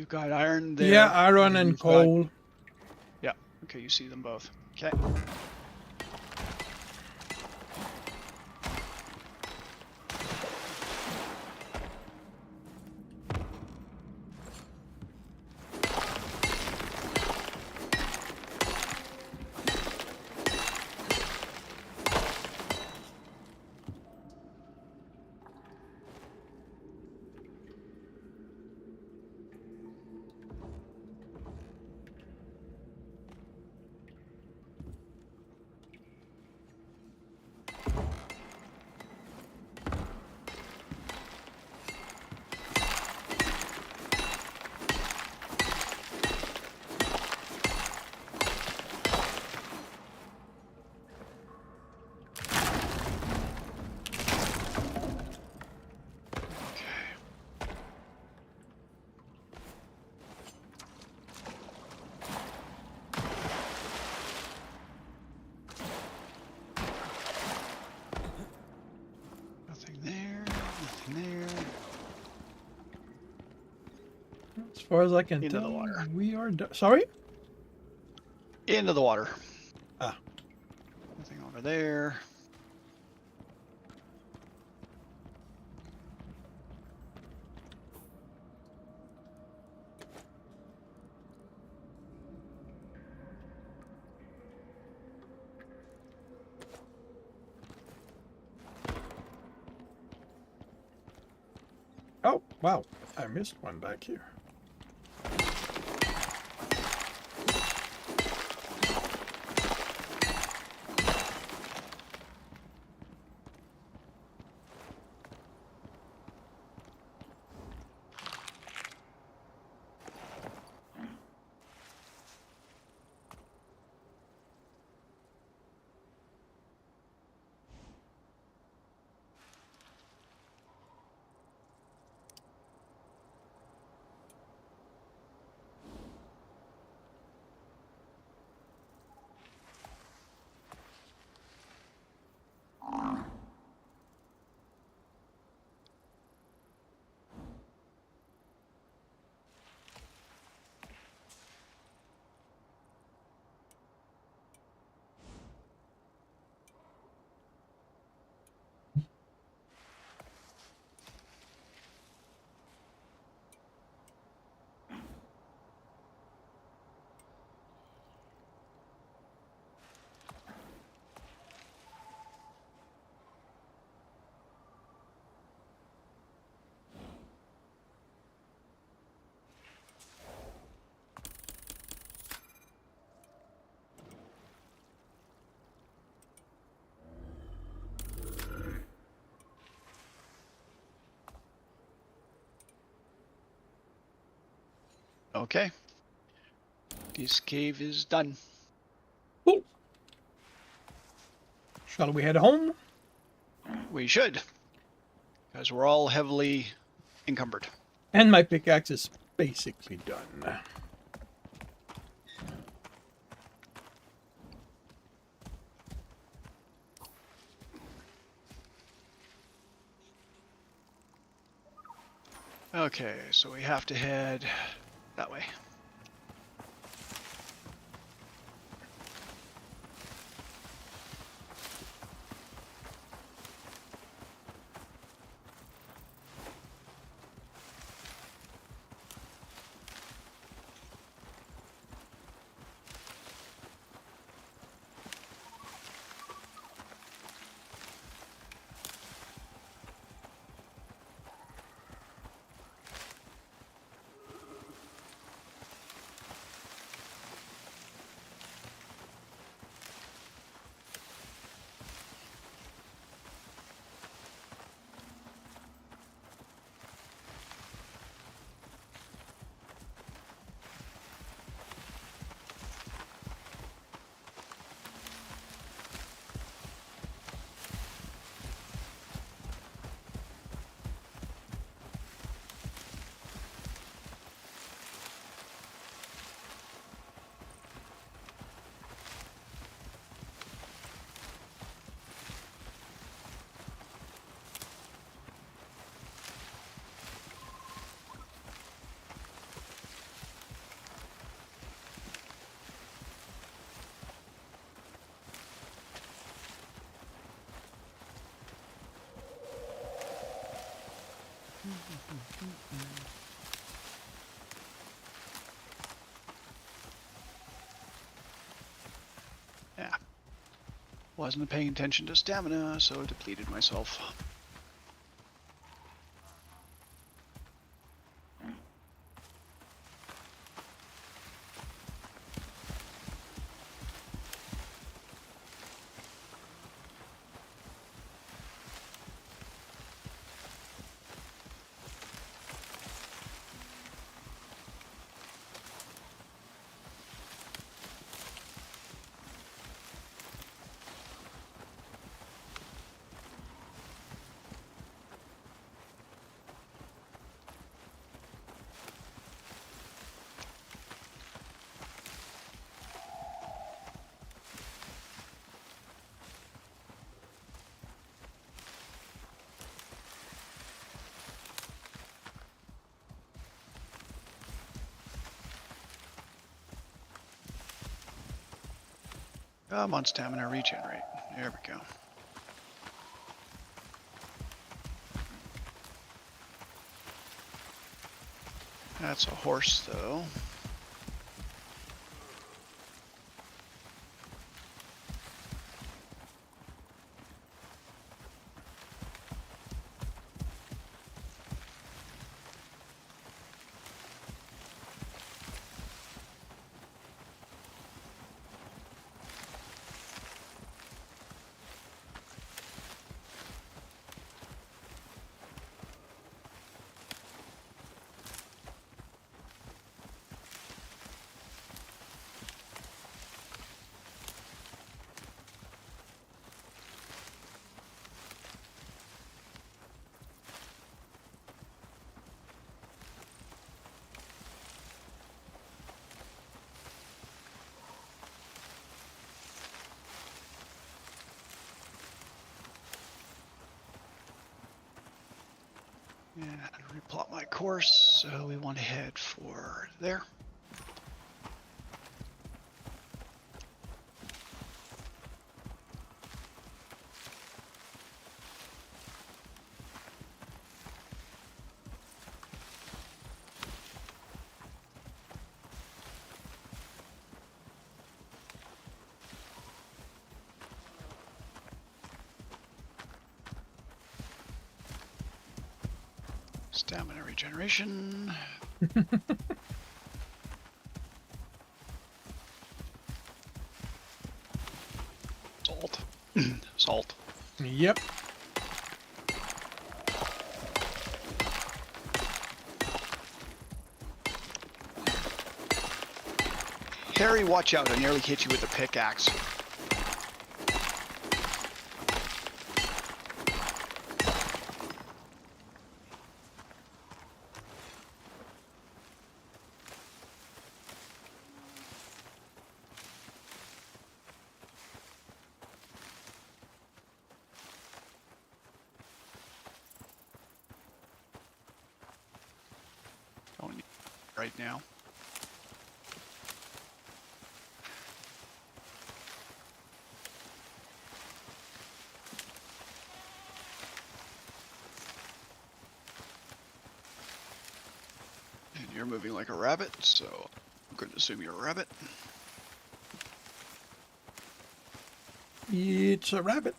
you've got iron there. Yeah, iron and you've got- coal. Yeah. Okay, you see them both. Okay. Nothing there. Nothing there. As far as I can Into the tell, water. we are done. Sorry? Into the water. Ah. Nothing over there. Oh, wow. I missed one back here. Okay. This cave is done. Cool. Shall we head home? We should. Because we're all heavily encumbered. And my pickaxe is basically done. Okay, so we have to head that way. Wasn't paying attention to stamina, so I depleted myself. Come on, stamina, regenerate. There we go. That's a horse, though. And replot my course, so we want to head for there. Stamina regeneration. Salt. Salt. Yep. Harry, watch out. I nearly hit you with a pickaxe. Don't need right now. And you're moving like a rabbit, so I'm going to assume you're a rabbit. It's a rabbit.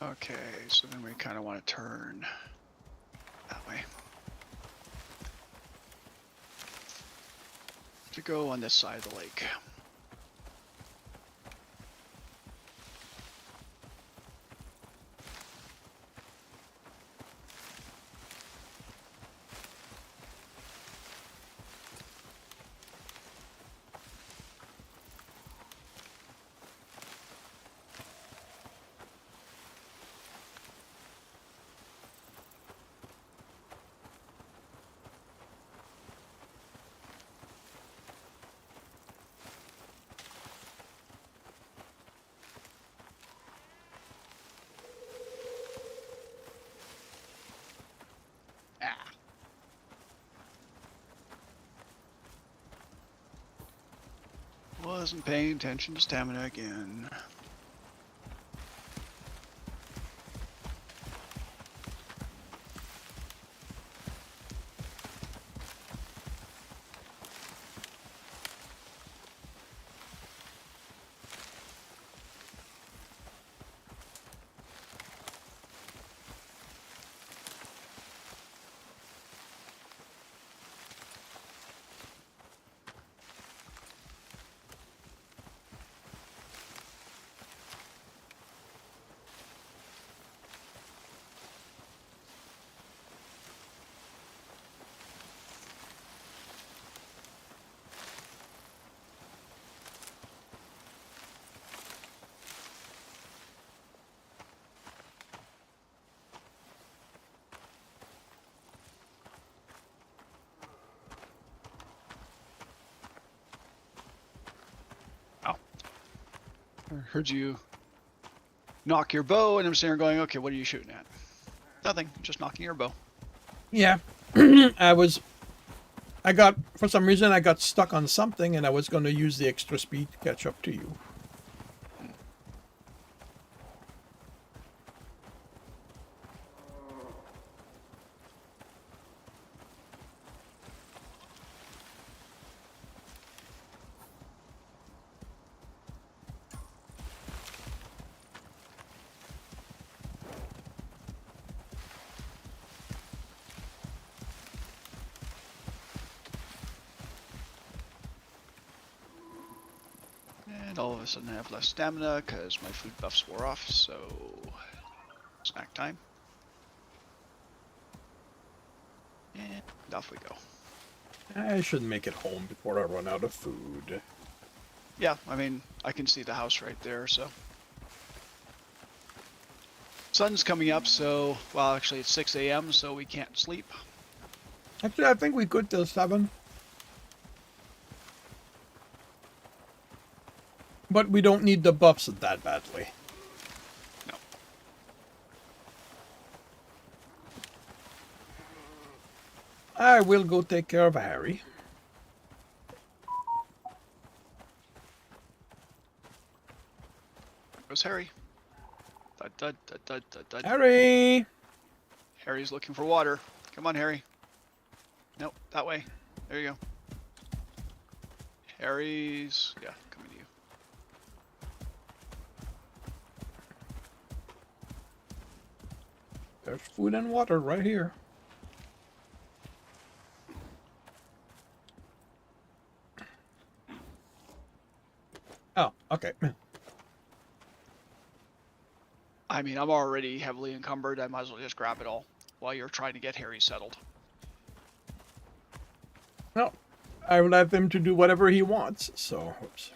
Okay, so then we kind of want to turn that way. To go on this side of the lake. wasn't paying attention to stamina again. I heard you knock your bow, and I'm sitting there going, okay, what are you shooting at? Nothing, just knocking your bow. Yeah. For some reason, I got stuck on something, and I was going to use the extra speed to catch up to you. And all of a sudden I have less stamina because my food buffs wore off, so snack time. And off we go. I should make it home before I run out of food. Yeah, I mean, I can see the house right there, so. Sun's coming up, so, well, actually it's 6 a.m., so we can't sleep. Actually, I think we could till 7. But we don't need the buffs that badly. No. I will go take care of Harry. Where's Harry? Dud, dud, dud, dud, dud, dud. Harry! Harry's looking for water. Come on, Harry. Nope, that way. There you go. Harry's... yeah, coming to you. There's food and water right here. Oh, okay. I mean, I'm already heavily encumbered. I might as well just grab it all while you're trying to get Harry settled. No, I let him to do whatever he wants, so... Oops.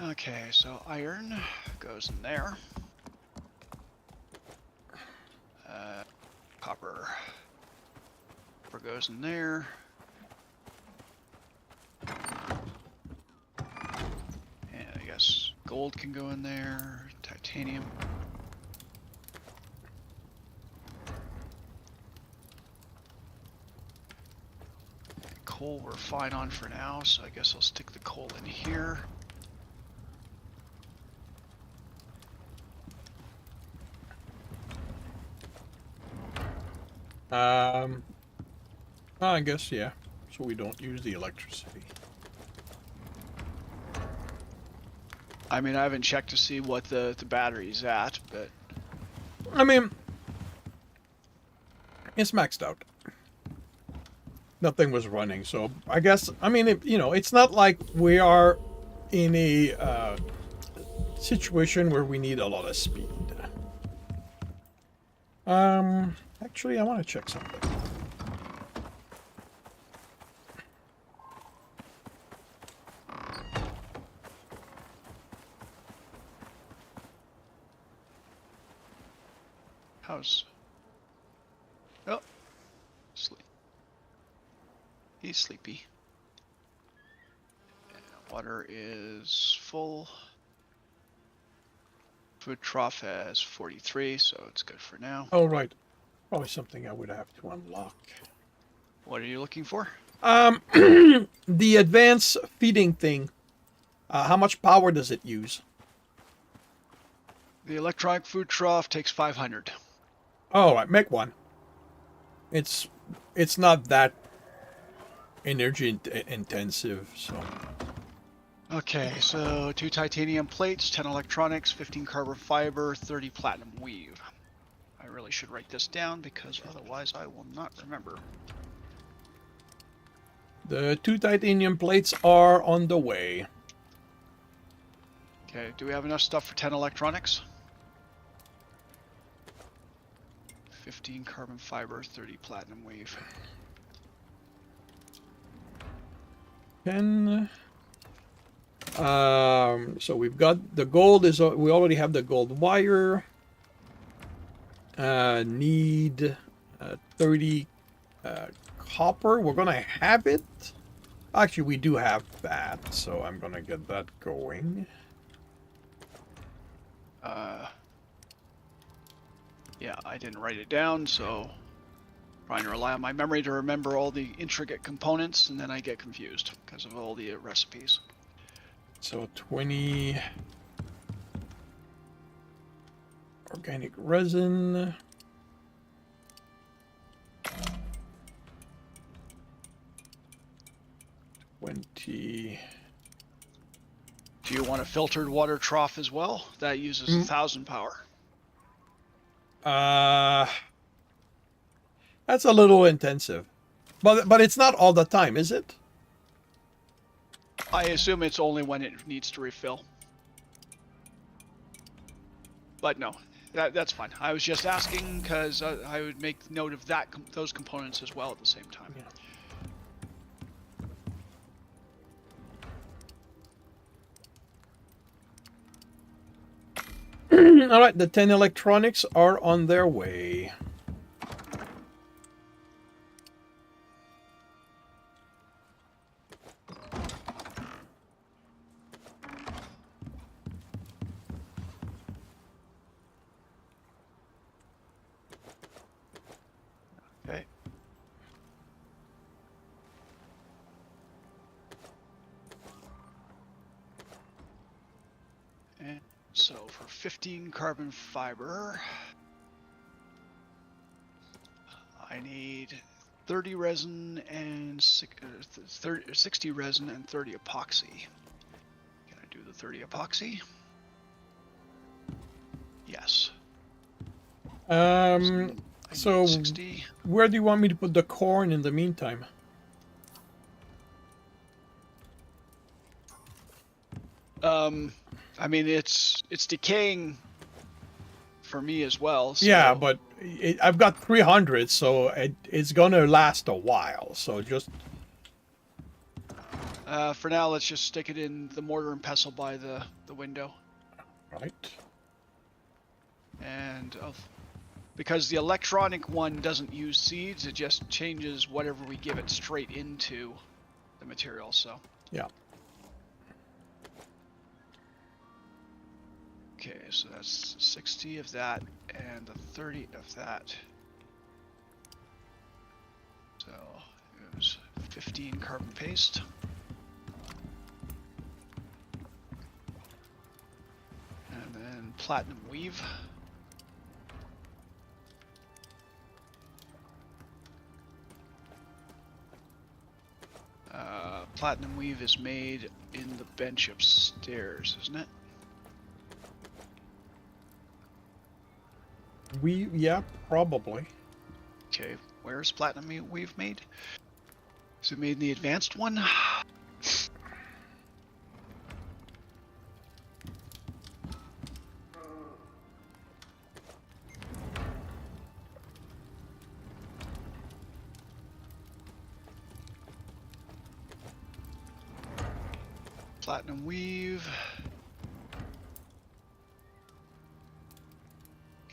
Okay, so iron goes in there. Copper. Copper goes in there. And I guess gold can go in there. Titanium. Coal we're fine on for now, so I guess I'll stick the coal in here. I guess, yeah. So we don't use the electricity. I mean, I haven't checked to see what the battery's at, but... I mean, it's maxed out. Nothing was running, so I guess, I mean, it's not like we are in a situation where we need a lot of speed. Actually, I want to check something. How's... oh. Sleep. He's sleepy. And water is full. Food trough has 43, so it's good for now. Oh, right. Probably something I would have to unlock. What are you looking for? The advanced feeding thing How much power does it use? The electronic food trough takes 500. Oh, right, make one. It's not that energy intensive, so. Okay, so 2 titanium plates, 10 electronics, 15 carbon fiber, 30 platinum weave. I really should write this down because otherwise I will not remember. The 2 titanium plates are on the way. Okay, do we have enough stuff for 10 electronics? 15 carbon fiber, 30 platinum weave. 10. So we've got the gold we already have the gold wire. Need 30 copper. We're gonna have it. Actually, we do have that, so I'm gonna get that going. Yeah, I didn't write it down, so trying to rely on my memory to remember all the intricate components, and then I get confused because of all the recipes. So 20 organic resin. Do you want a filtered water trough as well? That uses 1,000 power. That's a little intensive, but it's not all the time, is it? I assume it's only when it needs to refill. But no, that's fine. I was just asking because I would make note of those components as well at the same time. Yeah. All right, the 10 electronics are on their way. Okay. And so for 15 carbon fiber, I need 30 resin and 60 resin and 30 epoxy. Can I do the 30 epoxy? Yes. So 60. Where do you want me to put the corn in the meantime? I mean, it's decaying for me as well. So. Yeah, but I've got 300, so it's gonna last a while. So just for now, let's just stick it in the mortar and pestle by the window. right. And because the electronic one doesn't use seeds, it just changes whatever we give it straight into the material. So Yeah. okay, so that's 60 of that and the 30 of that. So it was 15 carbon paste. And then platinum weave. Platinum weave is made in the bench upstairs, isn't it? Yeah, probably. Okay, where's platinum weave made? Is it made in the advanced one? Platinum weave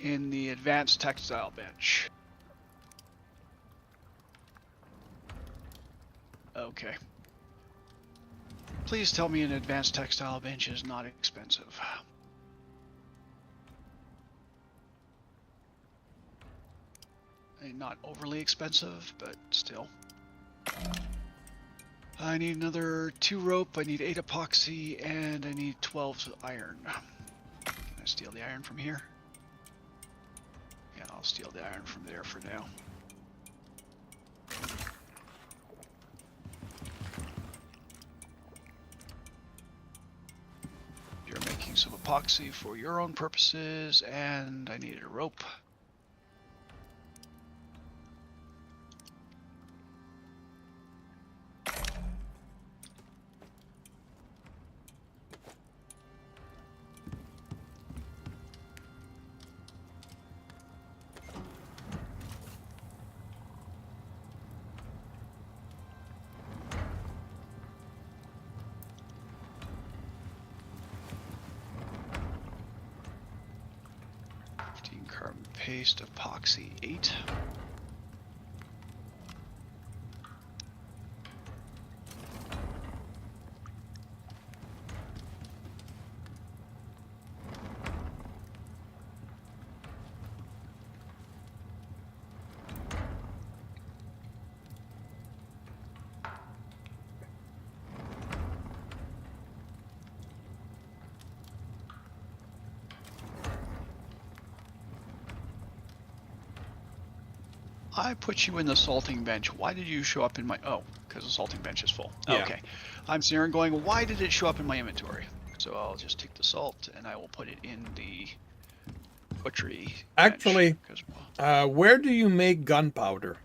in the advanced textile bench. Okay. Please tell me an advanced textile bench is not expensive. Not overly expensive, but still. I need another 2 rope, I need 8 epoxy, and I need 12 iron. Can I steal the iron from here? Yeah, I'll steal the iron from there for now. You're making some epoxy for your own purposes, and I needed a rope. Carbon paste, epoxy 8. I put you in the salting bench. Why did you show up in my... Oh, because the salting bench is full. Yeah. Okay. I'm sitting here going, why did it show up in my inventory? So I'll just take the salt and I will put it in the butchery Actually, bench, 'cause, where do you make gunpowder?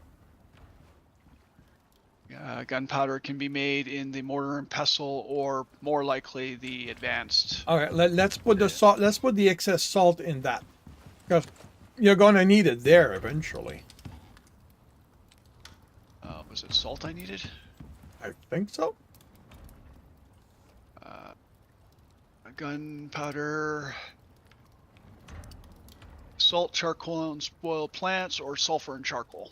gunpowder can be made in the mortar and pestle, or more likely the advanced. All right, let's put the salt. Let's put the excess salt in that, because you're gonna need it there eventually. Was it salt I needed? I think so. Gunpowder, salt, charcoal, and spoiled plants, or sulfur and charcoal.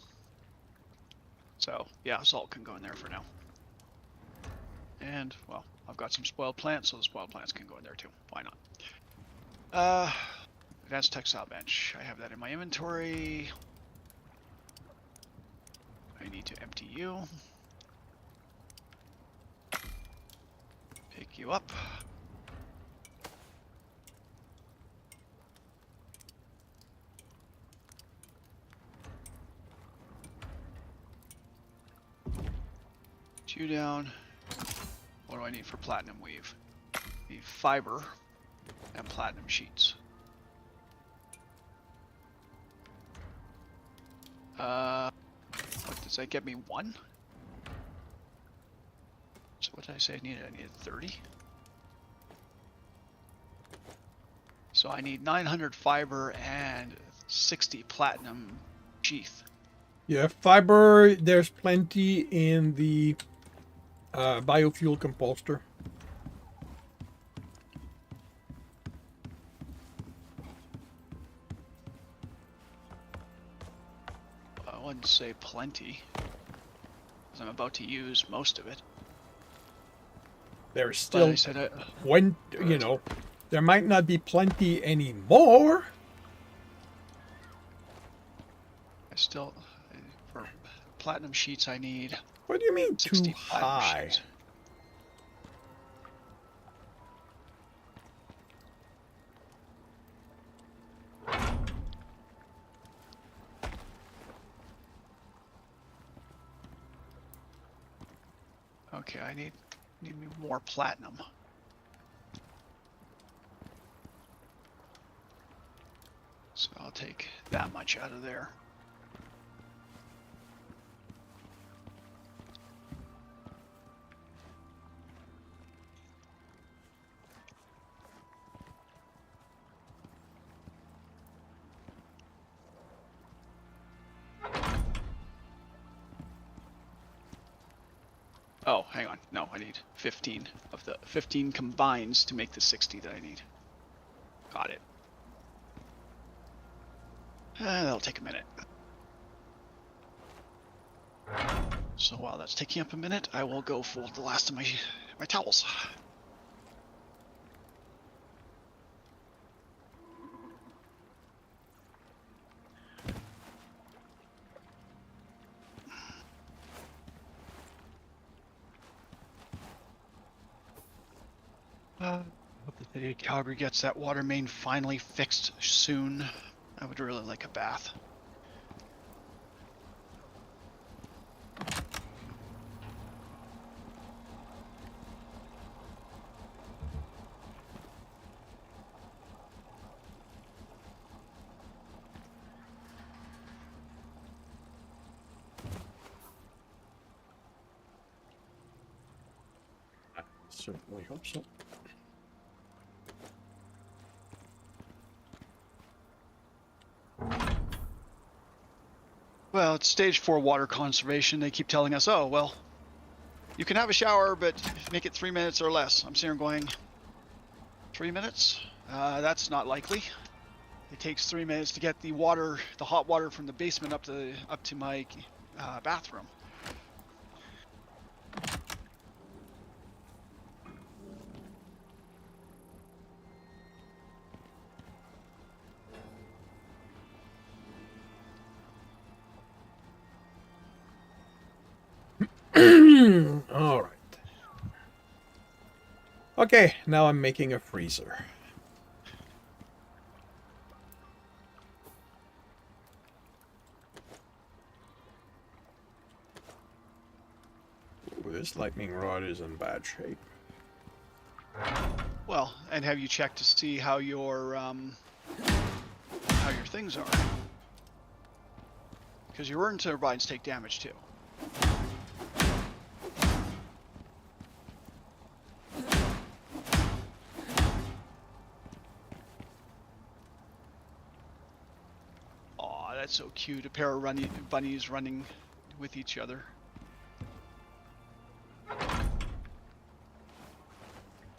So yeah, salt can go in there for now. And well, I've got some spoiled plants, so the spoiled plants can go in there too. Why not? Advanced textile bench. I have that in my inventory. I need to empty you. Pick you up. Put you down. What do I need for platinum weave? I need fiber and platinum sheets. What does that get me? 1? So what did I say I needed? I needed 30. So I need 900 fiber and 60 platinum sheath. Yeah, fiber. There's plenty in the biofuel composter. I wouldn't say plenty, because I'm about to use most of it. There's But I still said when there might not be plenty anymore. I still, for platinum sheets, I need What do you mean too 60 platinum high? sheets. Okay, I need me more platinum. So I'll take that much out of there. Oh, hang on. No, I need 15 of the 15 combines to make the 60 that I need. Got it. That'll take a minute. So while that's taking up a minute, I will go fold the last of my towels. Hope the city of Calgary gets that water main finally fixed soon. I would really like a bath. I certainly hope so. Well, it's stage 4 water conservation. They keep telling us, oh, well, you can have a shower, but make it 3 minutes or less. I'm sitting here going, 3 minutes? That's not likely. It takes 3 minutes to get the water, the hot water from the basement up to my bathroom. All right. Okay, now I'm making a freezer. Ooh, this lightning rod is in bad shape. Well, and have you checked to see how your things are? Because your wind turbines take damage too. Aw, that's so cute. A pair of bunnies running with each other.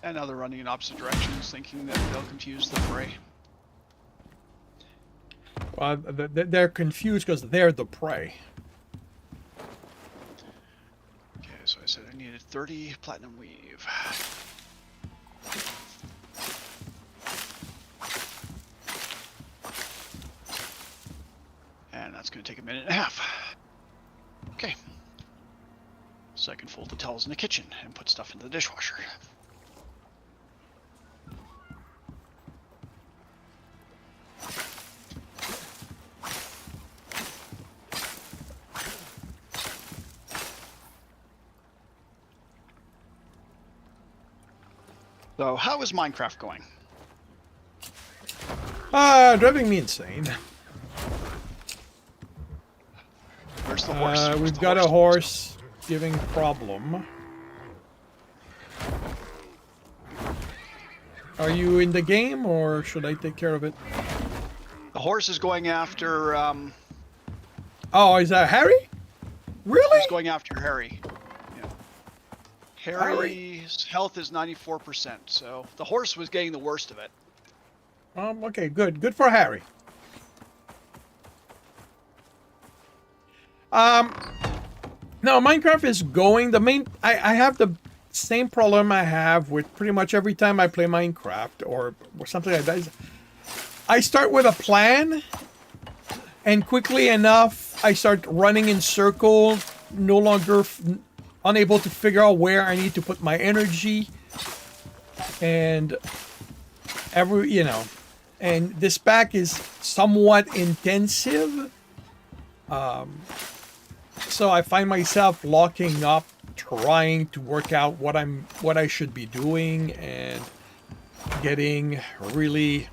And now they're running in opposite directions, thinking that they'll confuse the prey. Well, they're confused because they're the prey. Okay, so I said I needed 30 platinum weave. And that's going to take a minute and a half. Okay. So I can fold the towels in the kitchen and put stuff into the dishwasher. So, how is Minecraft going? Driving me insane. Where's the horse? Where's We've the got a horse giving problem. Are you in the game, or should I take care of it? The horse is going after. Oh, is that Harry? Really? He's going after Harry. Yeah. Harry's health is 94%, so the horse was getting the worst of it. Okay, good. Good for Harry. No, Minecraft is going. I have the same problem I have with pretty much every time I play Minecraft or something like that. I start with a plan, and quickly enough, I start running in circles, no longer unable to figure out where I need to put my energy, and and this pack is somewhat intensive. So I find myself locking up, trying to work out what I should be doing, and getting really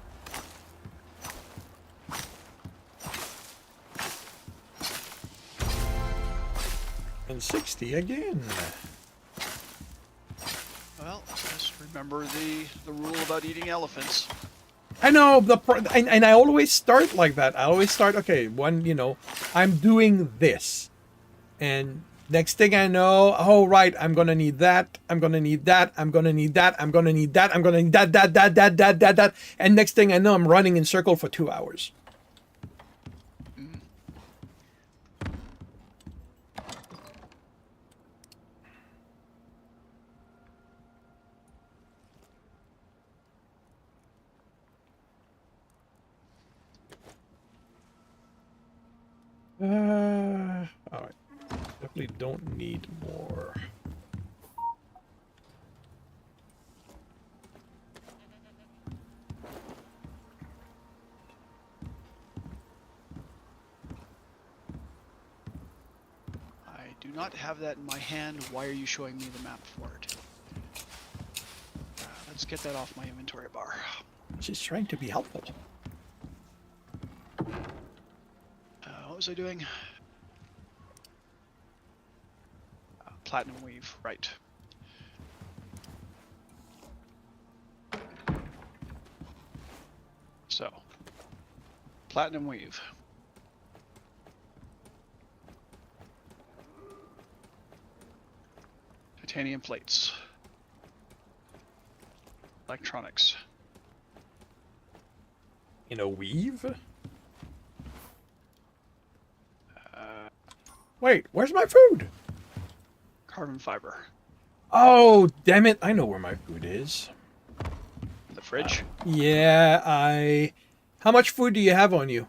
and 60 again. Well, just remember the rule about eating elephants. I know and I always start like that. I always start, okay, I'm doing this. And next thing I know, oh, right, I'm going to need that. I'm going to need that. I'm going to need that. I'm going to need that. I'm going to need that. And next thing I know, I'm running in circle for 2 hours. All right. Definitely don't need more. not have that in my hand. Why are you showing me the map for it? Let's get that off my inventory bar. She's trying to be helpful. What was I doing? Platinum weave, right. So, platinum weave. Titanium plates. Electronics. In a weave? Wait, where's my food? Carbon fiber. Oh, damn it. I know where my food is. The fridge. Yeah, How much food do you have on you?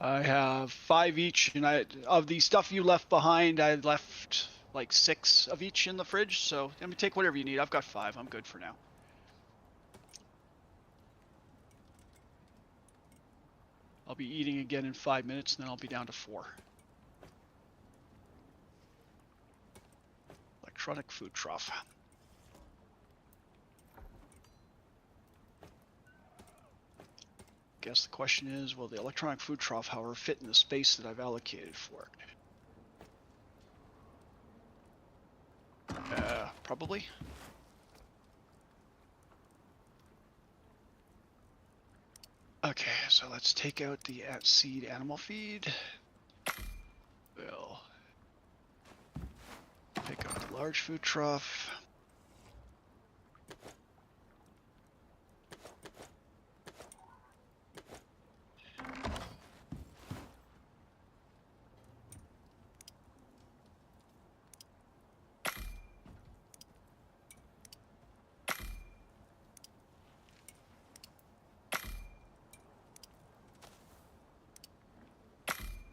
I have 5 each, and of the stuff you left behind, I left like 6 of each in the fridge. So let me take whatever you need. I've got 5. I'm good for now. I'll be eating again in 5 minutes, and then I'll be down to 4. Electronic food trough. Guess the question is, will the electronic food trough, however, fit in the space that I've allocated for it? Probably. Okay, so let's take out the seed animal feed. We'll pick up the large food trough.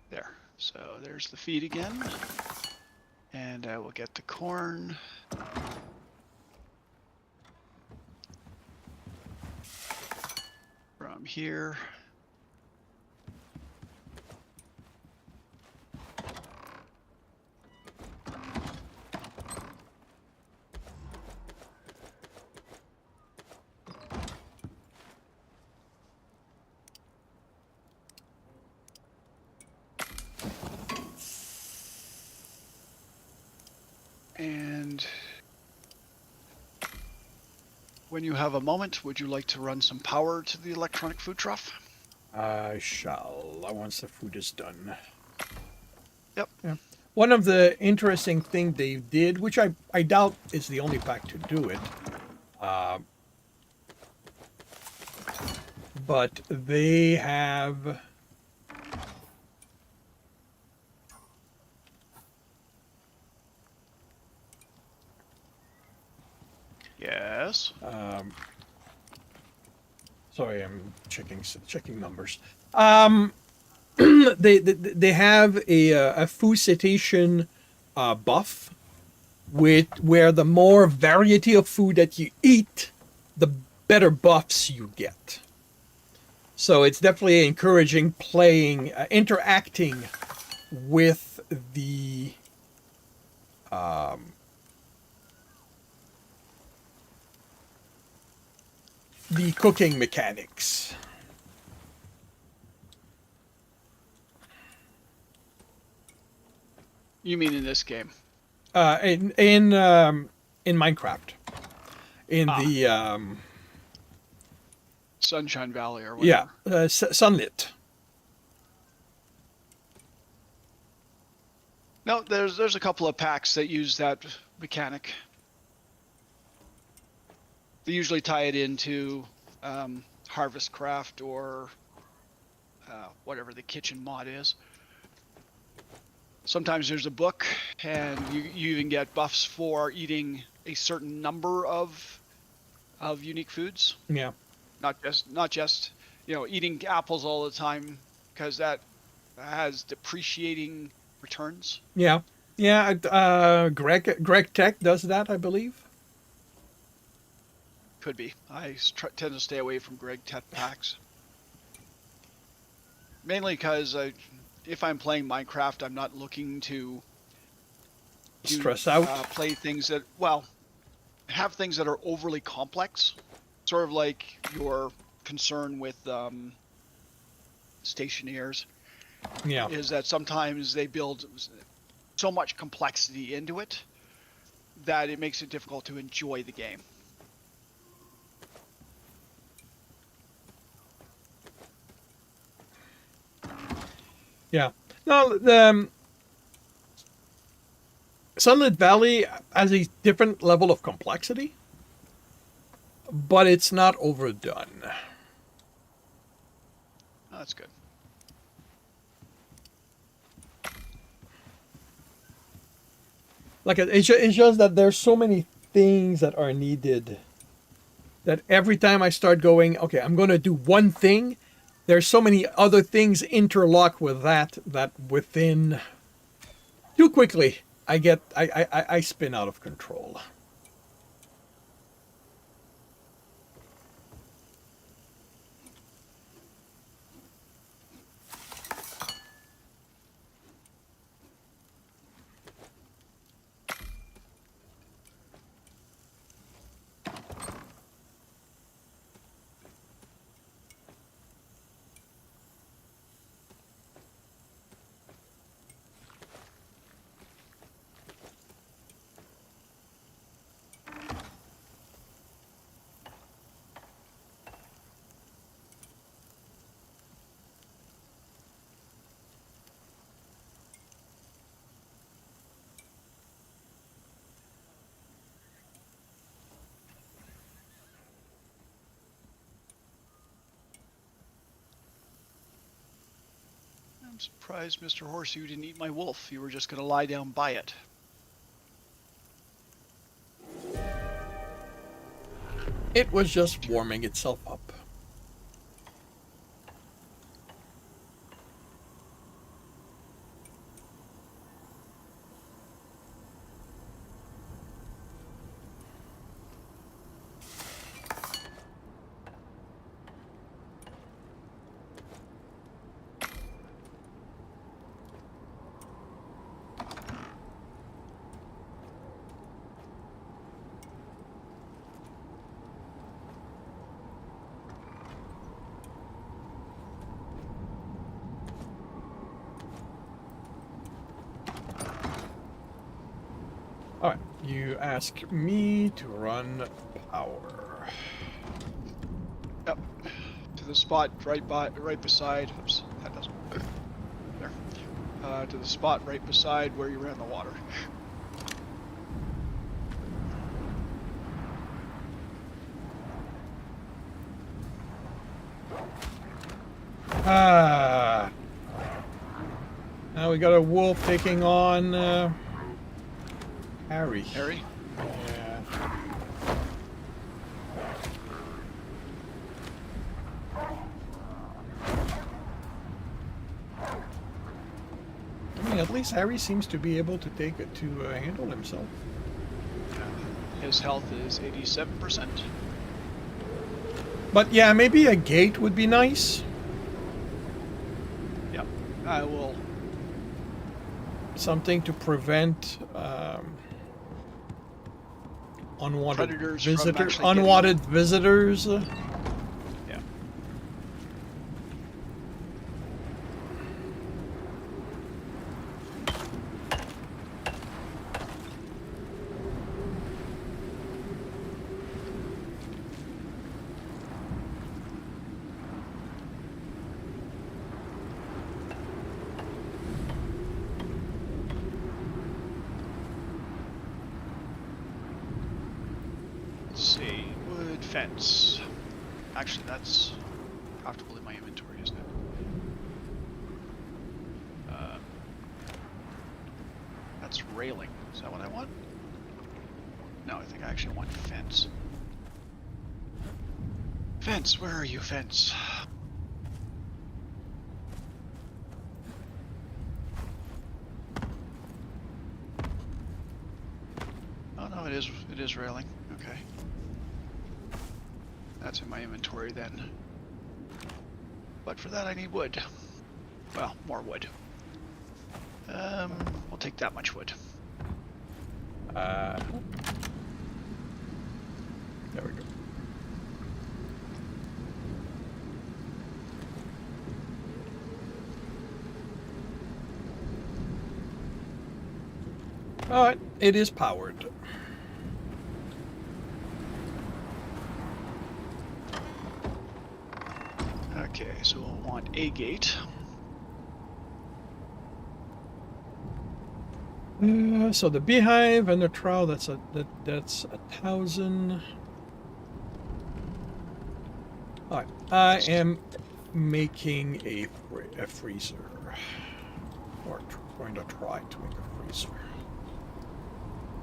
There. So there's the feed again. And I will get the corn. From here. And when you have a moment, would you like to run some power to the electronic food trough? I shall, once the food is done. Yep. Yeah. One of the interesting thing they did, which I doubt is the only pack to do it, but they have... Yes. Sorry, I'm checking numbers. They have a food citation buff, where the more variety of food that you eat, the better buffs you get. So it's definitely encouraging playing, interacting with the cooking mechanics. You mean in this game? In Minecraft, in the Sunshine Valley or whatever. yeah, Sunlit. No, there's a couple of packs that use that mechanic. They usually tie it into Harvest Craft or whatever the kitchen mod is. Sometimes there's a book, and you even get buffs for eating a certain number of unique foods. Yeah. Not just eating apples all the time, because that has depreciating returns. Yeah. Greg Tech does that, I believe. Could be. I tend to stay away from Greg Tech packs. Mainly because if I'm playing Minecraft, I'm not looking to Stress out. play things that, well, have things that are overly complex. Sort of like your concern with stationaires, Yeah. is that sometimes they build so much complexity into it that it makes it difficult to enjoy the game. Yeah. No, Sunlit Valley has a different level of complexity, but it's not overdone. Oh, that's good. Like it's just that there's so many things that are needed that every time I start going, okay, I'm going to do one thing, there's so many other things interlock with that within too quickly I spin out of control. I'm surprised, Mr. Horse, you didn't eat my wolf. You were just going to lie down by it. It was just warming itself up. Alright, you ask me to run power. Yep. To the spot right beside. Oops, that doesn't. There. To the spot right beside where you ran the water. Ah. Now we got a wolf taking on Harry. Harry? Yeah. I mean, at least Harry seems to be able to take it to handle himself. His health is 87%. But yeah, maybe a gate would be nice. Yep. I will. Something to prevent unwanted Predators from visitors. actually getting Unwanted visitors. Yeah. Let's see. Wood fence. Actually, that's profitable in my inventory, isn't it? That's railing. Is that what I want? No, I think I actually want fence. Fence, where are you, fence? Oh no, it is railing. Okay. That's in my inventory then. But for that I need wood. Well, more wood. We'll take that much wood. There we go. Alright, it is powered. Okay, so we'll want a gate. So the beehive and the trowel, that's 1,000. Alright, I am making a freezer. Or going to try to make a freezer.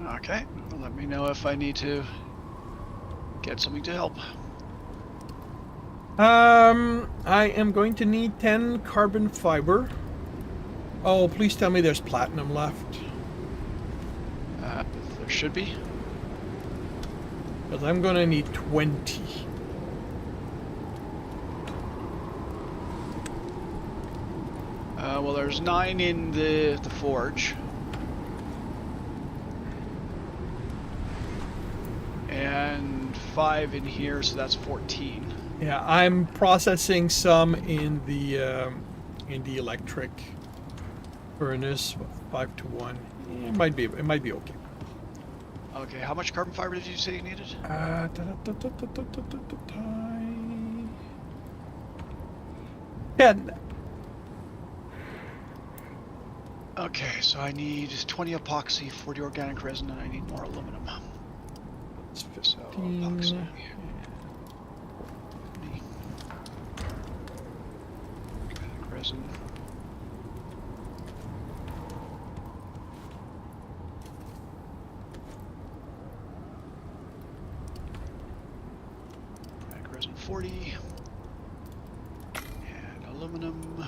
Okay, well, let me know if I need to get something to help. I am going to need 10 carbon fiber. Oh, please tell me there's platinum left. There should be. Because I'm going to need 20. Well, there's 9 in the forge. And 5 in here, so that's 14. Yeah, I'm processing some in the electric furnace, 5 to 1. Yeah, it might be okay. Okay, how much carbon fiber did you say you needed? 10. Okay, so I need 20 epoxy, 40 organic resin, and I need more aluminum. It's So 15. epoxy. Organic resin. Organic resin 40. And aluminum.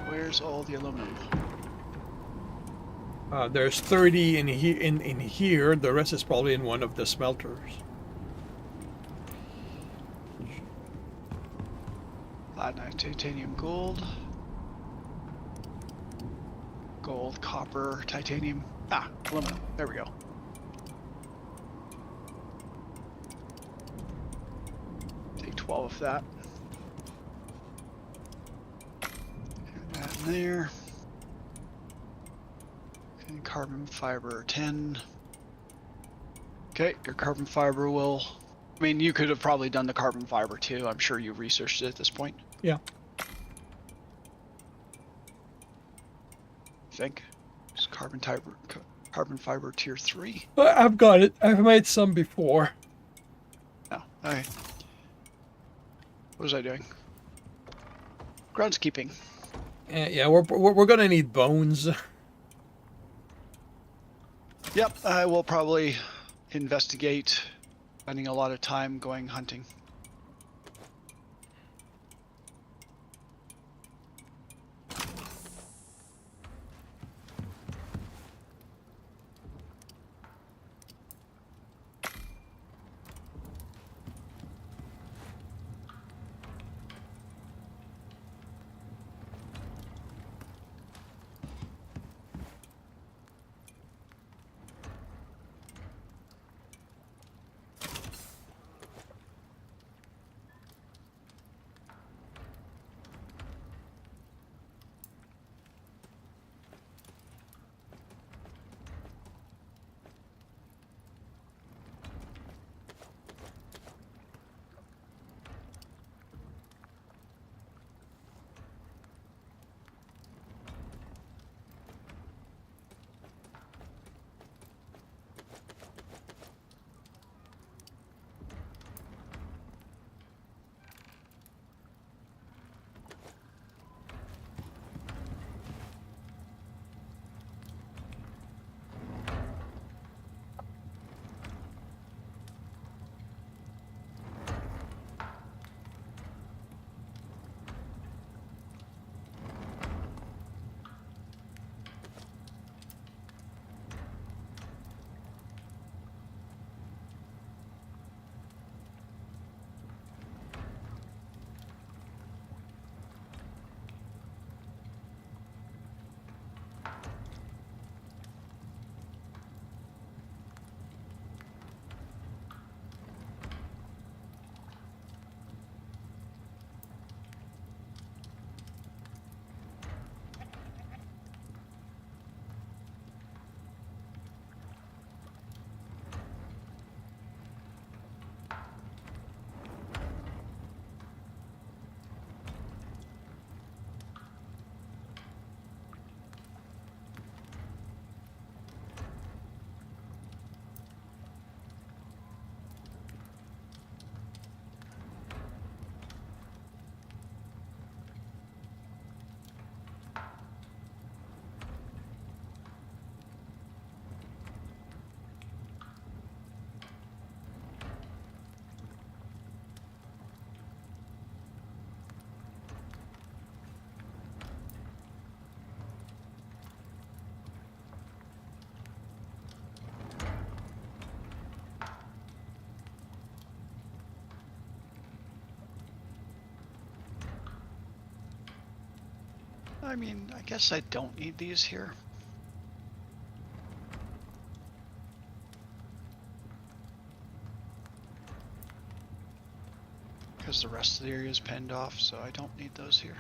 Where's all the aluminum? There's 30 in here. The rest is probably in one of the smelters. Platinum, titanium, gold. Gold, copper, titanium. Aluminum. There we go. Take 12 of that. And that in there. And carbon fiber 10. Okay, your carbon fiber will... I mean, you could have probably done the carbon fiber too. I'm sure you've researched it at this point. Yeah. I think. It's carbon fiber tier 3. I've got it. I've made some before. Oh, okay. What was I doing? Groundskeeping. Yeah, we're gonna need bones. Yep, I will probably investigate, spending a lot of time going hunting. I mean, I guess I don't need these here. Because the rest of the area is penned off, so I don't need those here.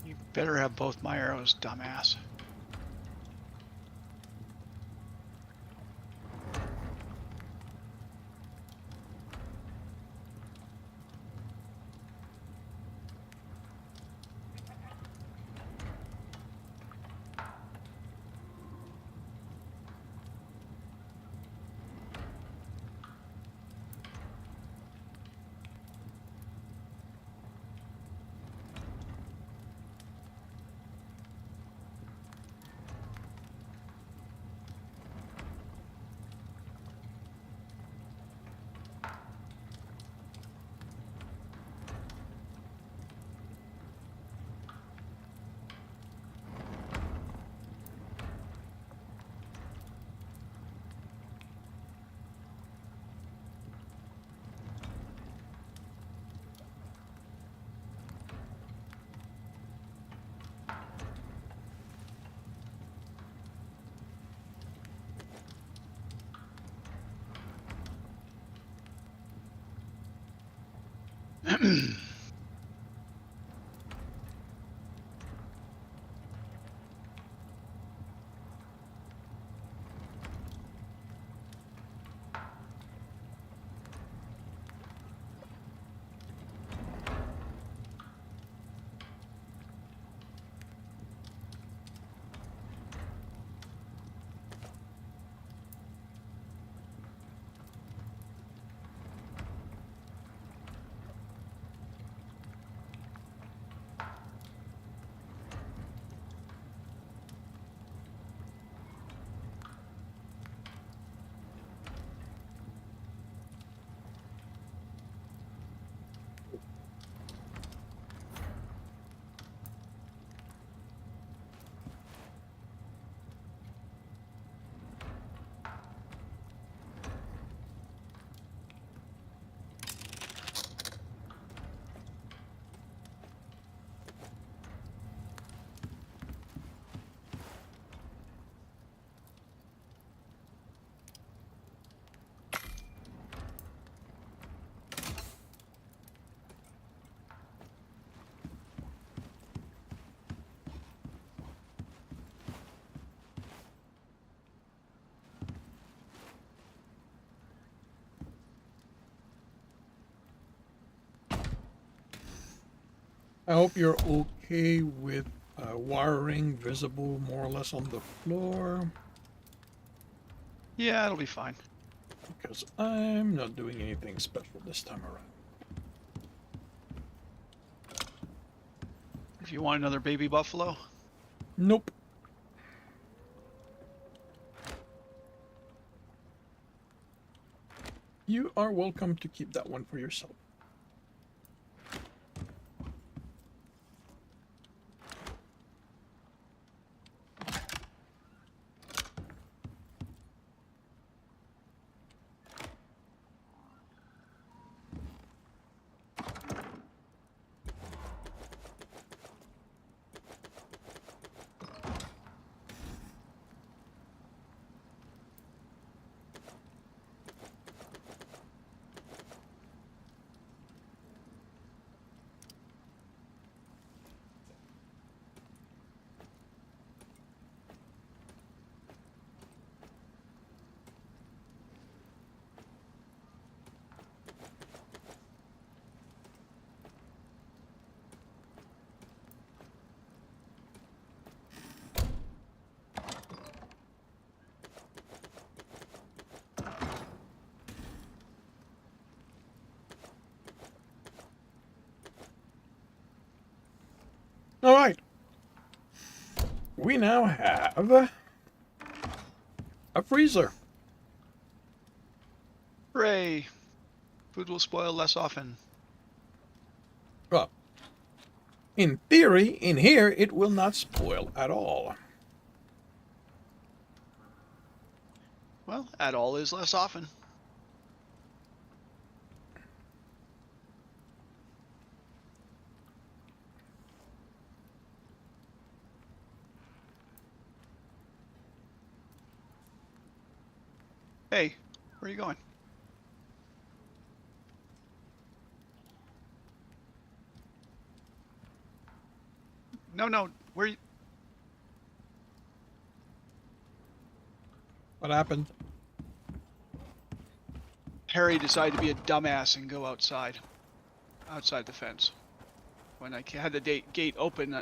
You better have both my arrows, dumbass. I hope you're okay with wiring visible more or less on the floor, Yeah, it'll be fine. because I'm not doing anything special this time around. If you want another baby buffalo, Nope. You are welcome to keep that one for yourself. we now have a freezer. Hooray! Food will spoil less often. Well, in theory, in here, it will not spoil at all. Well, at all is less often. Hey, where are you going? No, where you... What happened? Harry decided to be a dumbass and go outside the fence. When I had the gate open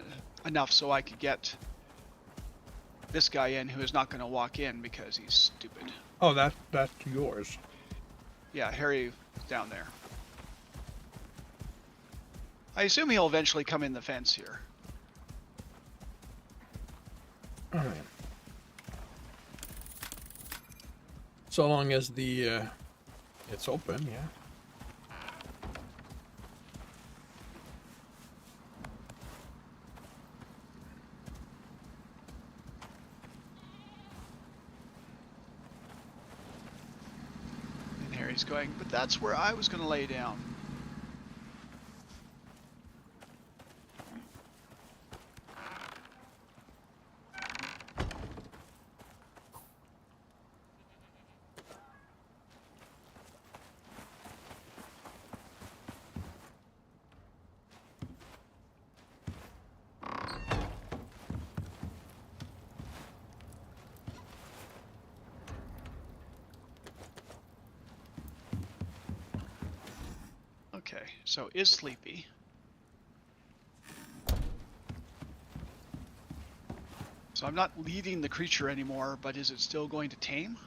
enough so I could get this guy in who is not going to walk in because he's stupid. Oh, that's yours. Yeah, Harry is down there. I assume he'll eventually come in the fence here. All right. So long as the it's open, yeah. And Harry's going, but that's where I was going to lay down. Okay, so is sleepy. So I'm not leading the creature anymore, but is it still going to tame?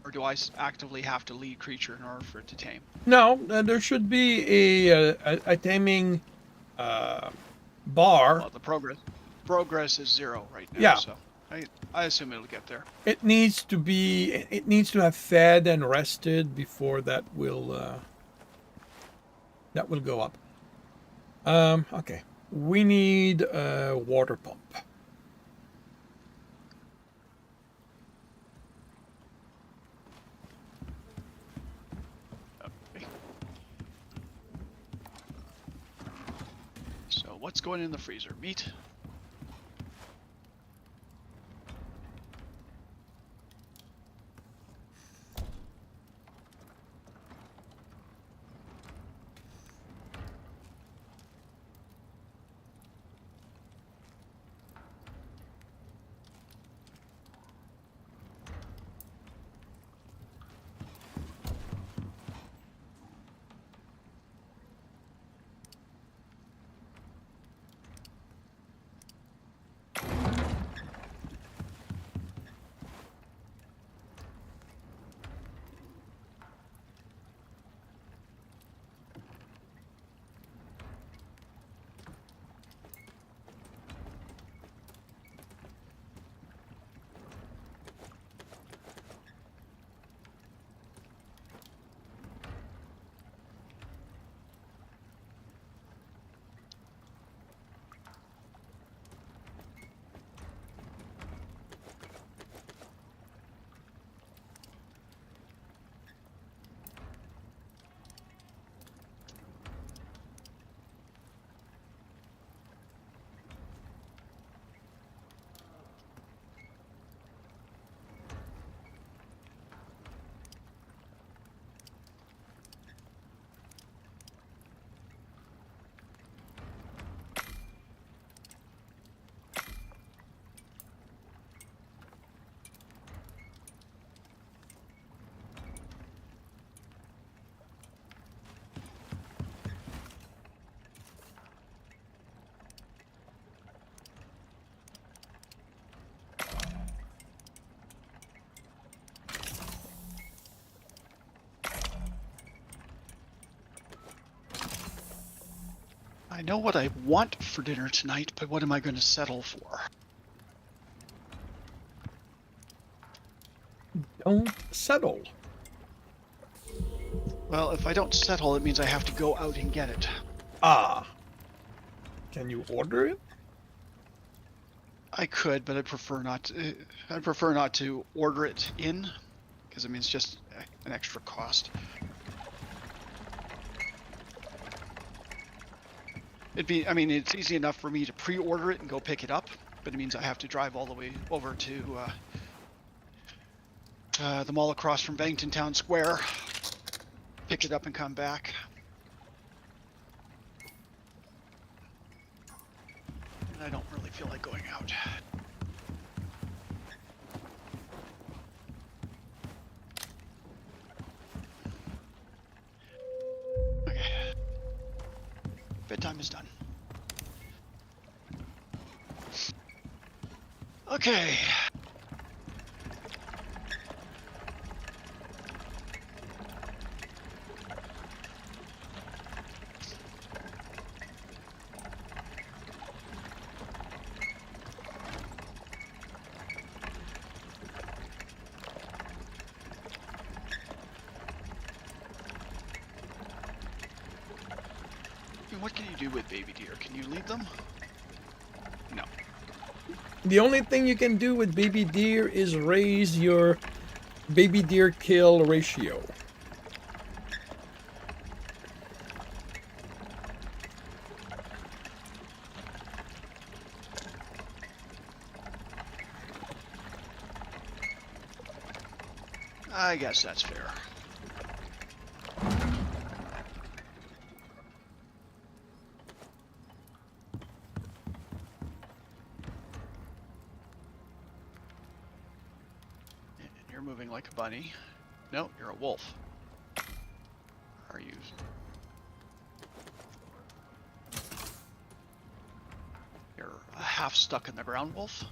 Or do I actively have to lead creature in order for it to tame? No, there should be a taming bar. Well, the progress is 0 right now, Yeah. so I assume it'll get there. It needs to have fed and rested before that will go up. Okay. We need a water pump. Okay. So what's going in the freezer? Meat? I know what I want for dinner tonight, but what am I going to settle for? Don't settle. Well, if I don't settle, it means I have to go out and get it. Ah. Can you order it? I could, but I'd prefer not to order it in, because it means just an extra cost. I mean, it's easy enough for me to pre-order it and go pick it up, but it means I have to drive all the way over to the mall across from Bangton Town Square, pick it up and come back. And I don't really feel like going out. Okay. Bedtime is done. Okay. What can you do with baby deer? Can you leave them? No. The only thing you can do with baby deer is raise your baby deer kill ratio. I guess that's fair. You're moving like a bunny. No, you're a wolf. Are you? You're a half stuck in the ground wolf?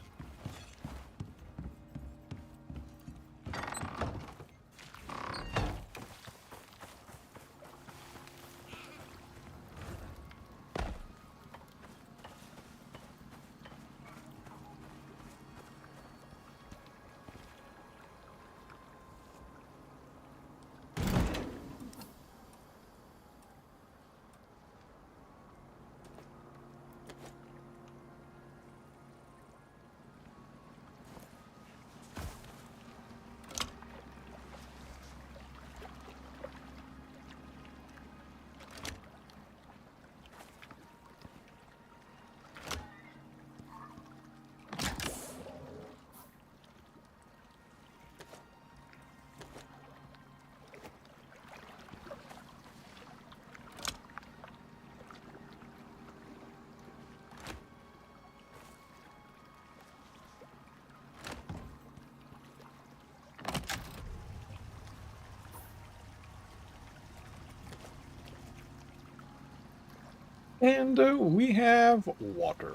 And we have water.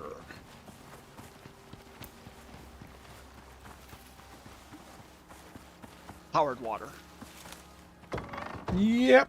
Powered water. Yep.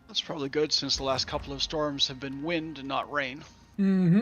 That's probably good since the last couple of storms have been wind and not rain. Mm-hmm.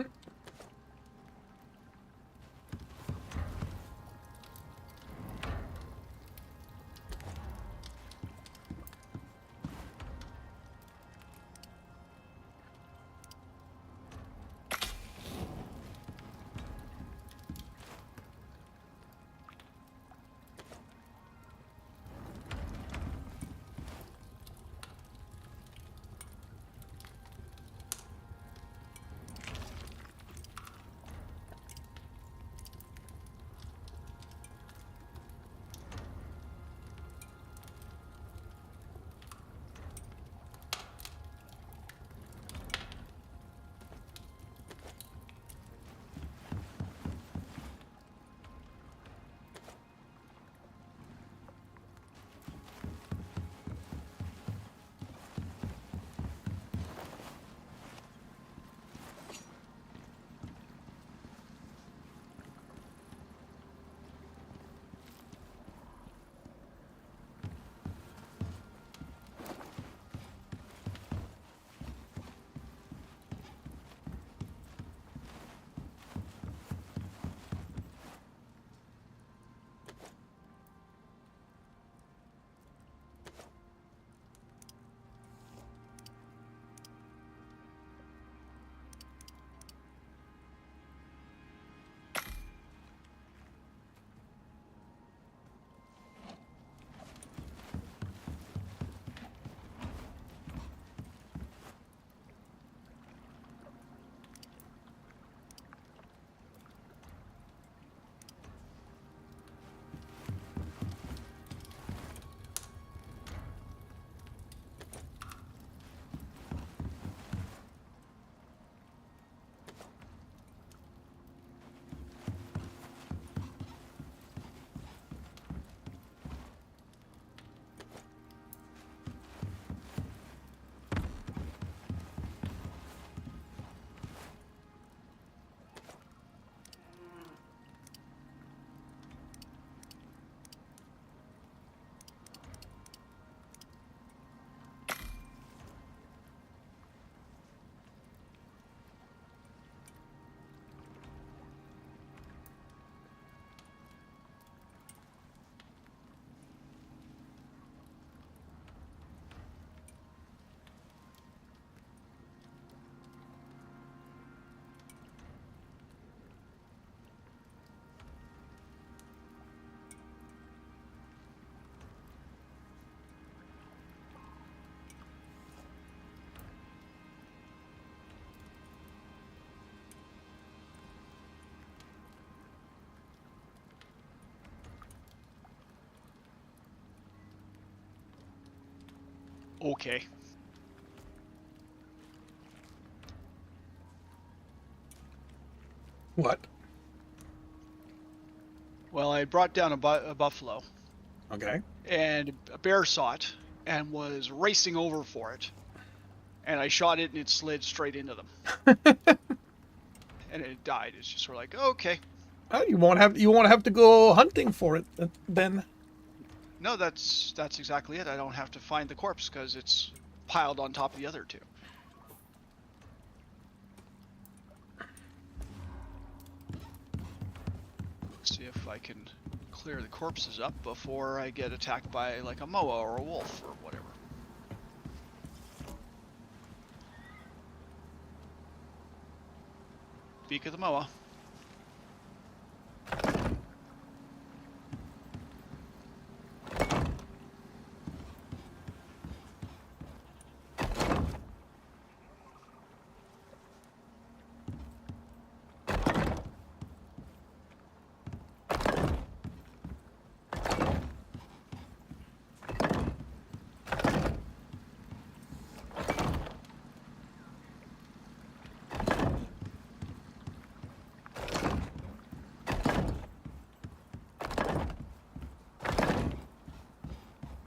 Okay. What? Well, I brought down a buffalo, Okay. and a bear saw it and was racing over for it. And I shot it, and it slid straight into them, and it died. It's just sort of like, okay, Well, you won't have to go hunting for it then. no, that's exactly it. I don't have to find the corpse because it's piled on top of the other two. See if I can clear the corpses up before I get attacked by like a moa or a wolf or whatever. Beak of the moa.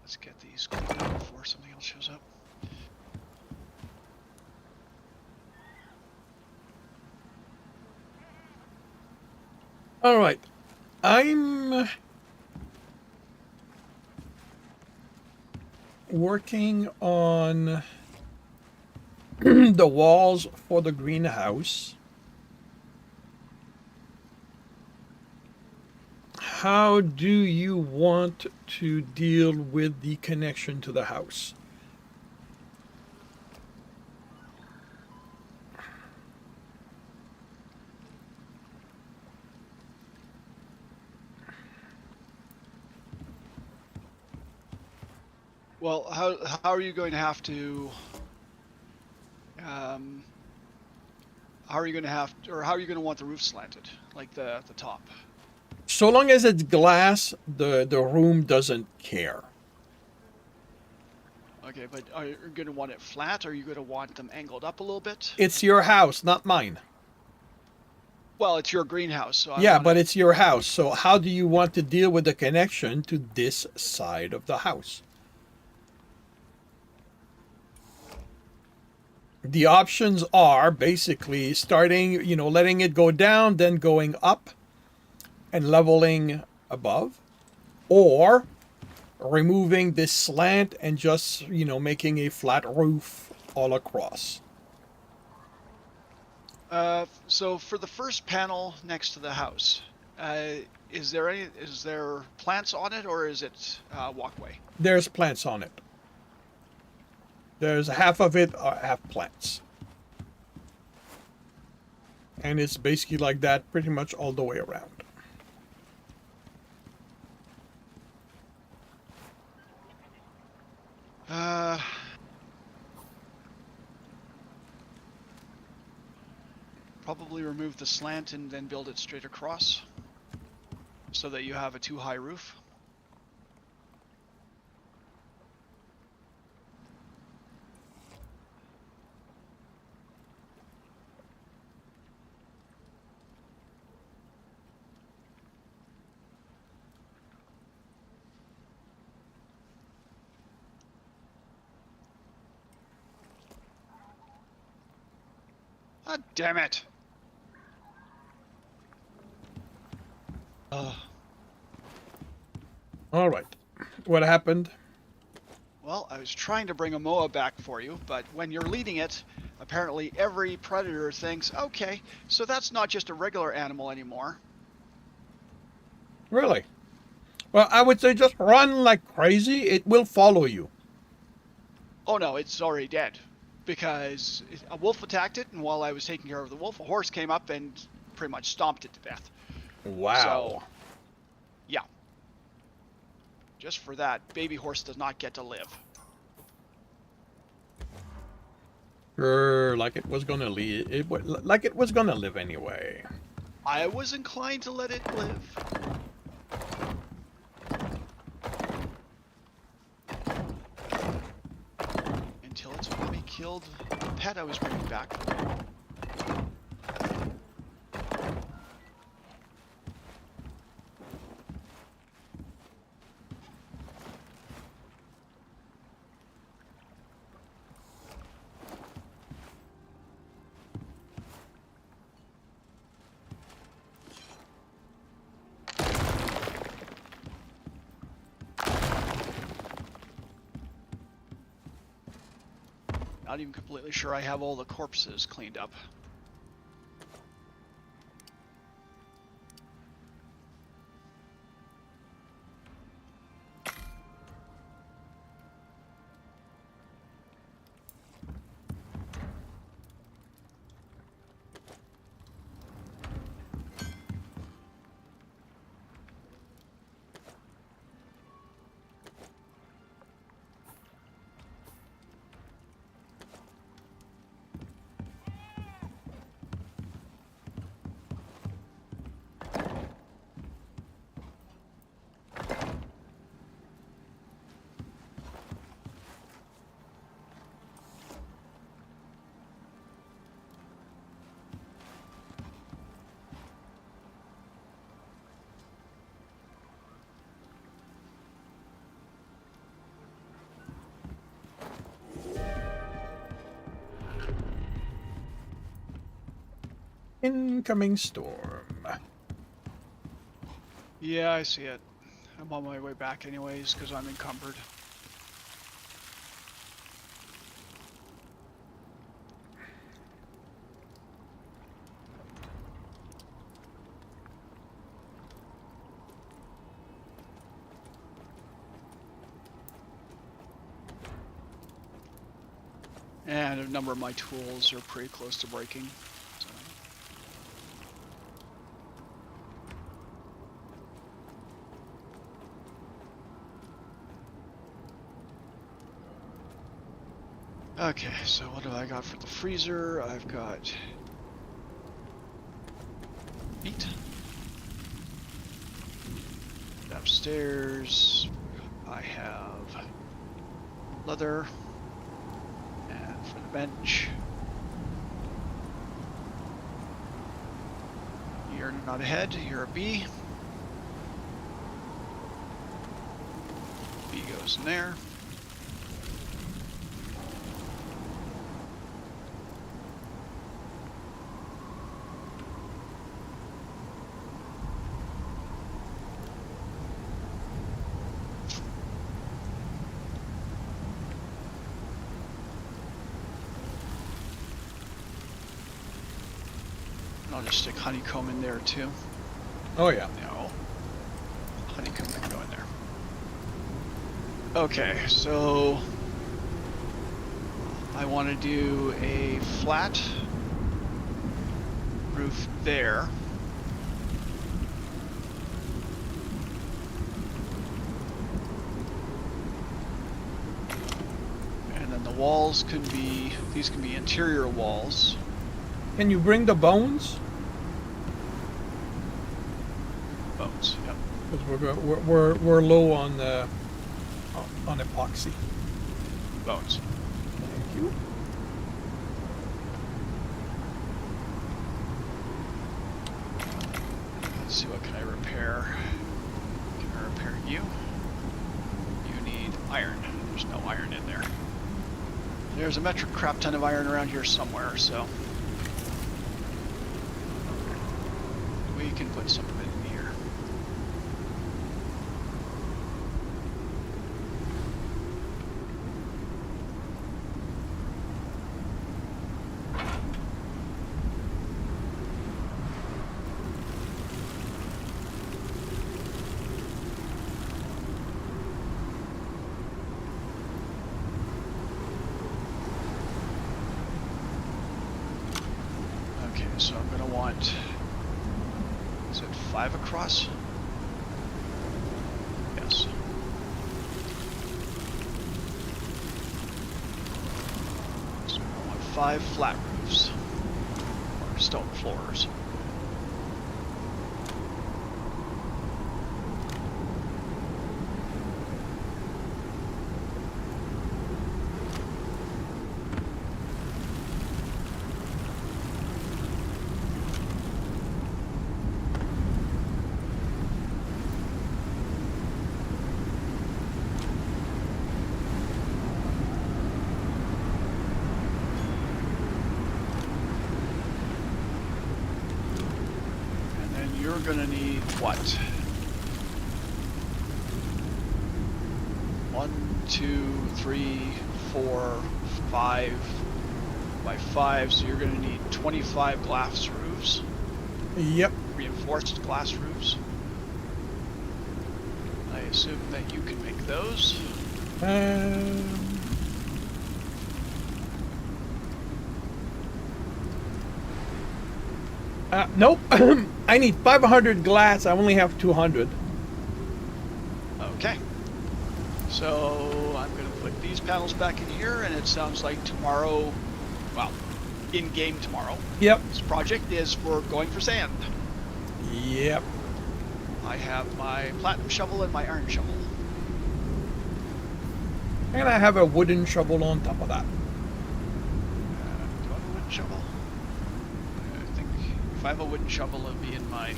Let's get these cleaned up before something else shows up. All right. I'm working on the walls for the greenhouse. How do you want to deal with the connection to the house? Well, how are you going to have to? How are you going to have, or how are you going to want the roof slanted, like the top? So long as it's glass, the room doesn't care. Okay, but are you going to want it flat, or are you going to want them angled up a little bit? It's your house, not mine. Well, it's your greenhouse, so I Yeah, want but it's your house. So how do you want to deal with the connection to this side of the house? The options are basically starting, letting it go down, then going up and leveling above, or removing this slant and just, making a flat roof all across. So for the first panel next to the house, is there plants on it, or is it walkway? There's plants on it. There's half of it are half plants. And it's basically like that pretty much all the way around. Probably remove the slant and then build it straight across, so that you have a too high roof. Ah, damn it! All right. What happened? Well, I was trying to bring a moa back for you, but when you're leading it, apparently every predator thinks, okay, so that's not just a regular animal anymore. Really? Well, I would say just run like crazy. It will follow you. Oh no, it's already dead. Because a wolf attacked it, and while I was taking care of the wolf, a horse came up and pretty much stomped it to death. Wow. So, yeah. Just for that, baby horse does not get to live. Like it was gonna like it was gonna live anyway. I was inclined to let it live. killed the pet I was bringing back. Not even completely sure I have all the corpses cleaned up. Incoming storm. Yeah, I see it. I'm on my way back anyways, because I'm encumbered. And a number of my tools are pretty close to breaking. So. Okay, so what do I got for the freezer? I've got meat. Upstairs, I have leather. And for the bench, you're not a head, you're a bee. Bee goes in there. I'll just stick honeycomb in there too. Oh yeah. No. Honeycomb can go in there. Okay, so I want to do a flat roof there. And then the walls can be, these can be interior walls. Can you bring the bones? Bones, yep. Because we're low on epoxy. Bones. Thank you. Let's see, what can I repair? Can I repair you? You need iron. There's no iron in there. There's a metric crap ton of iron around here somewhere, so we can put some of it in here. Okay, so I'm going to want, is it 5 across? Yes. So I want 5 flat roofs, or stone floors. gonna need what? 1, 2, 3, 4, 5 by 5. So you're gonna need 25 glass roofs. Yep. Reinforced glass roofs. I assume that you can make those. Nope. I need 500 glass. I only have 200. Okay. So I'm going to put these panels back in here, and it sounds like tomorrow, well, in-game tomorrow, Yep. this project is for going for sand. Yep. I have my platinum shovel and my iron shovel. And I have a wooden shovel on top of that. Do I have a wooden shovel? I think if I have a wooden shovel, it'll be in my kit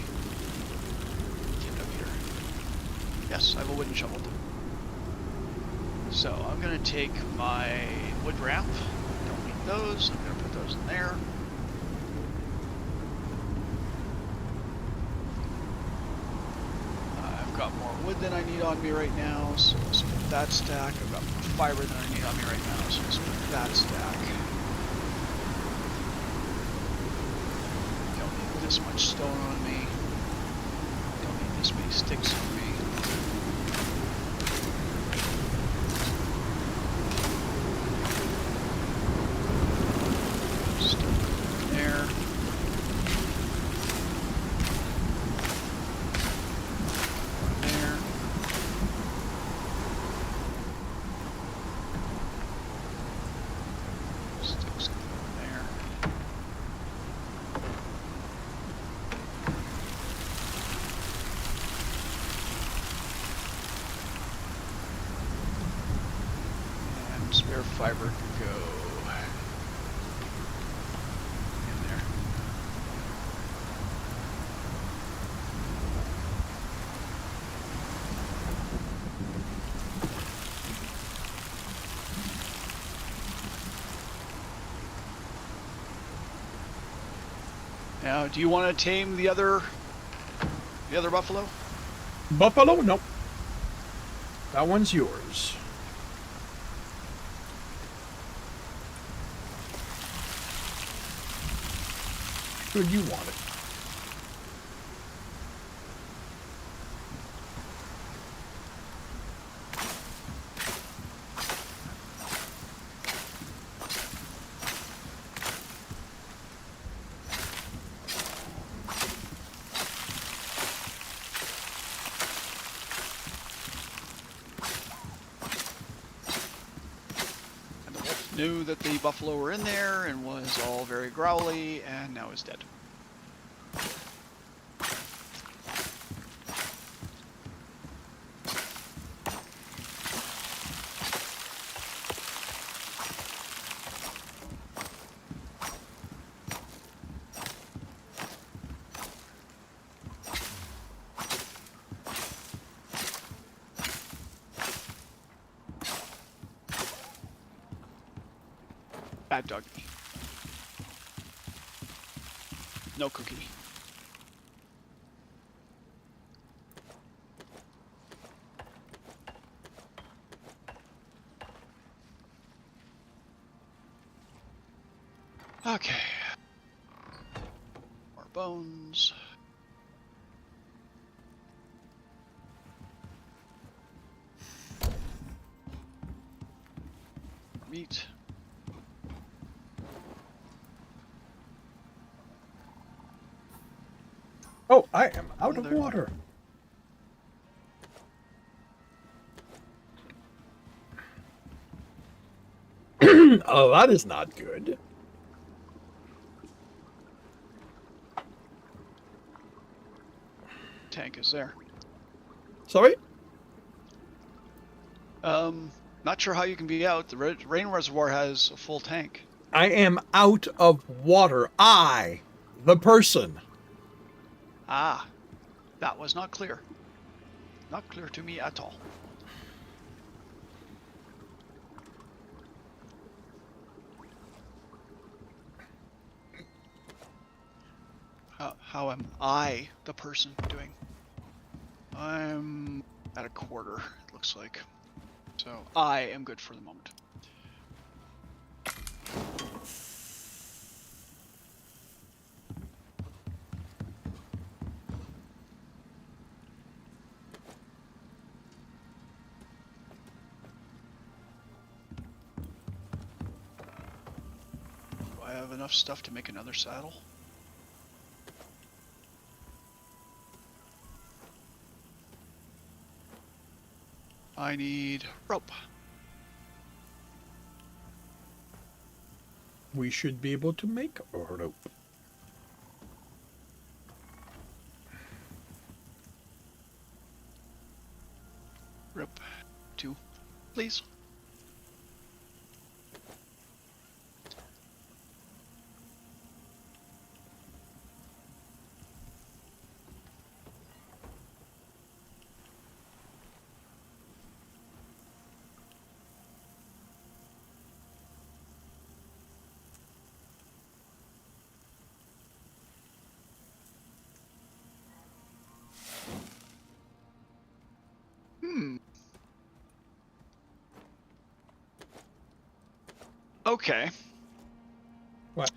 up here. Yes, I have a wooden shovel. So I'm going to take my wood ramp. Don't need those. I'm going to put those in there. I've got more wood than I need on me right now, so let's put that stack. I've got more fiber than I need on me right now, so let's put that stack. Don't need this much stone on me. Don't need this many sticks on me. Stone there. There. Sticks there. And spare fiber can go in there. Now, do you want to tame the other buffalo? Buffalo? Nope. That one's yours. Should you want it? And the wolf knew that the buffalo were in there and was all very growly, and now is dead. Bad doggy. No cookie. Okay. More bones. More meat. Oh, I am out of There. water. Oh, that is not good. Tank is there. Sorry? Not sure how you can be out. The rain reservoir has a full tank. I am out of water. I, the person. Ah, that was not clear. Not clear to me at all. How am I the person doing? I'm at a quarter, it looks like. So I am good for the moment. Do I have enough stuff to make another saddle? I need rope. We should be able to make a rope. Rope. 2, please. Okay. What?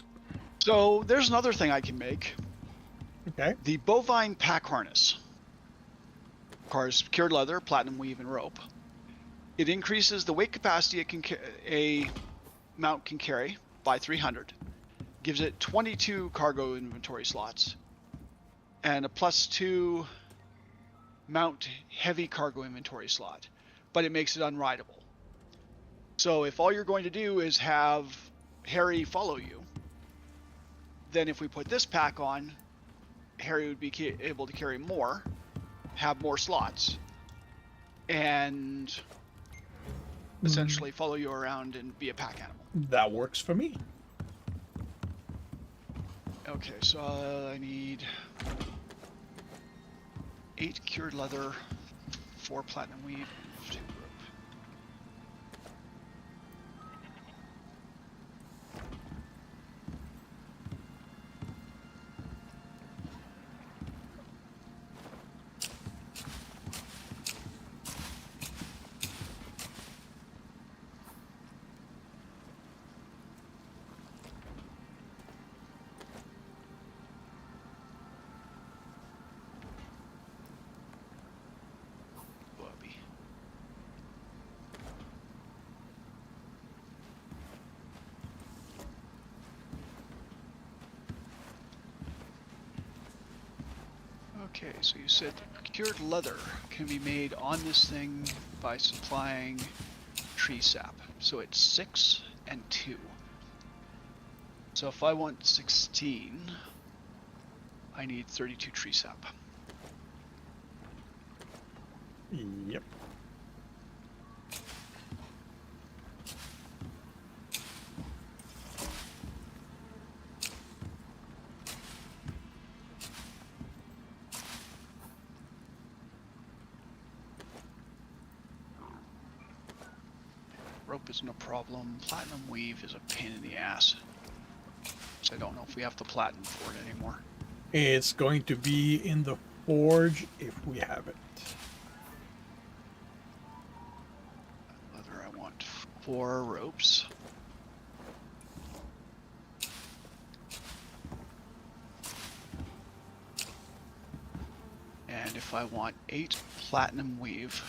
So there's another thing I can make. Okay. The bovine pack harness. Requires cured leather, platinum weave, and rope. It increases the weight capacity a mount can carry by 300. Gives it 22 cargo inventory slots. And a +2 mount heavy cargo inventory slot. But it makes it unrideable. So if all you're going to do is have Harry follow you, then if we put this pack on, Harry would be able to carry more, have more slots, and essentially follow you around and be a pack animal. That works for me. Okay, so I need 8 cured leather, 4 platinum weave, 2 rope. Okay, so you said cured leather can be made on this thing by supplying tree sap. So it's 6 and 2. So if I want 16, I need 32 tree sap. Yep. Rope isn't a problem. Platinum weave is a pain in the ass. So I don't know if we have the platinum for it anymore. It's going to be in the forge if we have it. Leather, I want 4 ropes. And if I want 8 platinum weave.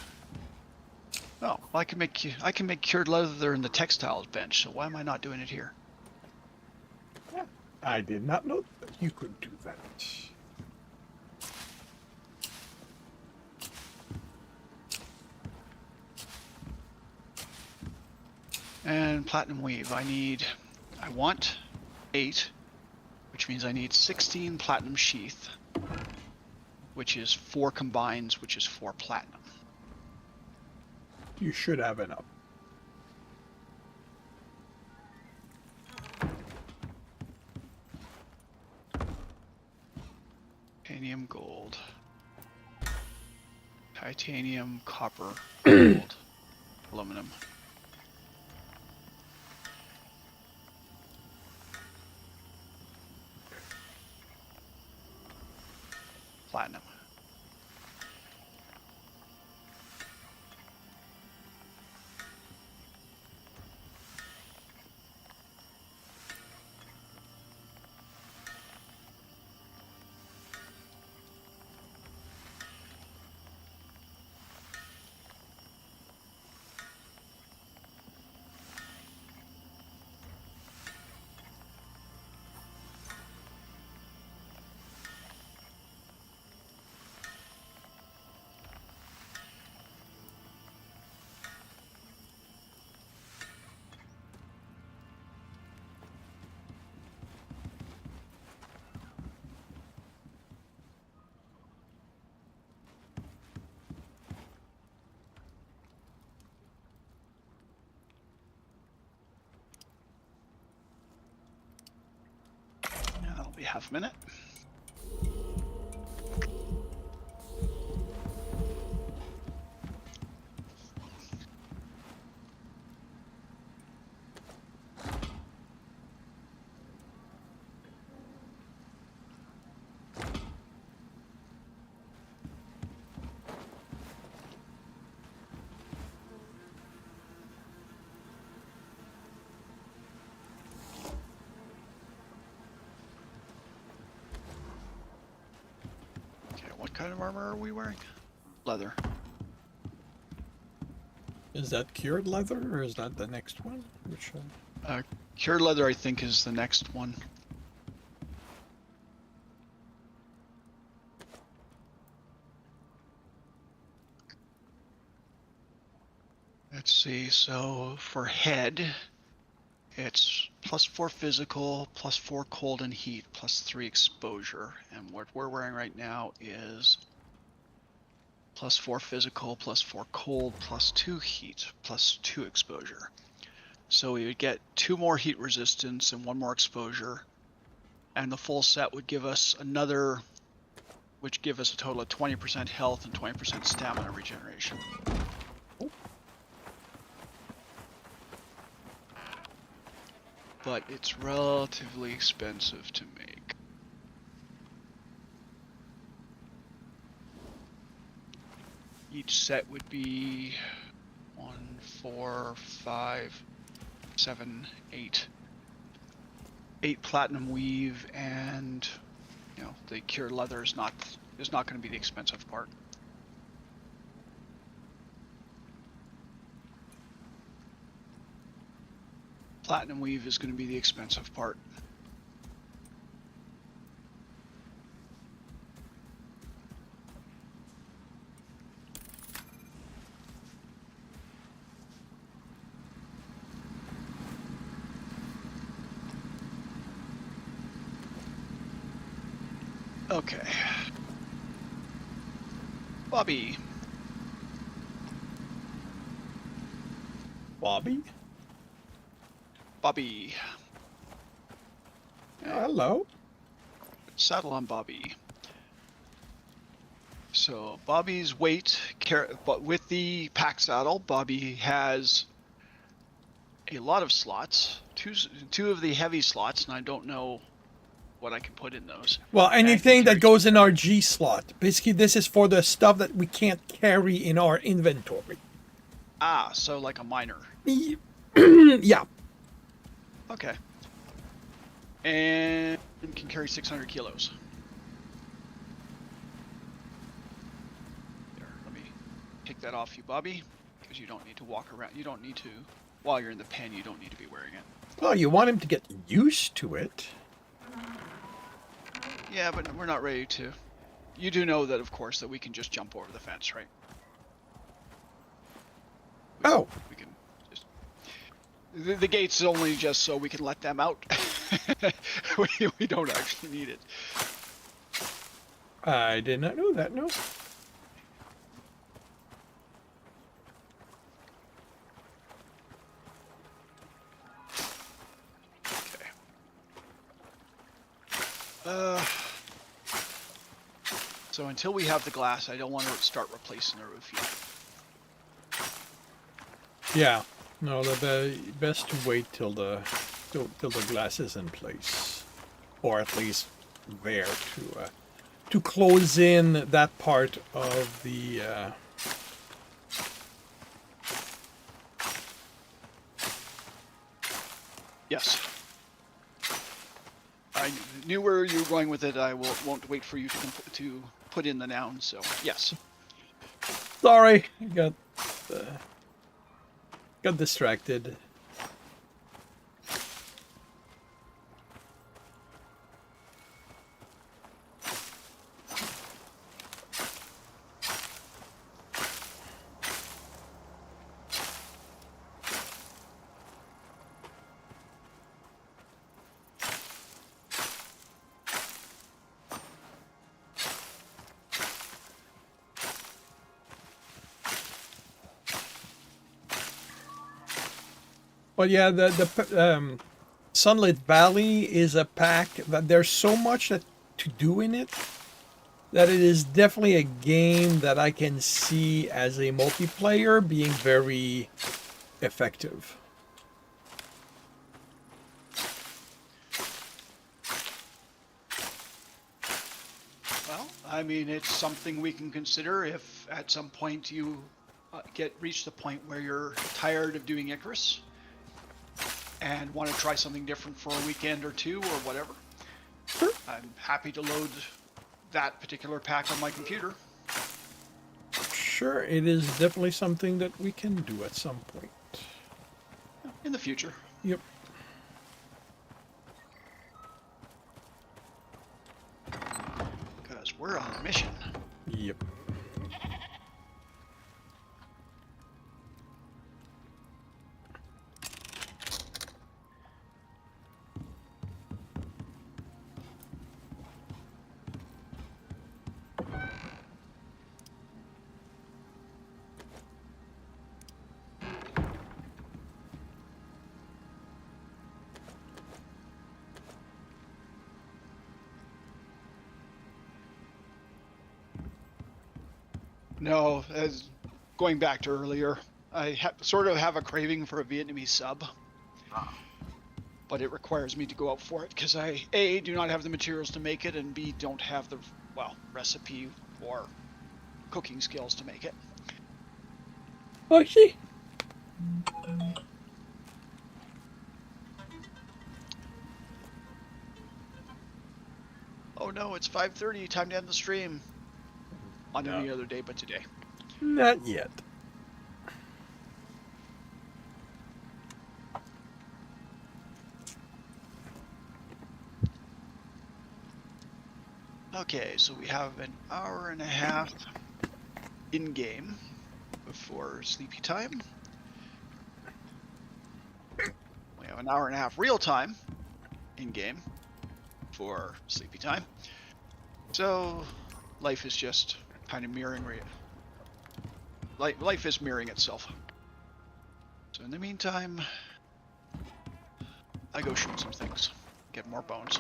Oh, well, I can make cured leather in the textiles bench, so why am I not doing it here? I did not know that you could do that. And platinum weave, I want 8, which means I need 16 platinum sheath, which is 4 combines, which is 4 platinum. You should have enough. Titanium, gold. Titanium, copper, gold, aluminum. platinum. That'll be half a minute. Okay, what kind of armor are we wearing? Leather. Is that cured leather, or is that the next one? Which Cured leather, I think, is the next one. Let's see, so for head, it's +4 physical, +4 cold and heat, +3 exposure. And what we're wearing right now is +4 physical, +4 cold, +2 heat, +2 exposure. So we would get 2 more heat resistance and 1 more exposure. And the full set would give us another, which give us a total of 20% health and 20% stamina regeneration. But it's relatively expensive to make. Each set would be 1, 4, 5, 7, 8. 8 platinum weave, and you know the cured leather is not going to be the expensive part. Platinum weave is going to be the expensive part. Okay. Bobby. Bobby? Bobby. Hello. Saddle on Bobby. So Bobby's weight, but with the pack saddle, Bobby has a lot of slots. Two of the heavy slots, and I don't know what I can put in those. Well, anything that goes in our G slot. Basically, this is for the stuff that we can't carry in our inventory. Ah, so like a miner. Yeah. Okay. And can carry 600 kilos. There, let me take that off you, Bobby, because you don't need to walk around. You don't need to, while you're in the pen, you don't need to be wearing it. Well, you want him to get used to it. Yeah, but we're not ready to. You do know that, of course, that we can just jump over the fence, right? We can just. The gate's only just so we can let them out. we don't actually need it. I did not know that, no. Okay. So until we have the glass, I don't want to start replacing the roof yet. Yeah. No, the best to wait till the glass is in place, or at least there to to close in that part of the. Yes. I knew where you were going with it. I won't wait for you to put in the noun. So yes. Sorry, I got distracted. But yeah, the Sunlit Valley is a pack that there's so much to do in it that it is definitely a game that I can see as a multiplayer being very effective. Well, I mean, it's something we can consider if at some point you reach the point where you're tired of doing Icarus and want to try something different for a weekend or two or whatever. Sure. I'm happy to load that particular pack on my computer. Sure, it is definitely something that we can do at some point. In the future. Yep. Because we're on a mission. Yep. No, as going back to earlier, I sort of have a craving for a Vietnamese sub. But it requires me to go out for it because I, A, do not have the materials to make it, and B, don't have the, well, recipe or cooking skills to make it. Oh, I see. Oh no, it's 5:30, time to end the stream. On any other day but today. Not yet. Okay, so we have an hour and a half in-game before sleepy time. We have an hour and a half real-time in-game for sleepy time. So life is just kind of mirroring life is mirroring itself. So in the meantime, I go shoot some things, get more bones.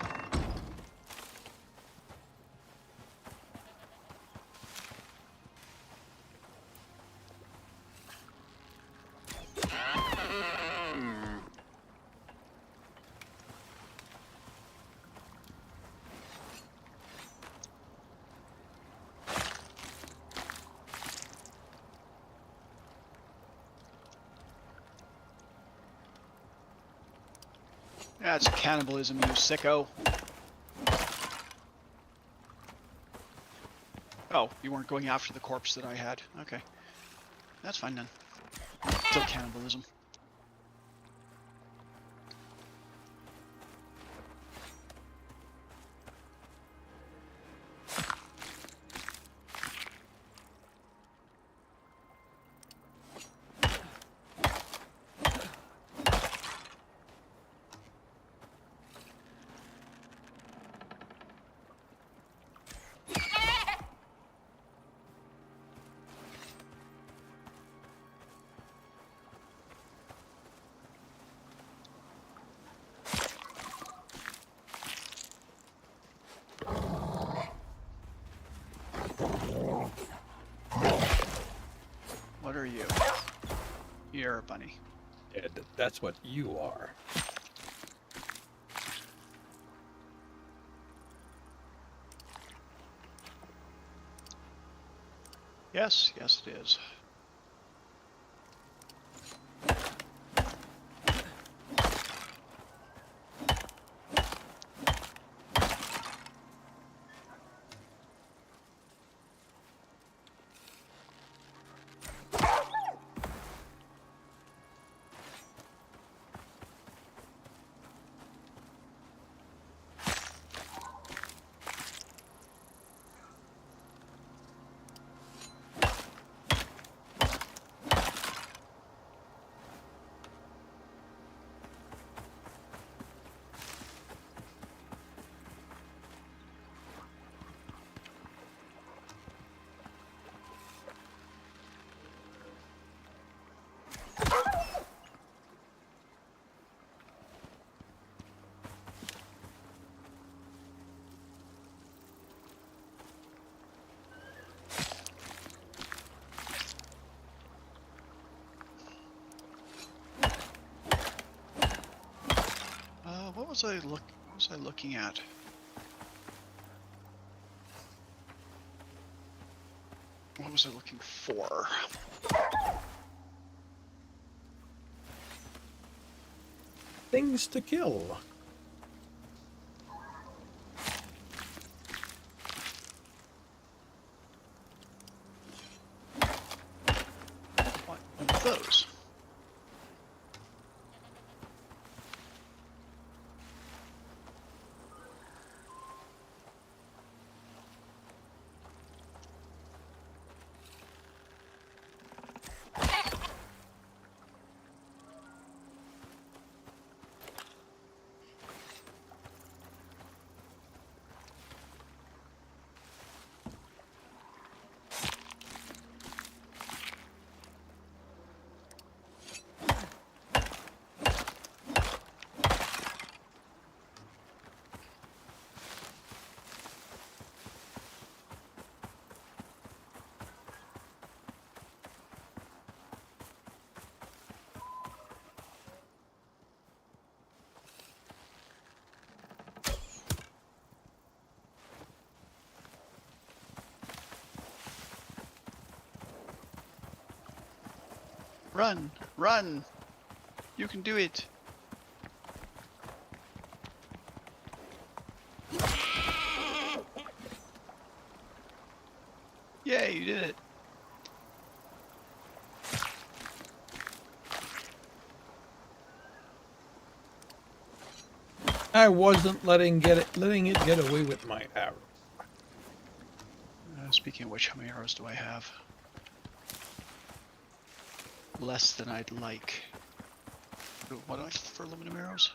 That's cannibalism, you sicko. Oh, you weren't going after the corpse that I had. Okay. That's fine then. Still cannibalism. What are you? You're a bunny. Yeah, that's what you are. Yes, yes it is. What was I looking at? What was I looking for? Things to kill. What of those? Run! Run! You can do it! Yay, you did it! I wasn't letting it get away with my arrow. Speaking of which, how many arrows do I have? Less than I'd like. What do I get for aluminum arrows?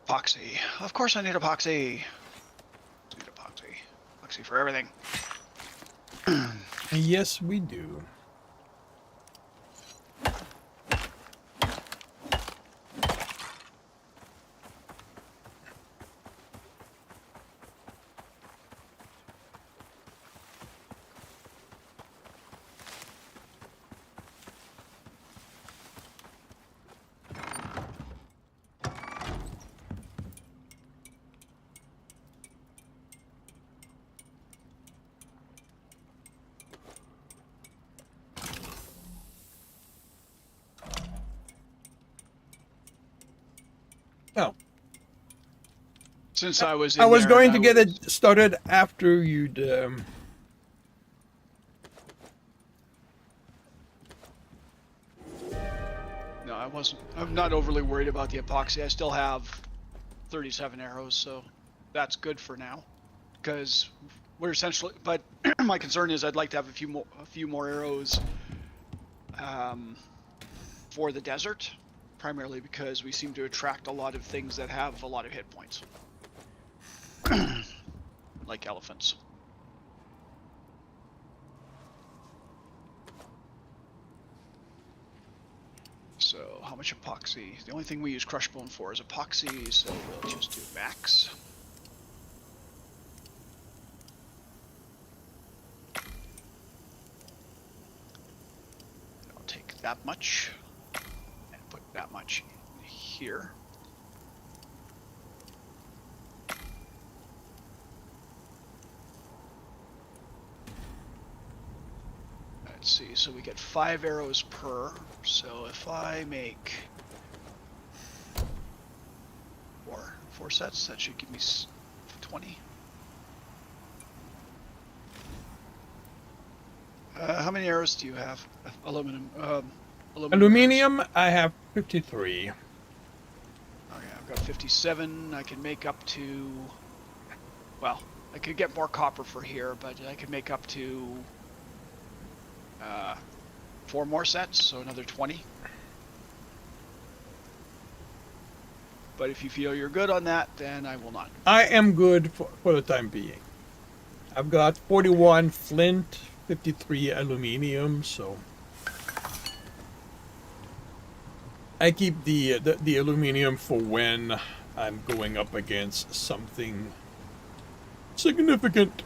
Epoxy. Of course I need epoxy. Need epoxy. Epoxy for everything. Yes, we do. Oh. Since I was in I was there, going to get it started after you'd... No, I wasn't. I'm not overly worried about the epoxy. I still have 37 arrows, so that's good for now. Because we're essentially... But my concern is I'd like to have a few more arrows for the desert. Primarily because we seem to attract a lot of things that have a lot of hit points. Like elephants. So, how much epoxy? The only thing we use crush bone for is epoxy, so we'll just do max. I'll take that much and put that much in here. see. So we get 5 arrows per. So if I make four sets, that should give me 20. How many arrows do you have? Aluminum. Aluminium, I have 53. Okay, I've got 57. I can make up to. Well, I could get more copper for here, but I could make up to 4 more sets, so another 20. But if you feel you're good on that, then I will not. I am good for the time being. I've got 41 flint, 53 aluminium, so I keep the aluminium for when I'm going up against something significant.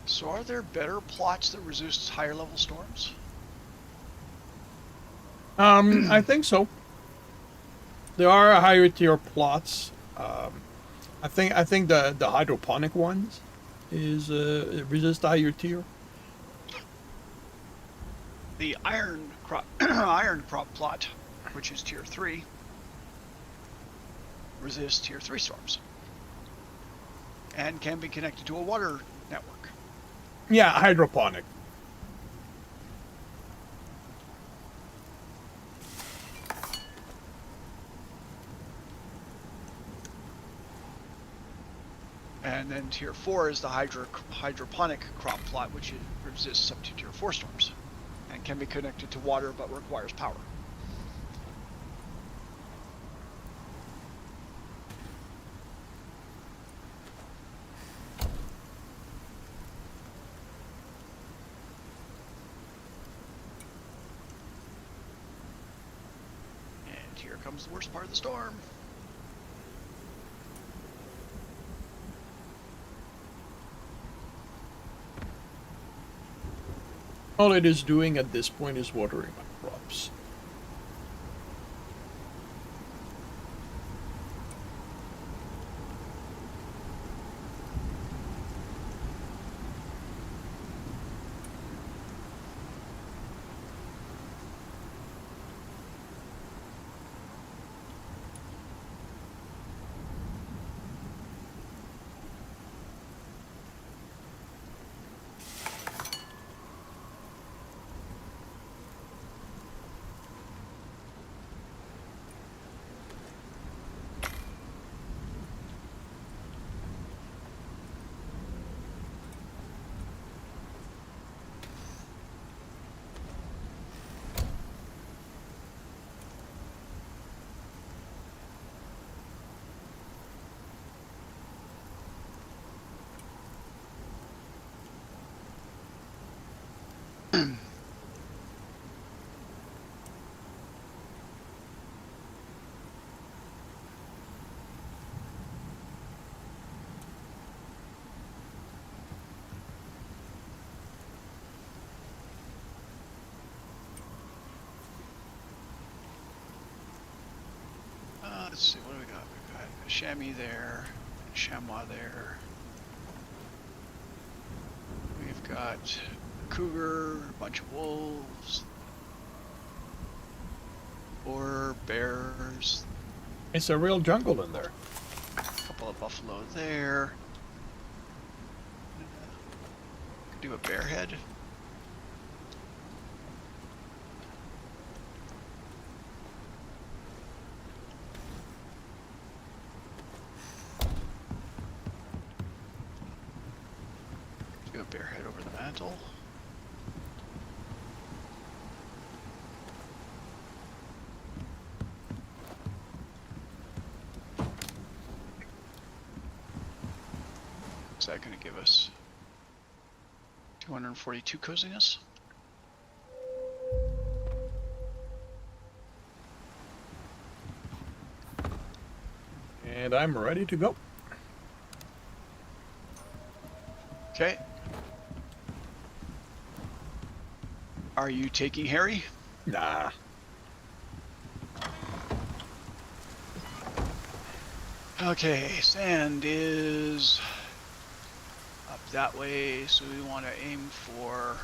So are there better plots that resist higher level storms? I think so. There are higher tier plots. I think the hydroponic ones is resist higher tier. The iron crop plot, which is tier 3, resists tier 3 storms and can be connected to a water network. Yeah, hydroponic. And then tier 4 is the hydroponic crop plot, which resists up to tier 4 storms and can be connected to water but requires power. And here comes the worst part of the storm. All it is doing at this point is watering my crops. Let's see, what do we got? We've got a chamois there, a chamois there. We've got a cougar, a bunch of wolves, or bears. It's a real jungle in there. A couple of buffalo there. Could do a bear head. Do a bear head over the mantle. What's that going to give us? 242 coziness. And I'm ready to go. Okay. Are you taking Harry? Nah. Okay, sand is up that way, so we want to aim for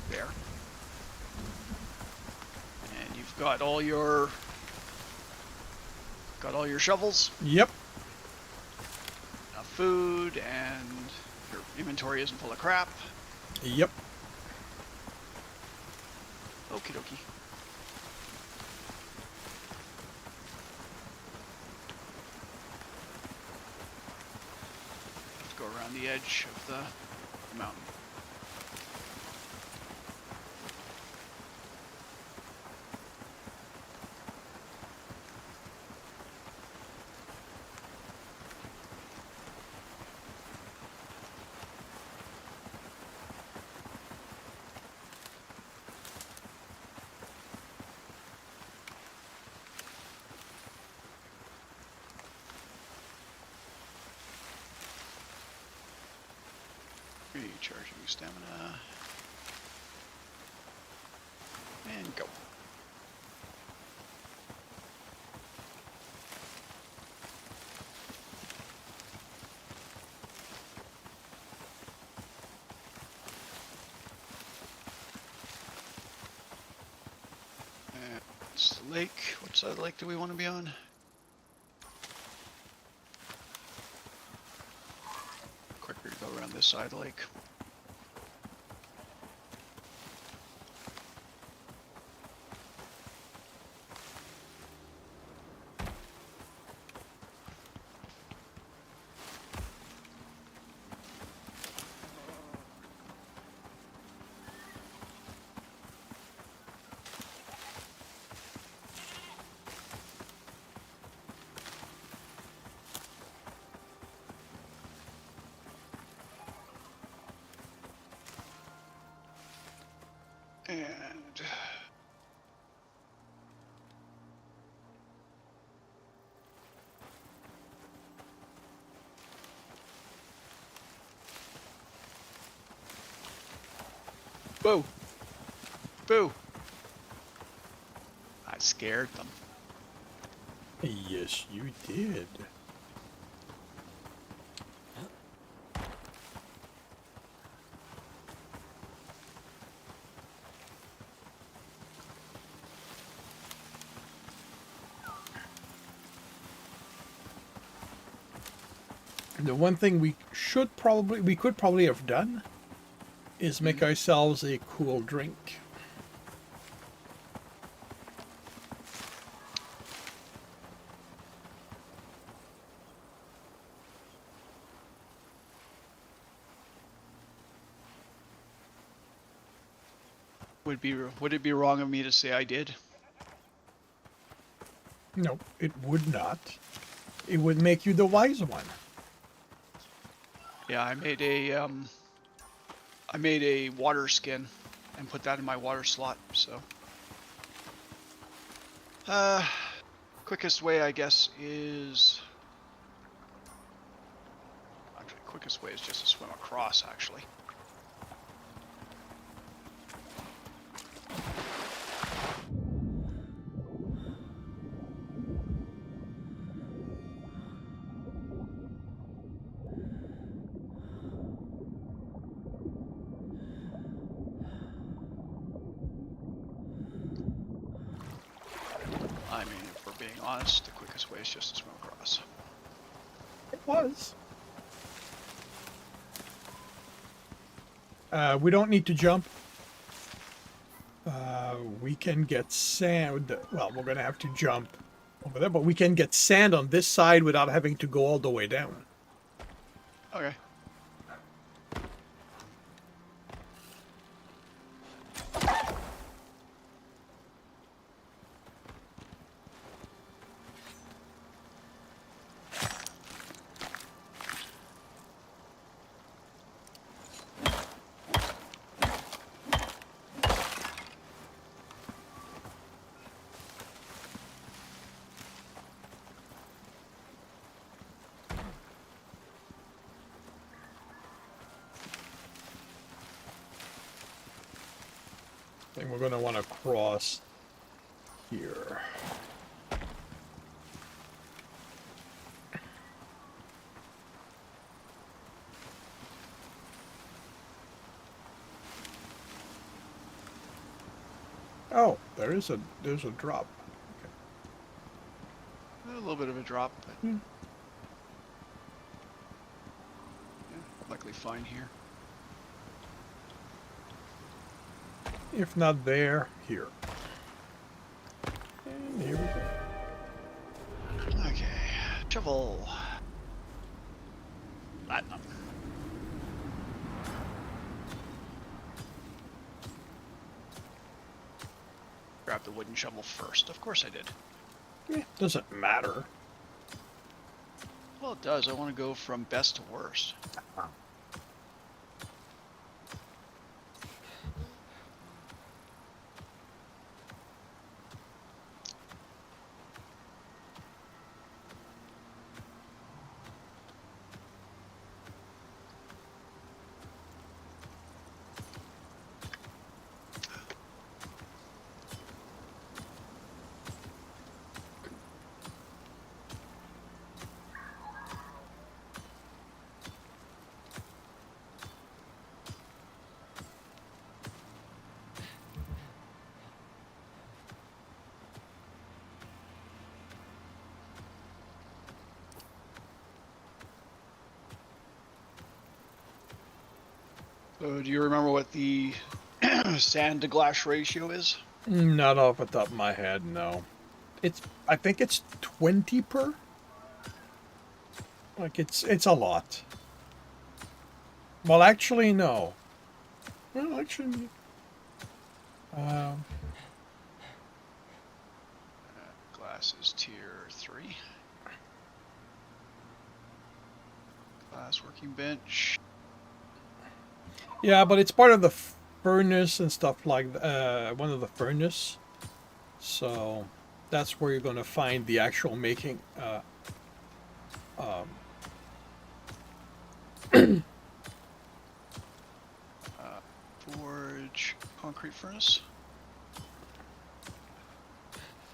there. And you've got all your shovels, Yep. enough food, and your inventory isn't full of crap. Yep. Okie dokie. Let's go around the edge of the mountain. Recharging stamina. And go. And it's the lake. What side of the lake do we want to be on? Quicker to go around this side of the lake. And boo! Boo! I scared them. Yes, you did. The one thing we could probably have done is make ourselves a cool drink. Would it be wrong of me to say I did? No, it would not. It would make you the wise one. Yeah, I made a water skin and put that in my water slot, so. Quickest way, I guess, is... Actually, quickest way is just to swim across, actually. I mean, if we're being honest, the quickest way is just to swim across. It was. We don't need to jump. We can get sand. Well, we're going to have to jump over there, but we can get sand on this side without having to go all the way down. Okay. I think we're going to want to cross here. Oh, there's a drop. A little bit of a drop, but Hmm. yeah, likely fine here. If not there, here. And here we go. Okay, shovel. Platinum. Grab the wooden shovel first. Of course I did. Doesn't matter. Well, it does. I want to go from best to worst. So, do you remember what the sand to glass ratio is? Not off the top of my head, no. I think it's 20 per. Like it's a lot. Well, actually, no. Well, actually, Glass is tier 3. Glass working bench. yeah, but it's part of the furnace and stuff like one of the furnace. So that's where you're going to find the actual making. Forge concrete furnace.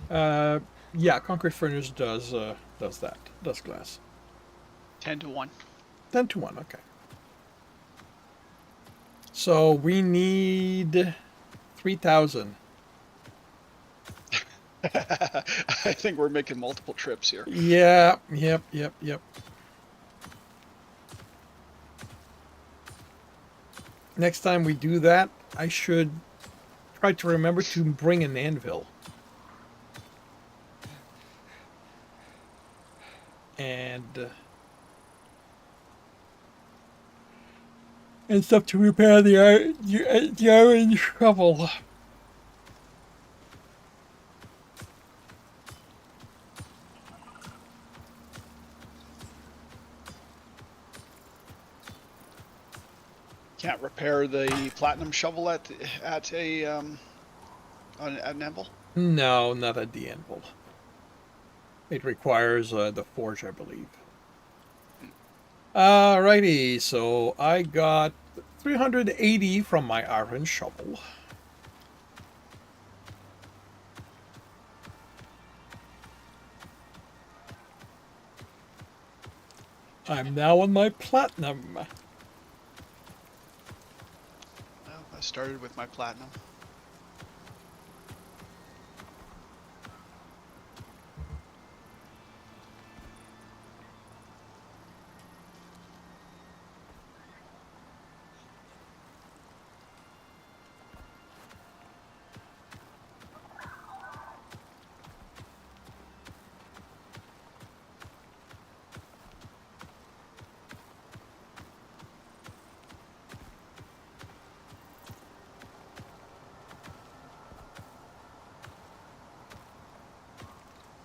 Yeah, concrete furnace does that. Does glass. 10 to 1. 10 to 1. Okay. So we need 3,000. I think we're making multiple trips here. Yeah. Yep. Next time we do that, I should try to remember to bring an anvil. And stuff to repair the iron shovel. Can't repair the platinum shovel at an anvil. No, not at the anvil. It requires the forge, I believe. Alrighty, so I got 380 from my iron shovel. I'm now on my platinum. Well, I started with my platinum.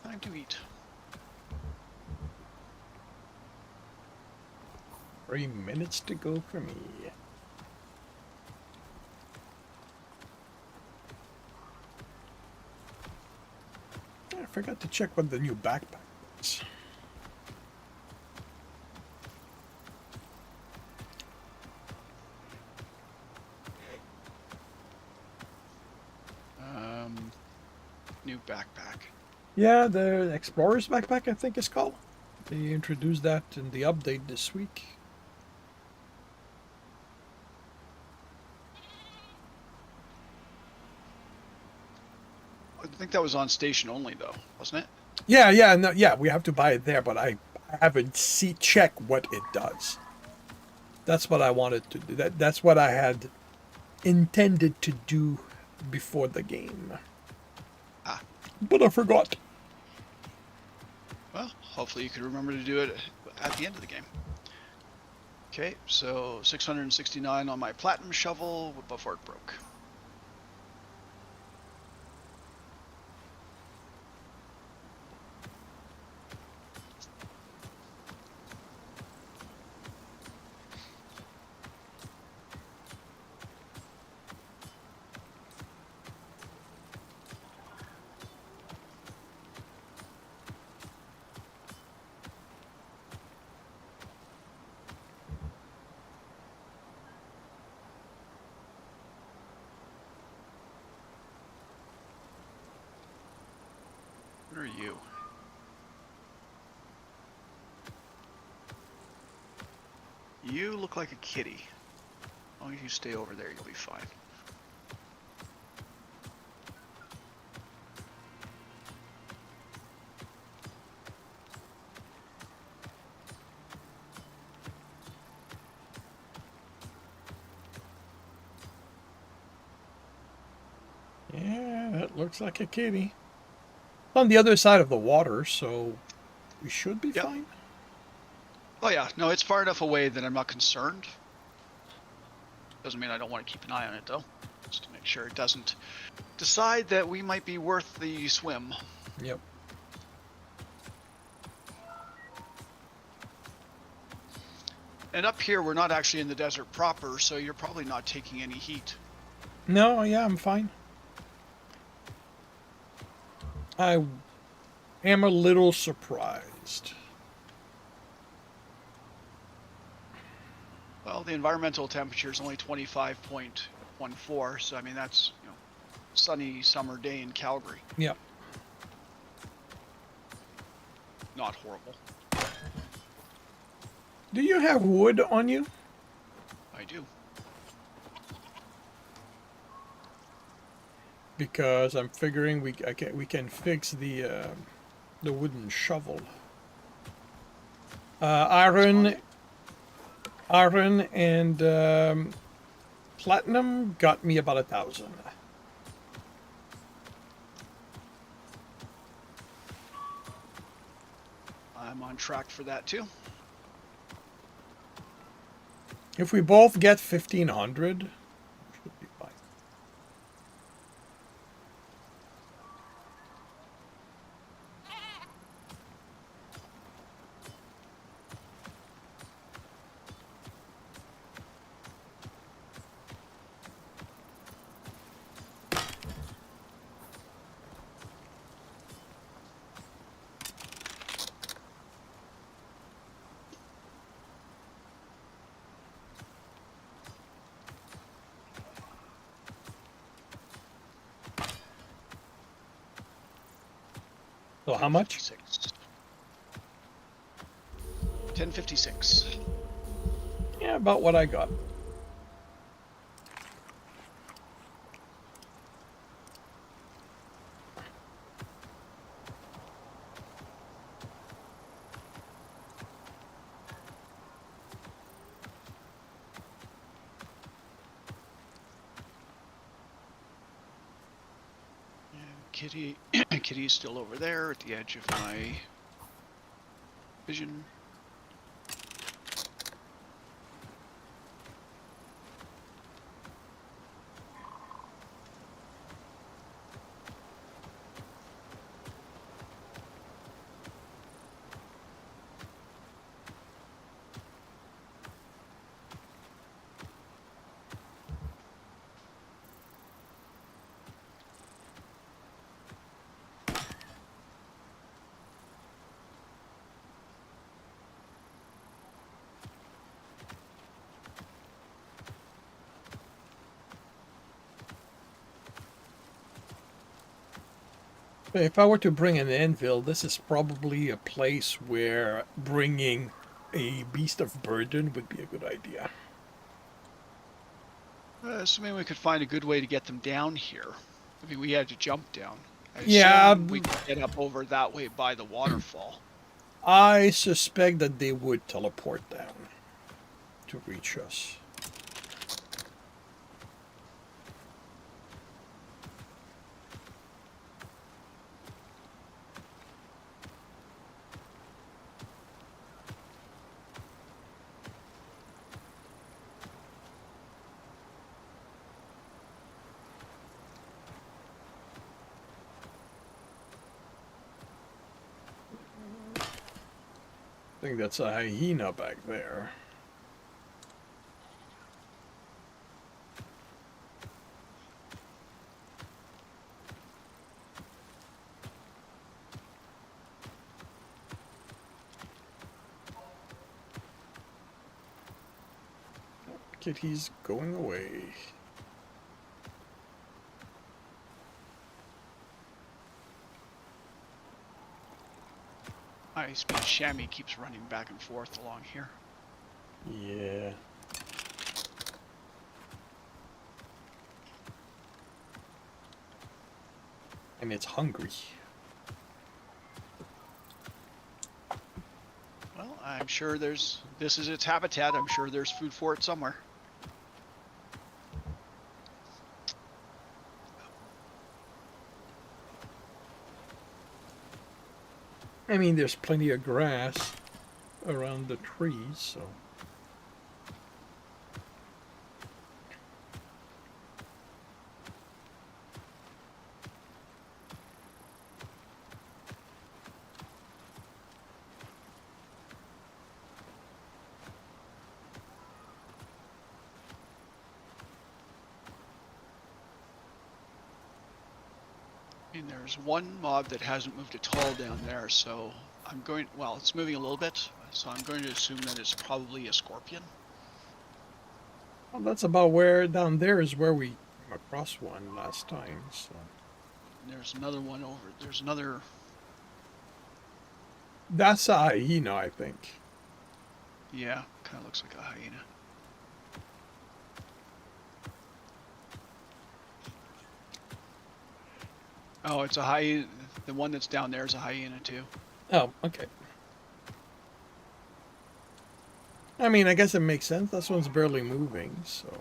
Time to eat. 3 minutes to go for me. I forgot to check what the new backpack is. new backpack? Yeah, the Explorer's Backpack, I think it's called. They introduced that in the update this week. I think that was on station only, though, wasn't it? Yeah, no, yeah, we have to buy it there, but I haven't check what it does. That's what I wanted to do. That's what I had intended to do before the game. Ah, But I forgot. well, hopefully you could remember to do it at the end of the game. Okay, so 669 on my platinum shovel before it broke. What are you? You look like a kitty. As long as you stay over there, you'll be fine. Yeah, that looks like a kitty. On the other side of the water, so we should be fine. Oh yeah, no, it's far enough away that I'm not concerned. Doesn't mean I don't want to keep an eye on it, though. Just to make sure it doesn't decide that we might be worth the swim. Yep. And up here, we're not actually in the desert proper, so you're probably not taking any heat. No, yeah, I'm fine. I am a little surprised. Well, the environmental temperature is only 25.14, so I mean that's, you know, sunny summer day in Calgary. Yep. Not horrible. Do you have wood on you? I do. Because I'm figuring we can fix the wooden shovel. Iron and platinum got me about 1,000. I'm on track for that too. If we both get 1,500, should be fine. So how much? 1056. Yeah, about what I got. Kitty's still over there at the edge of my vision. If I were to bring an anvil, this is probably a place where bringing a beast of burden would be a good idea. Assuming we could find a good way to get them down here. I mean, we had to jump down. I Yeah, assume we could get up over that way by the waterfall. I suspect that they would teleport down to reach us. I think that's a hyena back there. Kitty's going away. High-speed chamois keeps running back and forth along here. Yeah. And it's hungry. Well, I'm sure this is its habitat. I'm sure there's food for it somewhere. I mean, there's plenty of grass around the trees, so. And there's one mob that hasn't moved at all down there, so I'm going, well, it's moving a little bit, so I'm going to assume that it's probably a scorpion. Well, that's about where down there is where we came across one last time, so. And there's another one over, there's another, That's a hyena, I think. yeah, kind of looks like a hyena. Oh, it's a hyena, the one that's down there is a hyena too. Oh, okay. I mean, I guess it makes sense. This one's barely moving, so.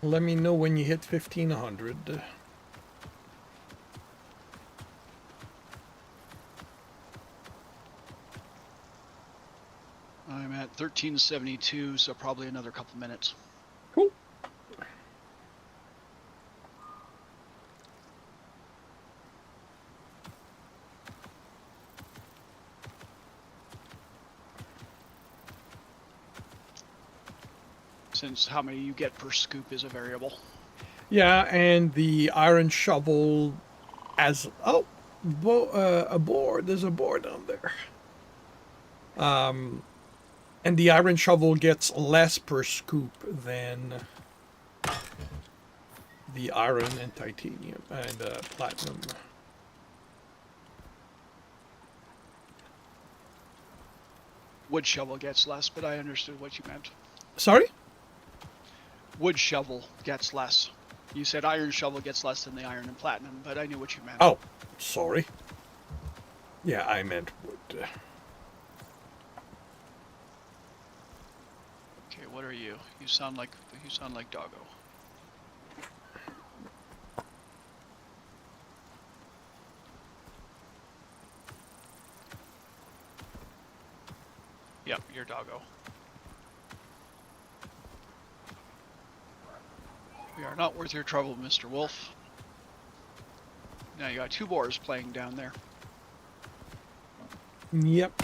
Let me know when you hit 1500. I'm at 1372, so probably another couple minutes. Cool. Since how many you get per scoop is a variable. Yeah, and the iron shovel as oh, a board. There's a board down there. And the iron shovel gets less per scoop than the iron and titanium and platinum. Wood shovel gets less, but I understood what you meant. Sorry? Wood shovel gets less. You said iron shovel gets less than the iron and platinum, but I knew what you meant. Oh, sorry. Yeah, I meant wood. Okay, what are you? You sound like Doggo. Yep, you're Doggo. We are not worth your trouble, Mr. Wolf. Now you got 2 boars playing down there. Yep.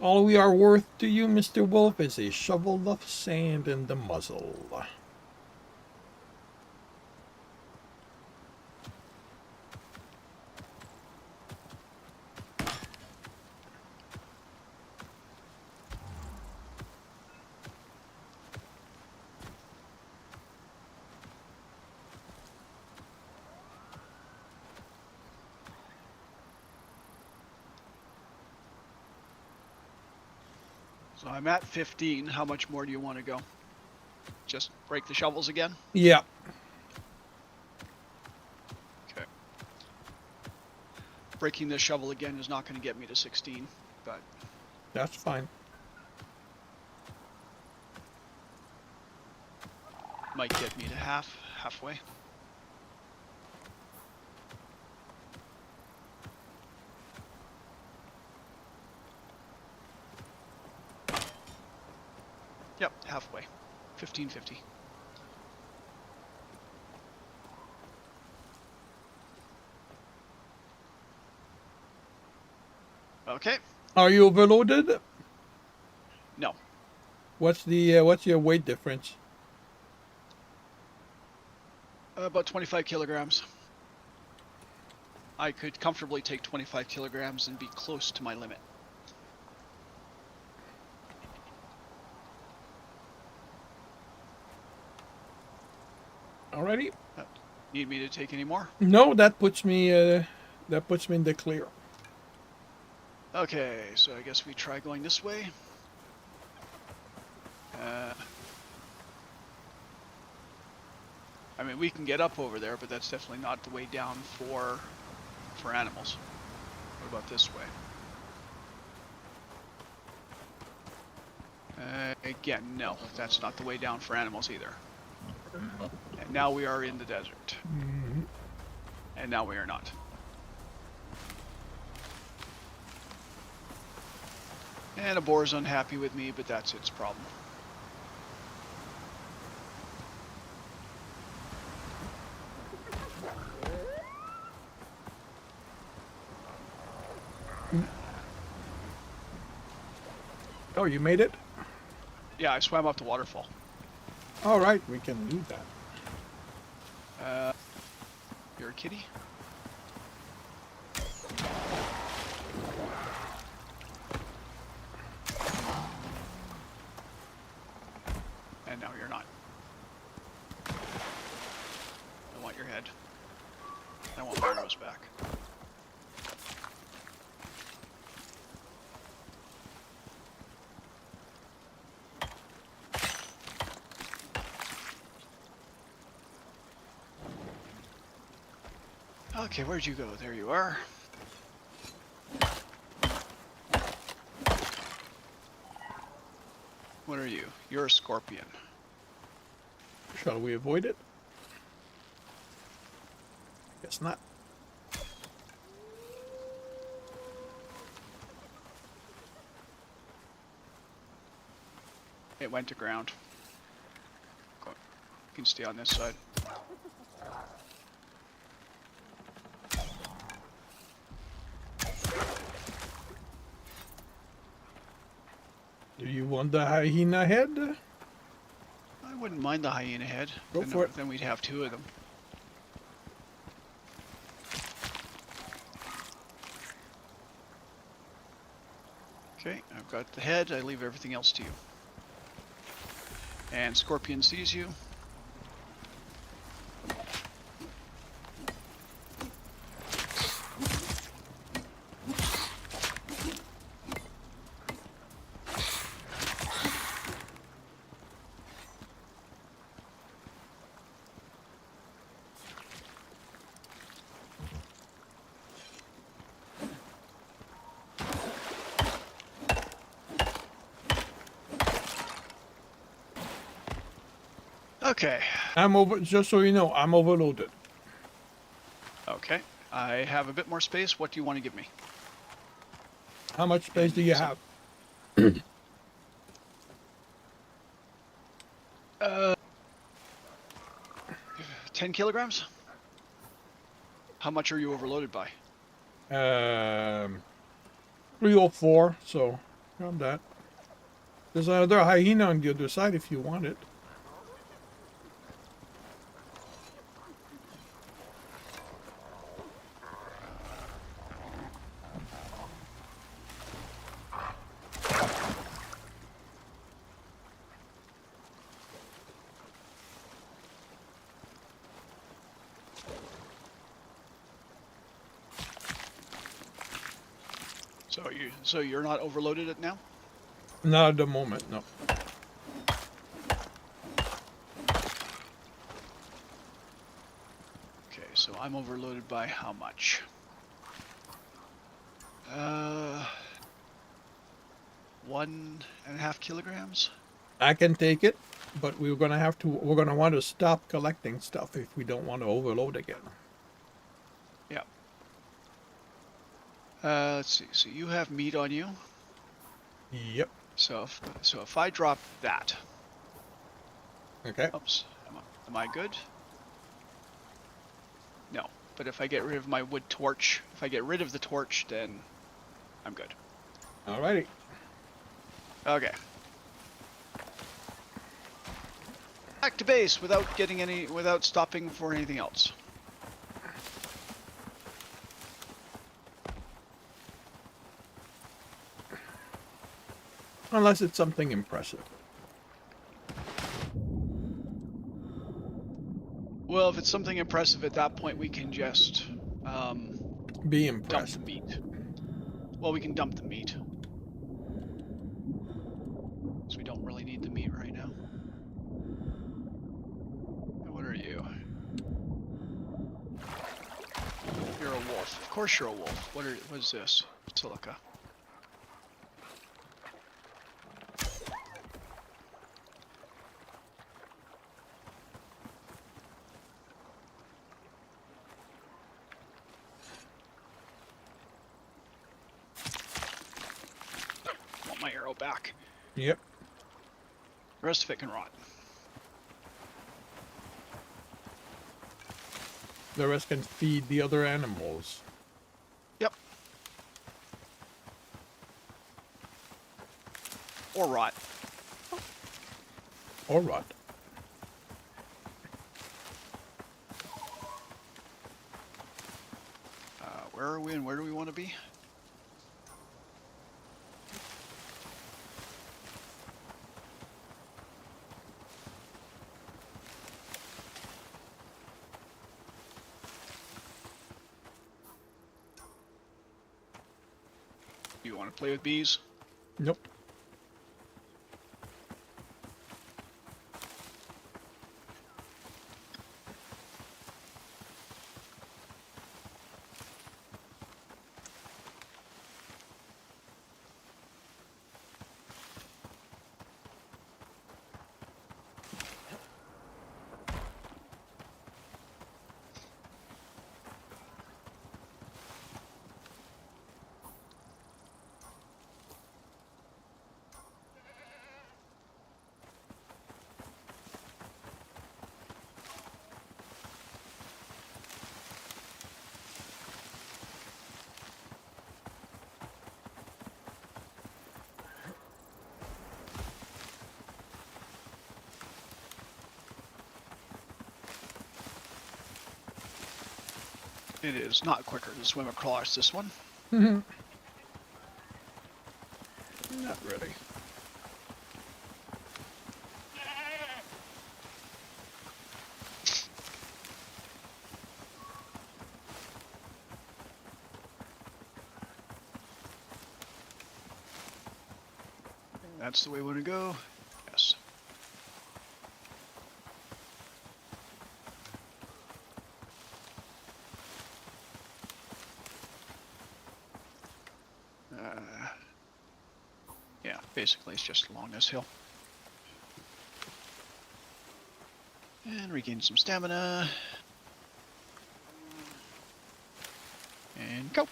All we are worth to you, Mr. Wolf, is a shovel of sand in the muzzle. So I'm at 15. How much more do you want to go? Just break the shovels again? Yeah. Okay. Breaking this shovel again is not going to get me to 16, but That's fine. might get me to halfway. Yep, halfway. 1550. Okay. Are you overloaded? No. What's your weight difference? About 25 kilograms. I could comfortably take 25 kilograms and be close to my limit. Alrighty. Need me to take any more? No, that puts me in the clear. Okay, so I guess we try going this way. I mean, we can get up over there, but that's definitely not the way down for animals. What about this way? Again, no, that's not the way down for animals either. And now we are in the desert. Mm-hmm. And now we are not. And a boar's unhappy with me, but that's its problem. Oh, you made it? Yeah, I swam up the waterfall. All right, we can do that. You're a kitty? And now you're not. I want your head. I want my arrows back. Okay, where'd you go? There you are. What are you? You're a scorpion. Shall we avoid it? Guess not. It went to ground. Go. You can stay on this side. Do you want the hyena head? I wouldn't mind the hyena head. Go for it. Then we'd have 2 of them. Okay, I've got the head. I leave everything else to you. And Scorpion sees you. Okay. Just so you know, I'm overloaded. Okay. I have a bit more space. What do you want to give me? How much space do you have? Uh, 10 kilograms? How much are you overloaded by? 304, so grab that. There's another hyena on the other side if you want it. So you're not overloaded it now? Not at the moment, no. Okay, so I'm overloaded by how much? 1.5 kilograms? I can take it, but we're gonna want to stop collecting stuff if we don't want to overload again. Yeah. Let's see. So you have meat on you. Yep. So if I drop that, Okay. oops, am I good? No. But if I get rid of my wood torch, if I get rid of the torch, then I'm good. Alrighty. Okay. Back to base without stopping for anything else. Unless it's something impressive. Well, if it's something impressive at that point, we can just Be dump the impressed. meat. Well, we can dump the meat. So we don't really need the meat right now. What are you? You're a wolf. Of course you're a wolf. What is this? Silica. I want my arrow back. Yep. The rest of it can rot. The rest can feed the other animals. Yep. Or rot. Or rot. Where are we and where do we want to be? You want to play with bees? Nope. It is not quicker to swim across this one. Not really. That's the way we want to go. Yes. Yeah, basically it's just along this hill. And regain some stamina. And go.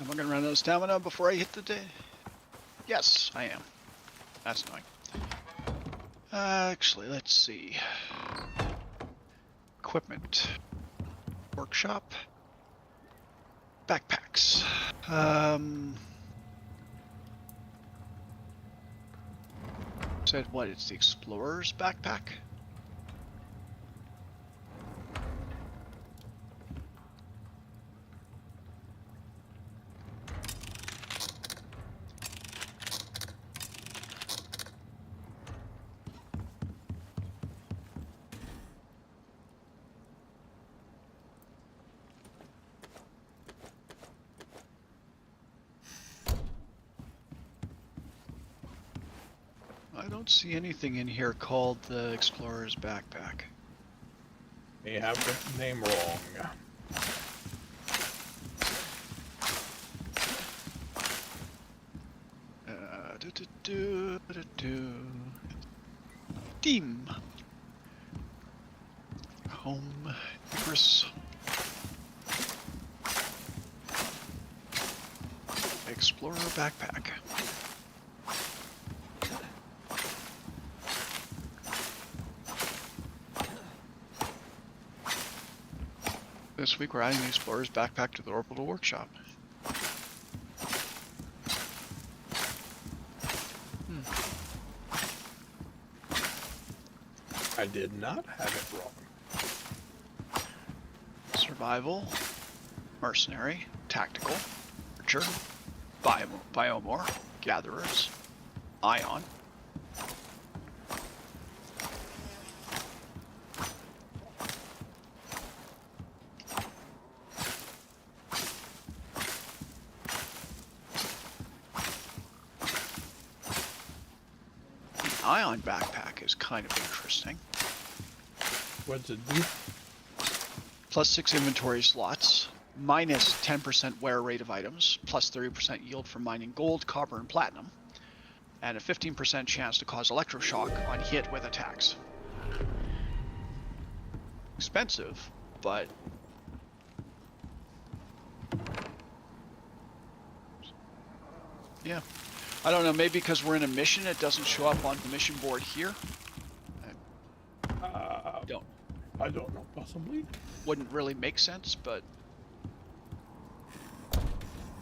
Am I gonna run out of stamina before I hit the day? Yes, I am. That's annoying. Actually, let's see. Equipment. Workshop. Backpacks. Said what? It's the Explorer's backpack? I don't see anything in here called the Explorer's backpack. They have the name wrong. Team. Home. Icarus. Explorer backpack. This week we're adding the Explorer's backpack to the orbital workshop. I did not have it wrong. Survival, mercenary, tactical, archer, biomore, gatherers, ion. The ion backpack is kind of interesting. What's it do? Plus 6 inventory slots, minus 10% wear rate of items, plus 30% yield from mining gold, copper, and platinum, and a 15% chance to cause electroshock on hit with attacks. Expensive, but yeah. I don't know, maybe because we're in a mission, it doesn't show up on the mission board here. I don't know, possibly. Wouldn't really make sense, but...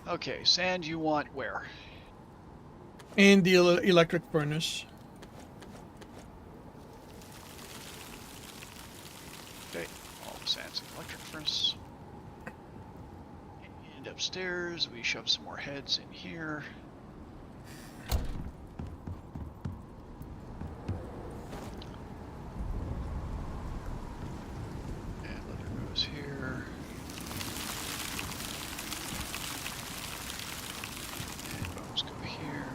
Okay, sand you want where? In the electric furnace. Okay, all the sand's in the electric furnace. And upstairs, we shove some more heads in here. Here. And bones go here.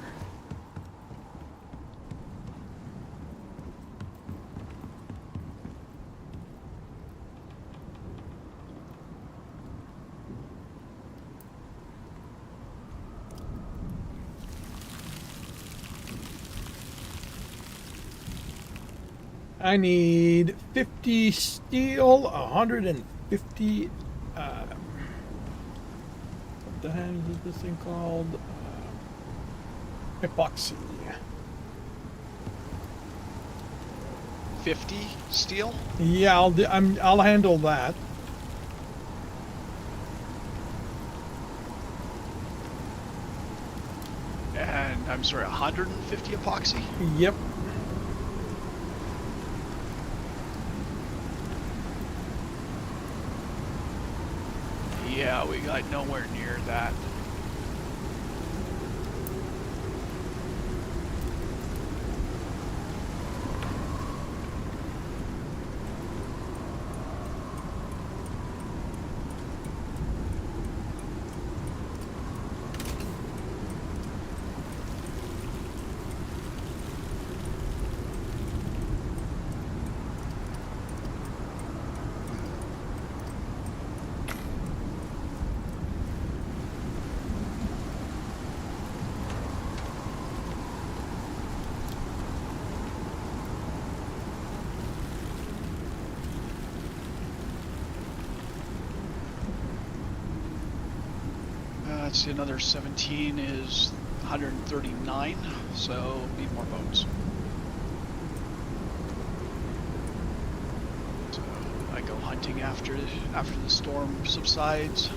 I need 50 steel, 150. What the hell is this thing called? Epoxy. 50 steel? Yeah, I'll handle that. And I'm sorry, 150 epoxy? Yep. Yeah, we got nowhere near that. Let's see, another 17 is 139, so need more bones. So I go hunting after the storm subsides.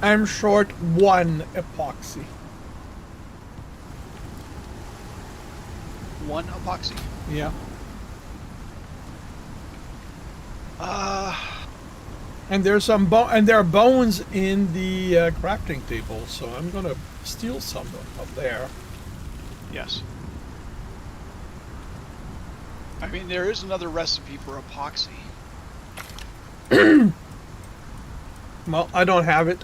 I'm short 1 epoxy. 1 epoxy. Yeah. And there's some there are bones in the crafting table, so I'm gonna steal some up there. Yes. I mean, there is another recipe for epoxy. Well, I don't have it.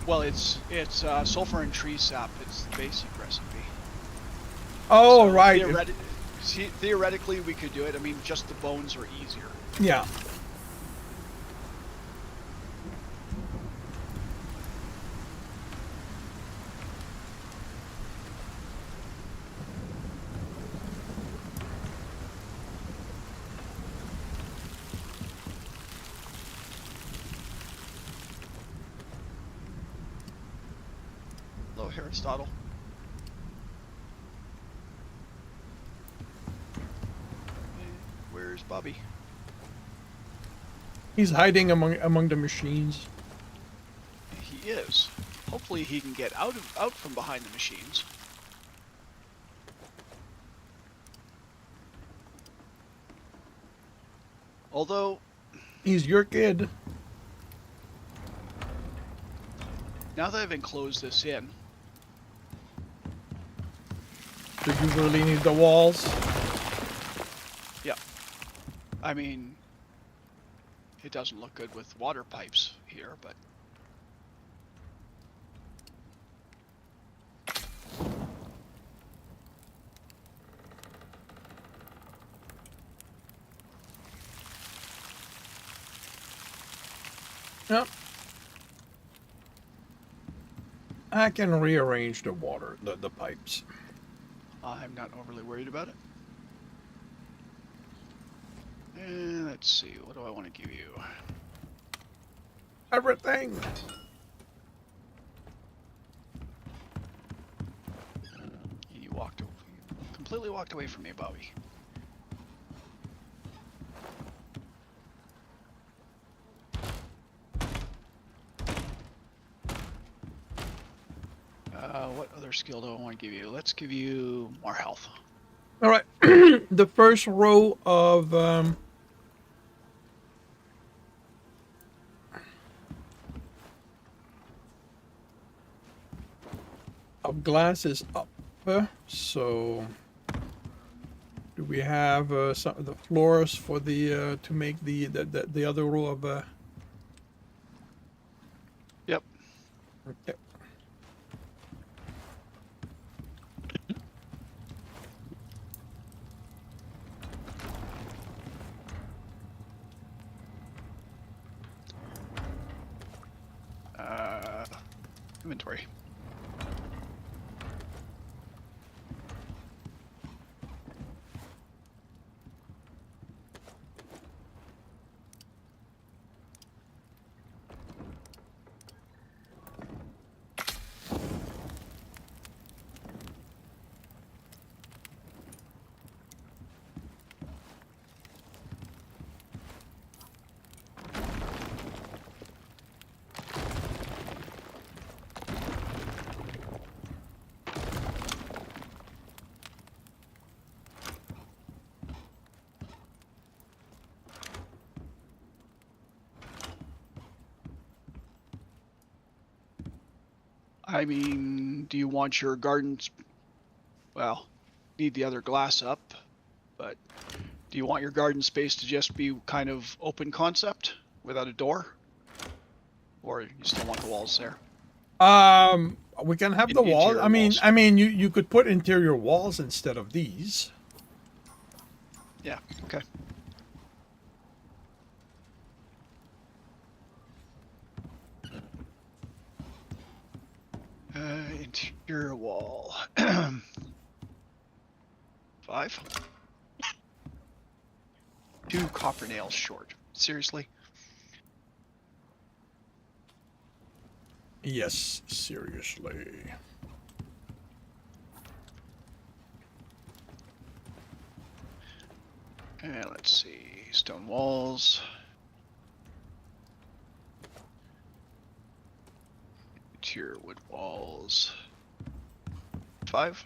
Well, it's sulfur and tree sap. It's the basic recipe. Oh, So right. Theoretically, we could do it. I mean, just the bones are easier. Yeah. Hello, Aristotle. Where's Bobby? He's hiding among the machines. He is. Hopefully, he can get out from behind the machines. Although, He's your kid. now that I've enclosed this in, Do you really need the walls? yeah. I mean, it doesn't look good with water pipes here, but Yep. I can rearrange the water, the pipes. I'm not overly worried about it. And let's see, what do I want to give you? Everything. You completely walked away from me, Bobby. What other skill do I want to give you? Let's give you more health. All right. The first row of glass is up. So, do we have some of the floors for the to make the other row of? Yep. Okay. Inventory. I mean, do you want your gardens? Well, need the other glass up, but do you want your garden space to just be kind of open concept without a door? Or you still want the walls there? We can have the wall. Interior I walls. mean, you could put interior walls instead of these. Yeah, okay. Interior wall. 5. 2 copper nails short. Seriously? Yes, seriously. And let's see. Stone walls. Interior wood walls. 5.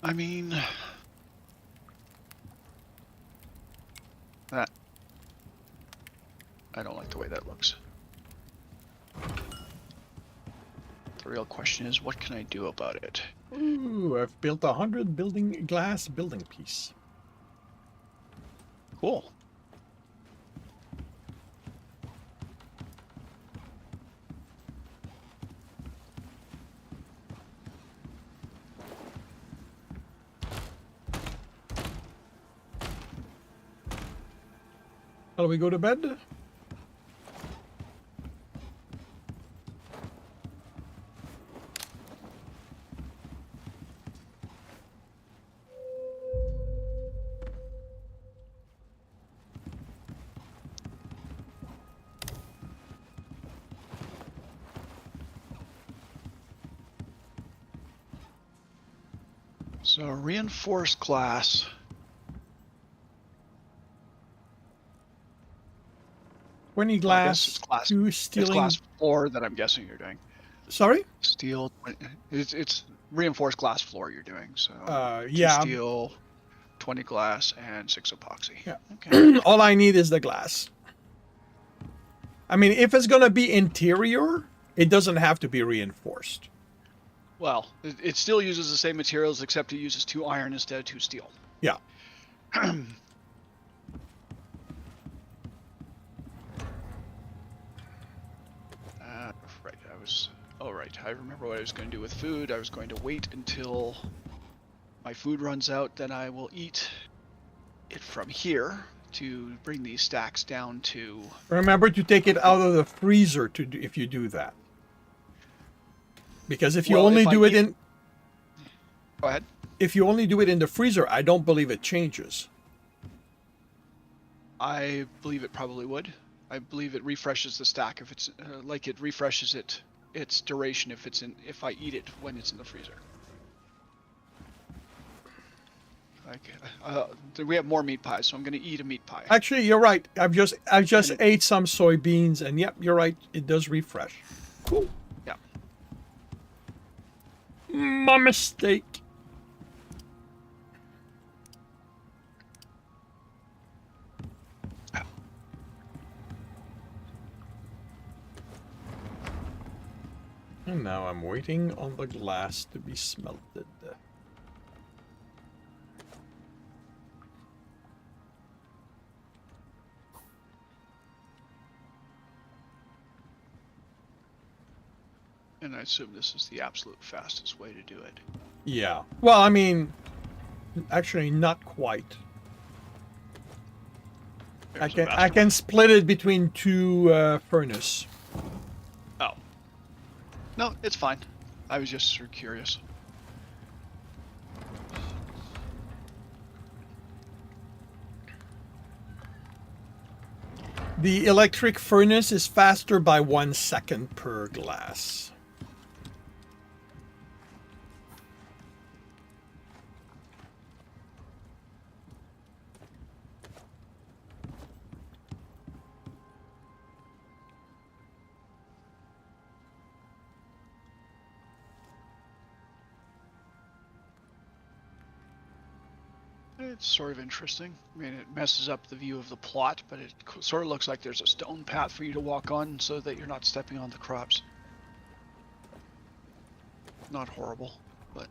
I mean, that. I don't like the way that looks. The real question is, what can I do about it? Ooh, I've built 100 glass building piece. Cool. Shall we go to bed? So reinforced glass. 20 Well, I guess glass, 2 it's stealing. glass floor that I'm guessing you're doing. Sorry? Steel. It's reinforced glass floor you're doing. So 2 Yeah. steel, 20 glass, and 6 epoxy. Yeah. Okay. All I need is the glass. I mean, if it's going to be interior, it doesn't have to be reinforced. Well, it still uses the same materials, except it uses 2 iron instead of 2 steel. Yeah. Right. Oh, right. I remember what I was going to do with food. I was going to wait until my food runs out, then I will eat it from here to bring these stacks down to... Remember to take it out of the freezer to do, if you do that. Because if you only do it in... Go ahead. If you only do it in the freezer, I don't believe it changes. I believe it probably would. I believe it refreshes the stack if it's like it refreshes its duration if I eat it when it's in the freezer. We have more meat pies, so I'm going to eat a meat pie. Actually, you're right. I've just ate some soybeans, and yep, you're right. It does refresh. Cool. Yeah. My mistake. And now I'm waiting on the glass to be smelted. And I assume this is the absolute fastest way to do it. Yeah. Well, I mean, actually, not quite. I can split it between 2 furnace. Oh. No, it's fine. I was just sort of curious. The electric furnace is faster by 1 second per glass. It's sort of interesting. I mean, it messes up the view of the plot, but it sort of looks like there's a stone path for you to walk on so that you're not stepping on the crops. Not horrible, but...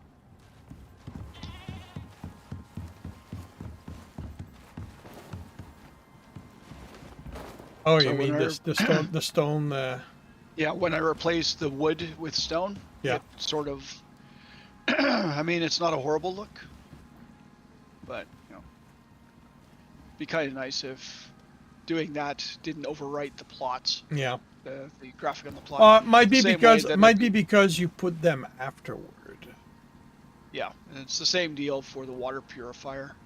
Oh, so you mean the stone? Yeah, when I replace the wood with stone, yeah, it sort of... I mean, it's not a horrible look, but, you know, be kind of nice if doing that didn't overwrite the plots. Yeah. The graphic on the plot. Might be because you put them afterward. Yeah, and it's the same deal for the water purifier.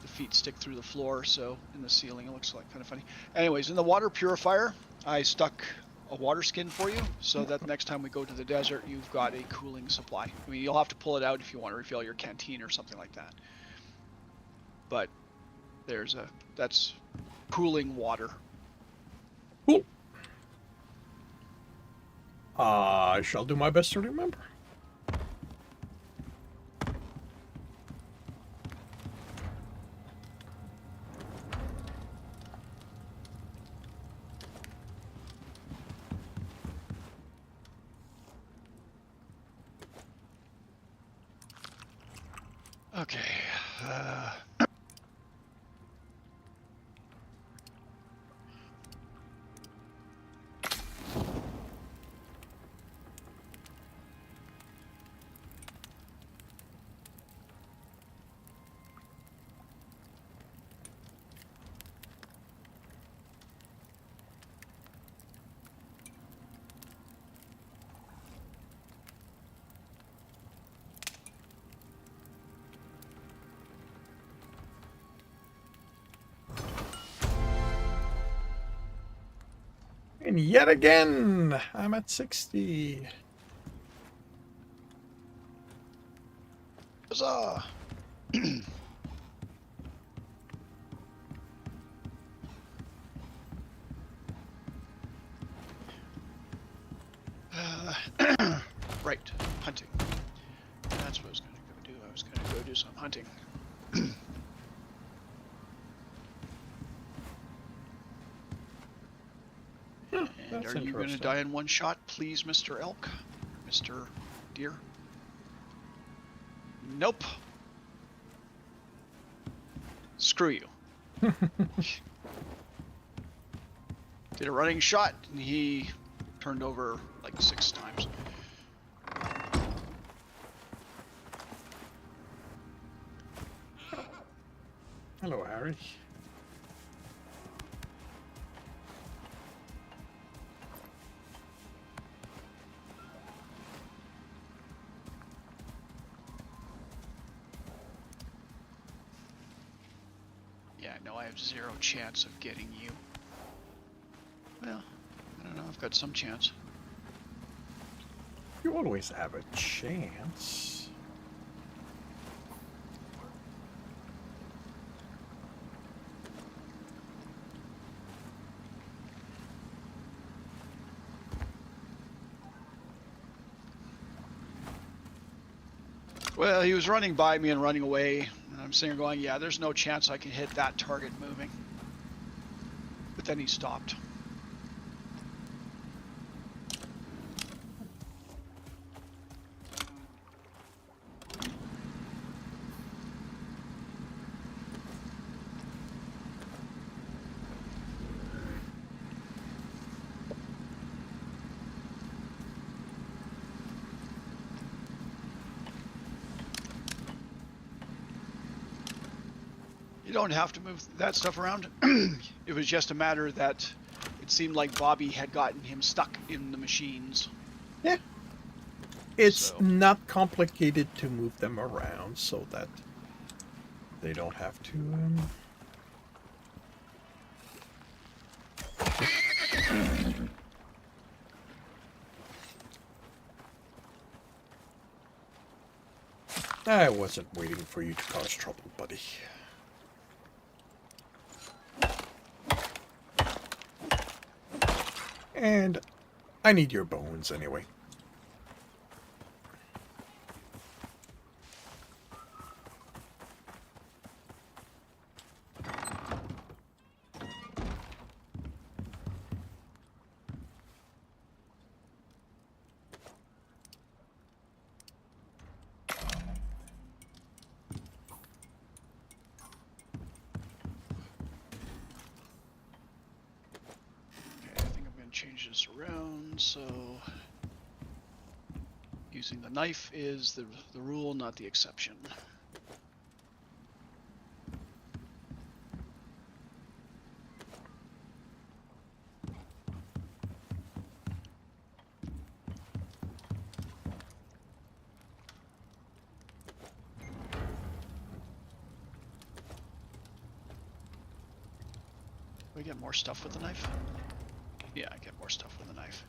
The feet stick through the floor, so in the ceiling it looks like kind of funny. Anyways, in the water purifier, I stuck a water skin for you, so that next time we go to the desert, you've got a cooling supply. I mean, you'll have to pull it out if you want to refill your canteen or something like that. But that's cooling water. Cool. I shall do my best to remember. Okay. And yet again, I'm at 60. Huzzah! hunting. And That's are you going to interesting. die in one shot, please, Mr. Elk? Mr. Deer? Nope. Screw you. Did a running shot, and he turned over like 6 times. Hello, Harry. Yeah, I know I have 0 chance of getting you. Well, I don't know, I've got some chance. You always have a chance. Well, he was running by me and running away, and I'm sitting here going, yeah, there's no chance I can hit that target moving. But then he stopped. You don't have to move that stuff around. It was just a matter that it seemed like Bobby had gotten him stuck in the machines. Yeah. It's So- not complicated to move them around so that they don't have to. I wasn't waiting for you to cause trouble, buddy. And I need your bones anyway. Okay, I think I'm going to change this around, so using the knife is the rule, not the exception. We get more stuff with the knife? Yeah, I get more stuff with the knife.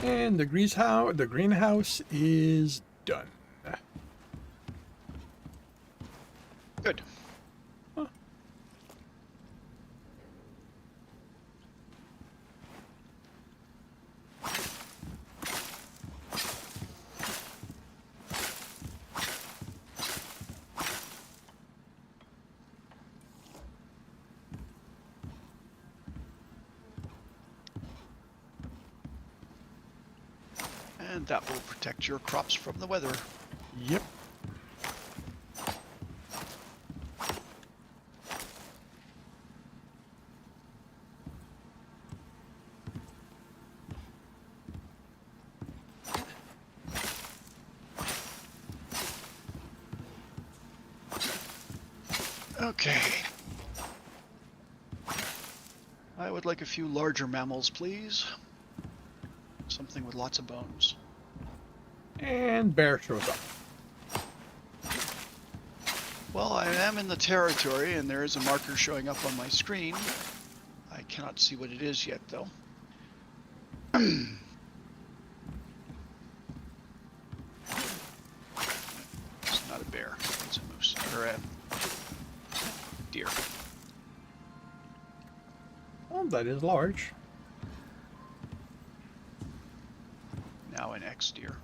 And the greenhouse is done. Good. Huh. And that will protect your crops from the weather. Yep. Okay. I would like a few larger mammals, please. Something with lots of bones. And bear shows up. Well, I am in the territory, and there is a marker showing up on my screen. I cannot see what it is yet, though. It's not a bear. It's a moose. Or a deer. Oh, that is large. Now an ex-deer.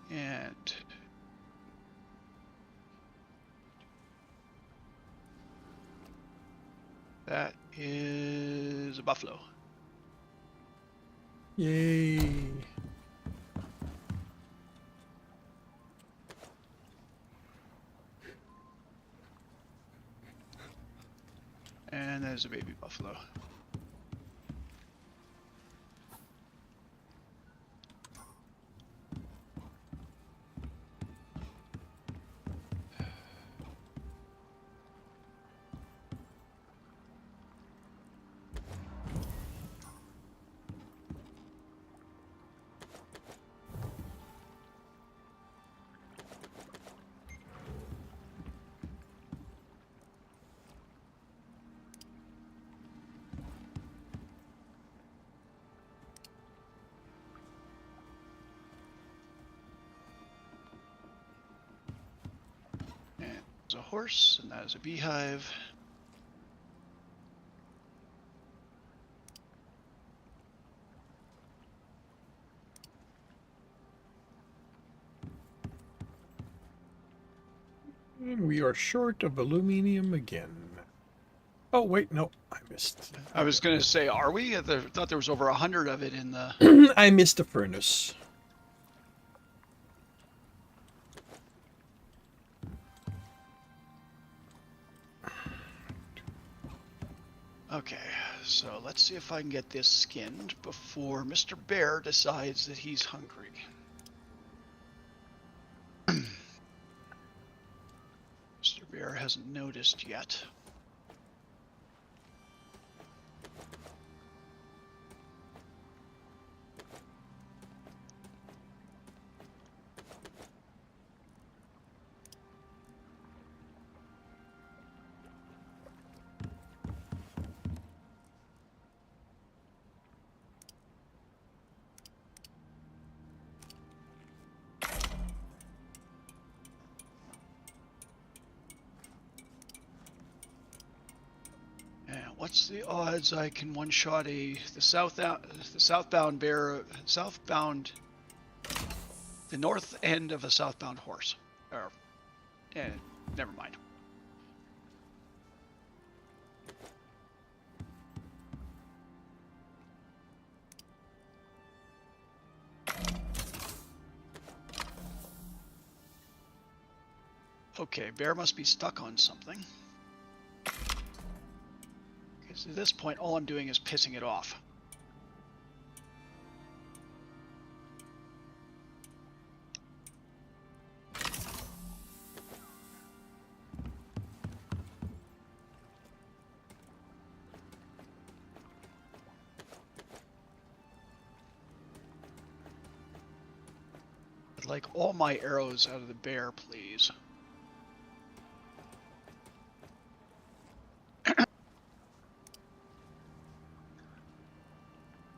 And that is a buffalo. Yay. And there's a baby buffalo. And there's a horse, and that is a beehive. And we are short of aluminium again. Oh, wait, no, I missed. I was going to say, are we? I thought there was over 100 of it in the... I missed the furnace. Okay, so let's see if I can get this skinned before Mr. Bear decides that he's hungry. Mr. Bear hasn't noticed yet. What's the odds I can one-shot the southbound bear, the north end of a southbound horse? Or, never mind. Okay, bear must be stuck on something. At this point, all I'm doing is pissing it off. I'd like all my arrows out of the bear, please.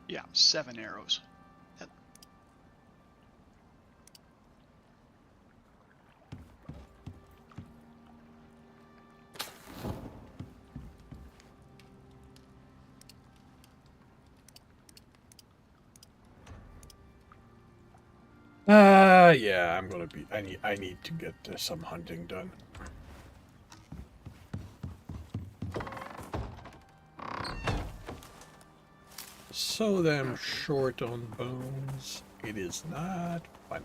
Yeah, 7 arrows. Yeah, I'm gonna be. I need to get some hunting done. So damn short on bones. It is not funny.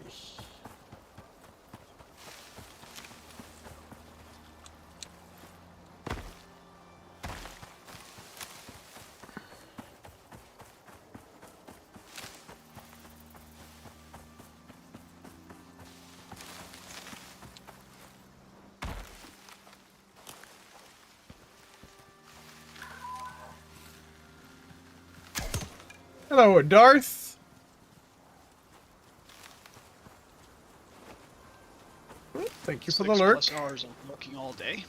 Hello, Darth. Well, thank you for the 6 lurk. plus hours of working all day.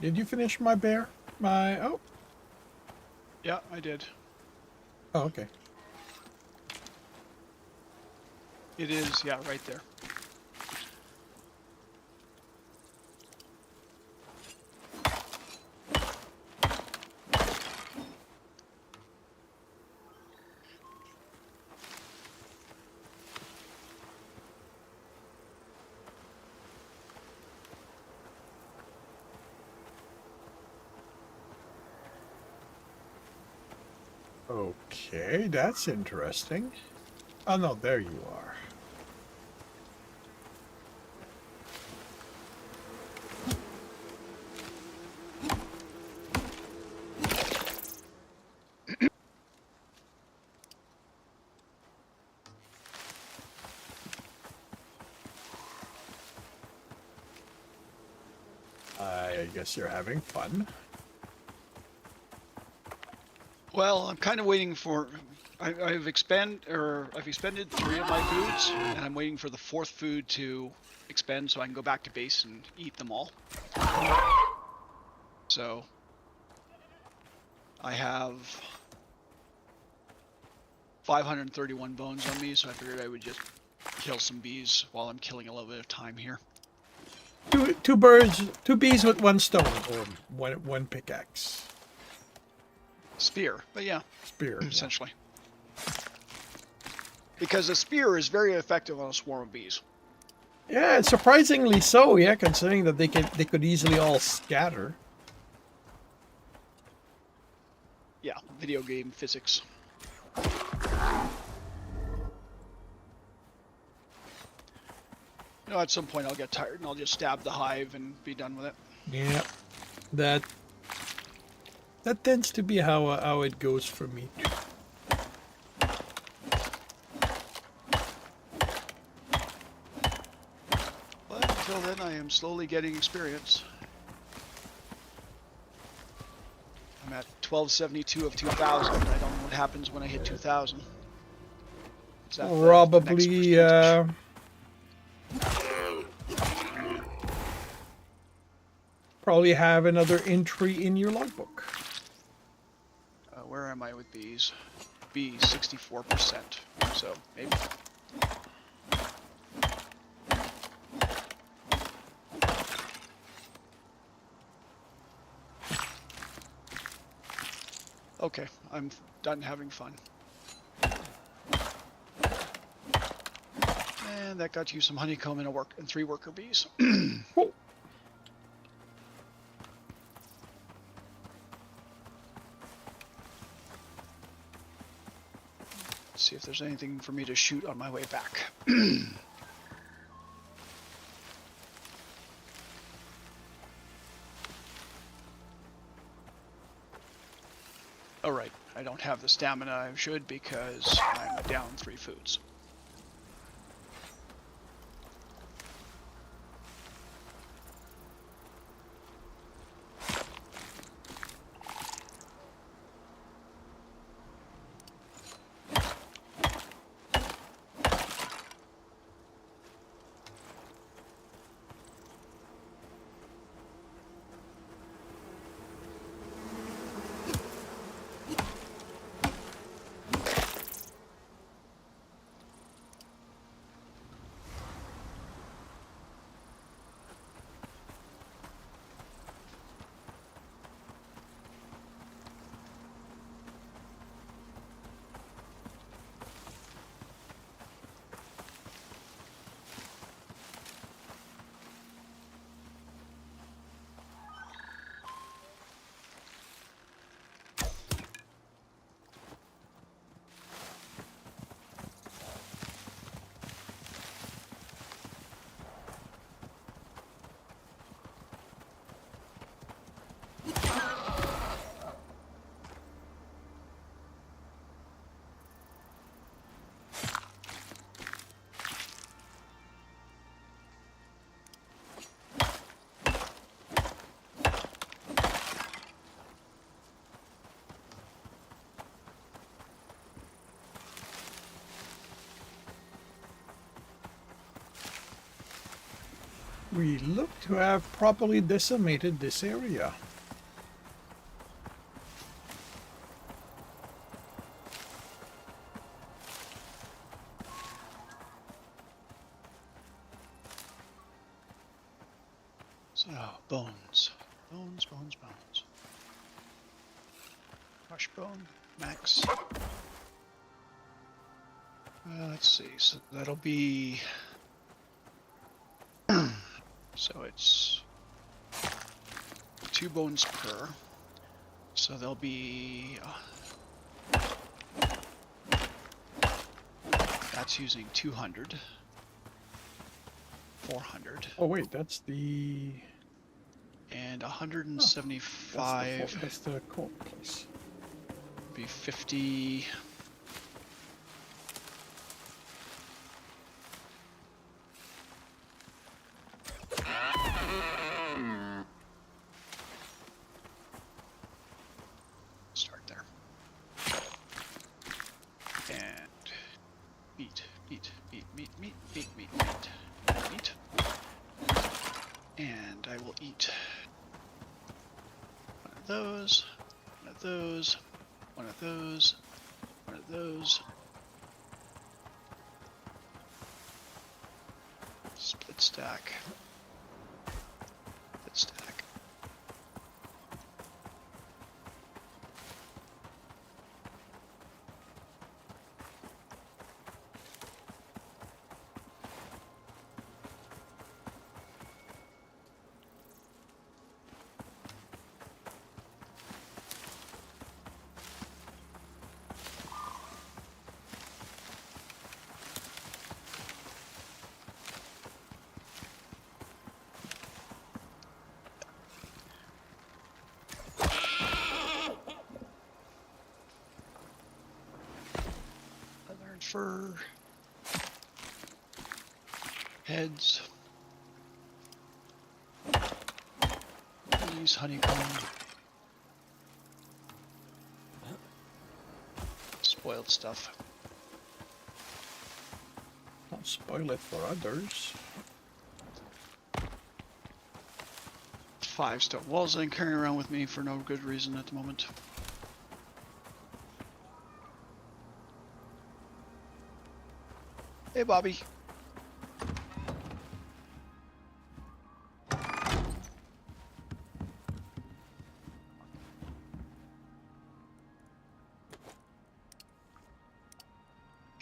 Did you finish my bear? Oh, Yeah, I did. oh, okay. It is, yeah, right there. Okay, that's interesting. Oh no, there you are. I guess you're having fun. Well, I'm kind of waiting for. I've expended 3 of my foods, and I'm waiting for the 4th food to expend so I can go back to base and eat them all. So I have 531 bones on me, so I figured I would just kill some bees while I'm killing a little bit of time here. Two birds, two bees with one stone, or one pickaxe. Spear, but yeah, Spear. essentially. Because a spear is very effective on a swarm of bees. Yeah, it's surprisingly so. Yeah, considering that they could easily all scatter. Yeah, video game physics. You know, at some point I'll get tired and I'll just stab the hive and be done with it. Yeah, that tends to be how it goes for me. But until then, I am slowly getting experience. I'm at 1272 of 2000. I don't know what happens when I hit 2000. Is that the next Probably. percentage? Probably have another entry in your logbook. Where am I with bees? Bees, 64%. So maybe. Okay, I'm done having fun. And that got you some honeycomb and 3 worker bees. Cool. See if there's anything for me to shoot on my way back. Alright, I don't have the stamina I should because I'm down 3 foods. We look to have properly decimated this area. So, bones. Bones, bones, bones. Washbone, max. Let's see, so that'll be... so it's 2 bones per. So there'll be... that's using 200. 400. Oh wait, that's the... And 175 That's the cold place. be 50. Start there. And meat. And I will eat one of those, one of those, one of those, one of those. Split stack. Split stack. Fur, heads, these honeycomb, spoiled stuff. Don't spoil it for others. 5 stone walls I'm carrying around with me for no good reason at the moment. Hey, Bobby.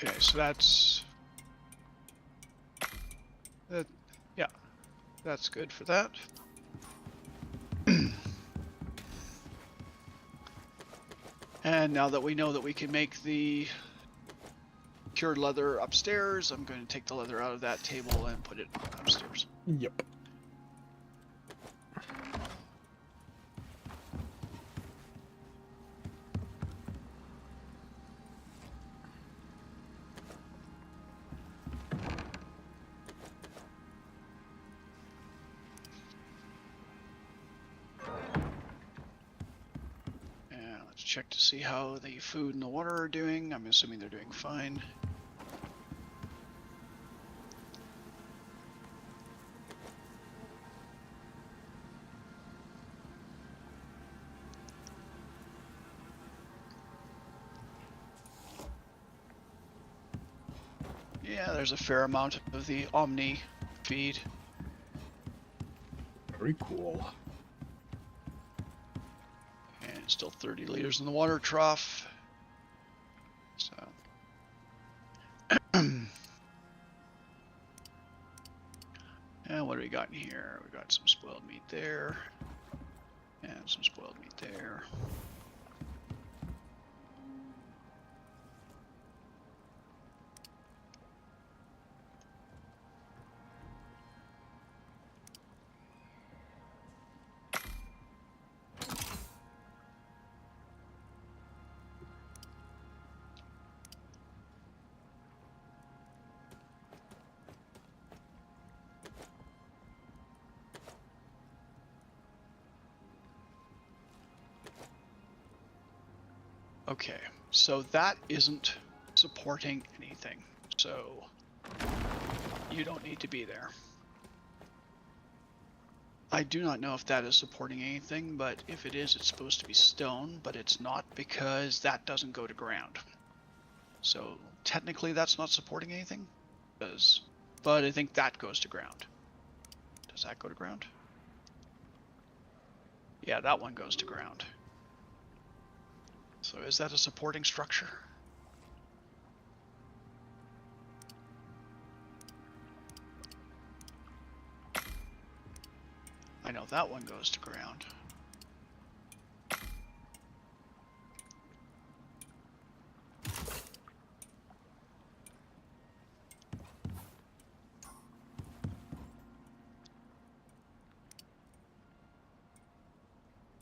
Okay, so that's... yeah, that's good for that. And now that we know that we can make the cured leather upstairs, I'm going to take the leather out of that table and put it upstairs. Yep. And let's check to see how the food and the water are doing. I'm assuming they're doing fine. Yeah, there's a fair amount of the Omni feed. Very cool. And still 30 liters in the water trough. So. And what do we got in here? We got some spoiled meat there. And some spoiled meat there. Okay, so that isn't supporting anything, so you don't need to be there. I do not know if that is supporting anything, but if it is, it's supposed to be stone, but it's not because that doesn't go to ground. So technically that's not supporting anything, but I think that goes to ground. Does that go to ground? Yeah, that one goes to ground. So is that a supporting structure? I know that one goes to ground.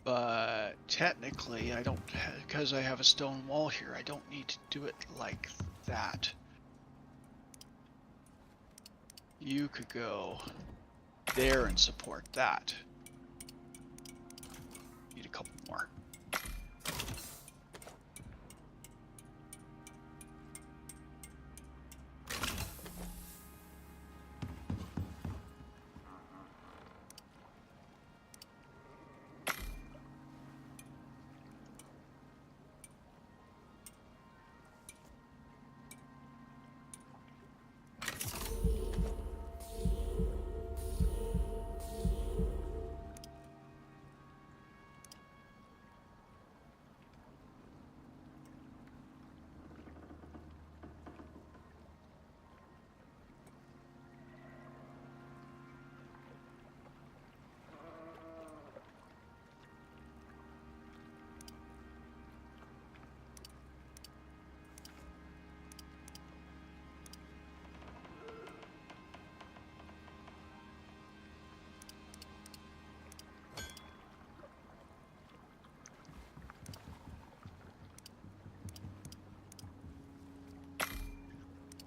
But technically I don't, because I have a stone wall here, I don't need to do it like that. You could go there and support that. Need a couple more.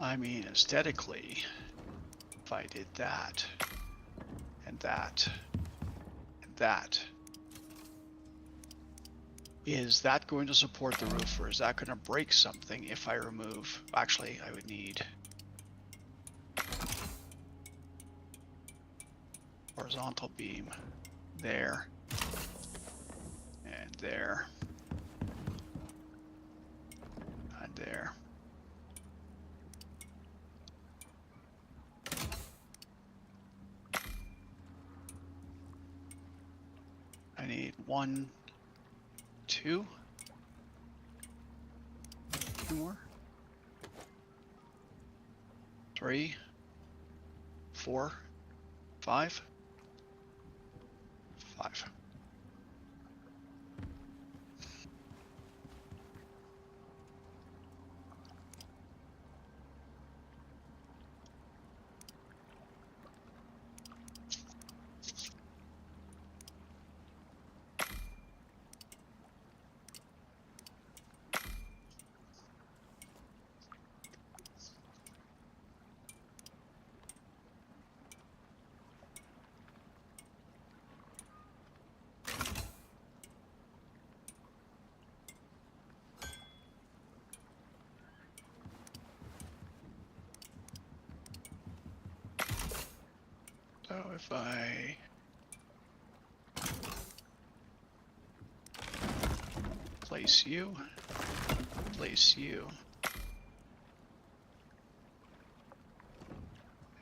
I mean, aesthetically, if I did that, and that, and that, is that going to support the roof, or is that going to break something if I remove? Actually, I would need horizontal beam there, and there, and there. I need 1, 2, 2 more, 3, 4, 5, 5. So if I place you,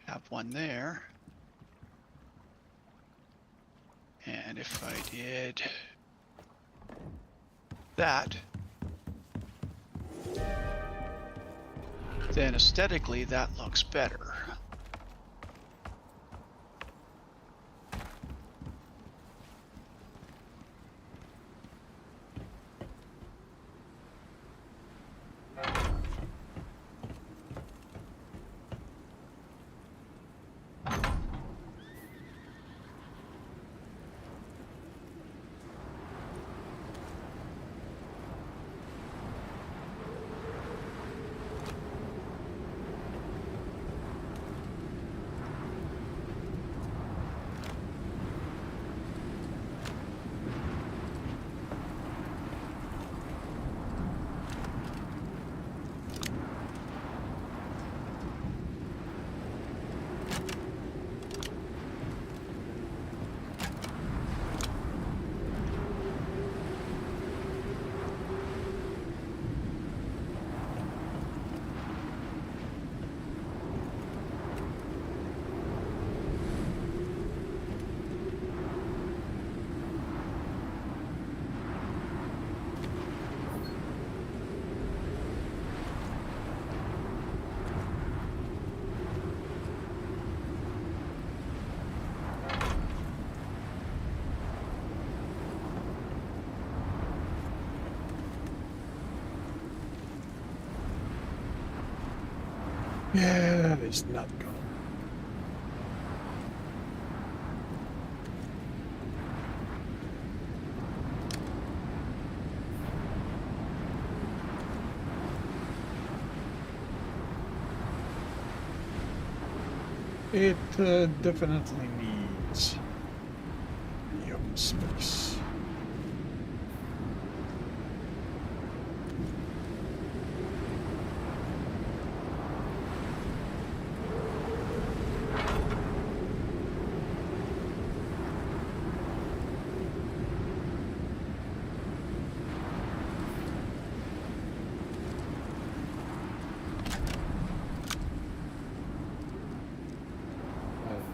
have one there, and if I did that, then aesthetically that looks better. Yeah, that is not good. It definitely needs the open space.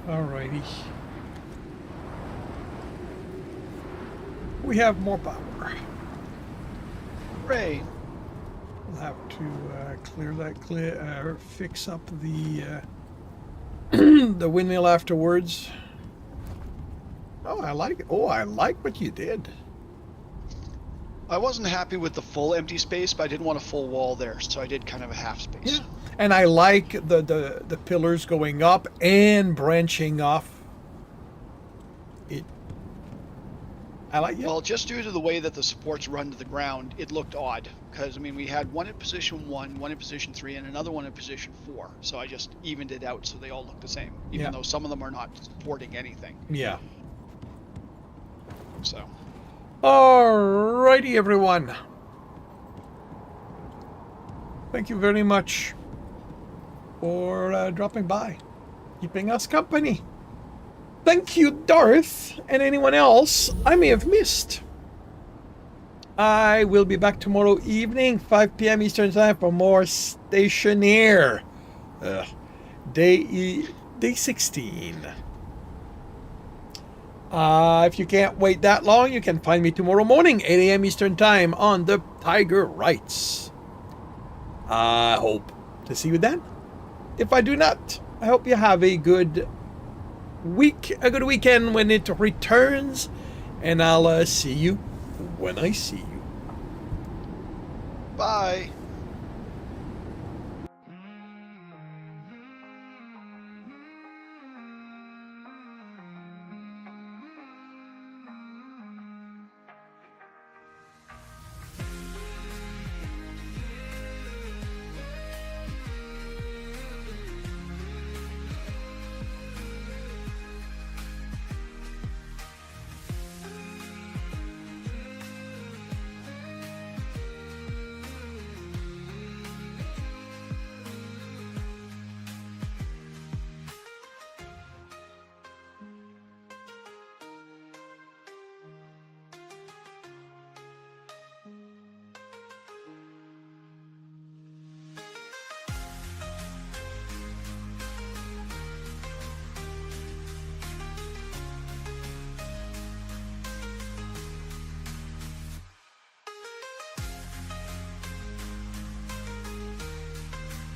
Alrighty. We have more power. Hooray! We'll have to clear that, fix up the the windmill afterwards. Oh, I like it. Oh, I like what you did. I wasn't happy with the full empty space, but I didn't want a full wall there, so I did kind of a half space. Yeah. And I like the pillars going up and branching off. I like it. Well, just due to the way that the supports run to the ground, it looked odd. Because, I mean, we had one in position 1, one in position 3, and another one in position 4. So I just evened it out so they all look the same, even though some of them are not supporting anything. Yeah. So. Alrighty, everyone. Thank you very much for dropping by, keeping us company. Thank you, Darth, and anyone else I may have missed. I will be back tomorrow evening, 5 p.m. Eastern Time, for more Stationeer. Day 16. If you can't wait that long, you can find me tomorrow morning, 8 a.m. Eastern Time, on the Tiger Rights. I hope to see you then. If I do not, I hope you have a good weekend when it returns, and I'll see you when I see you. Bye.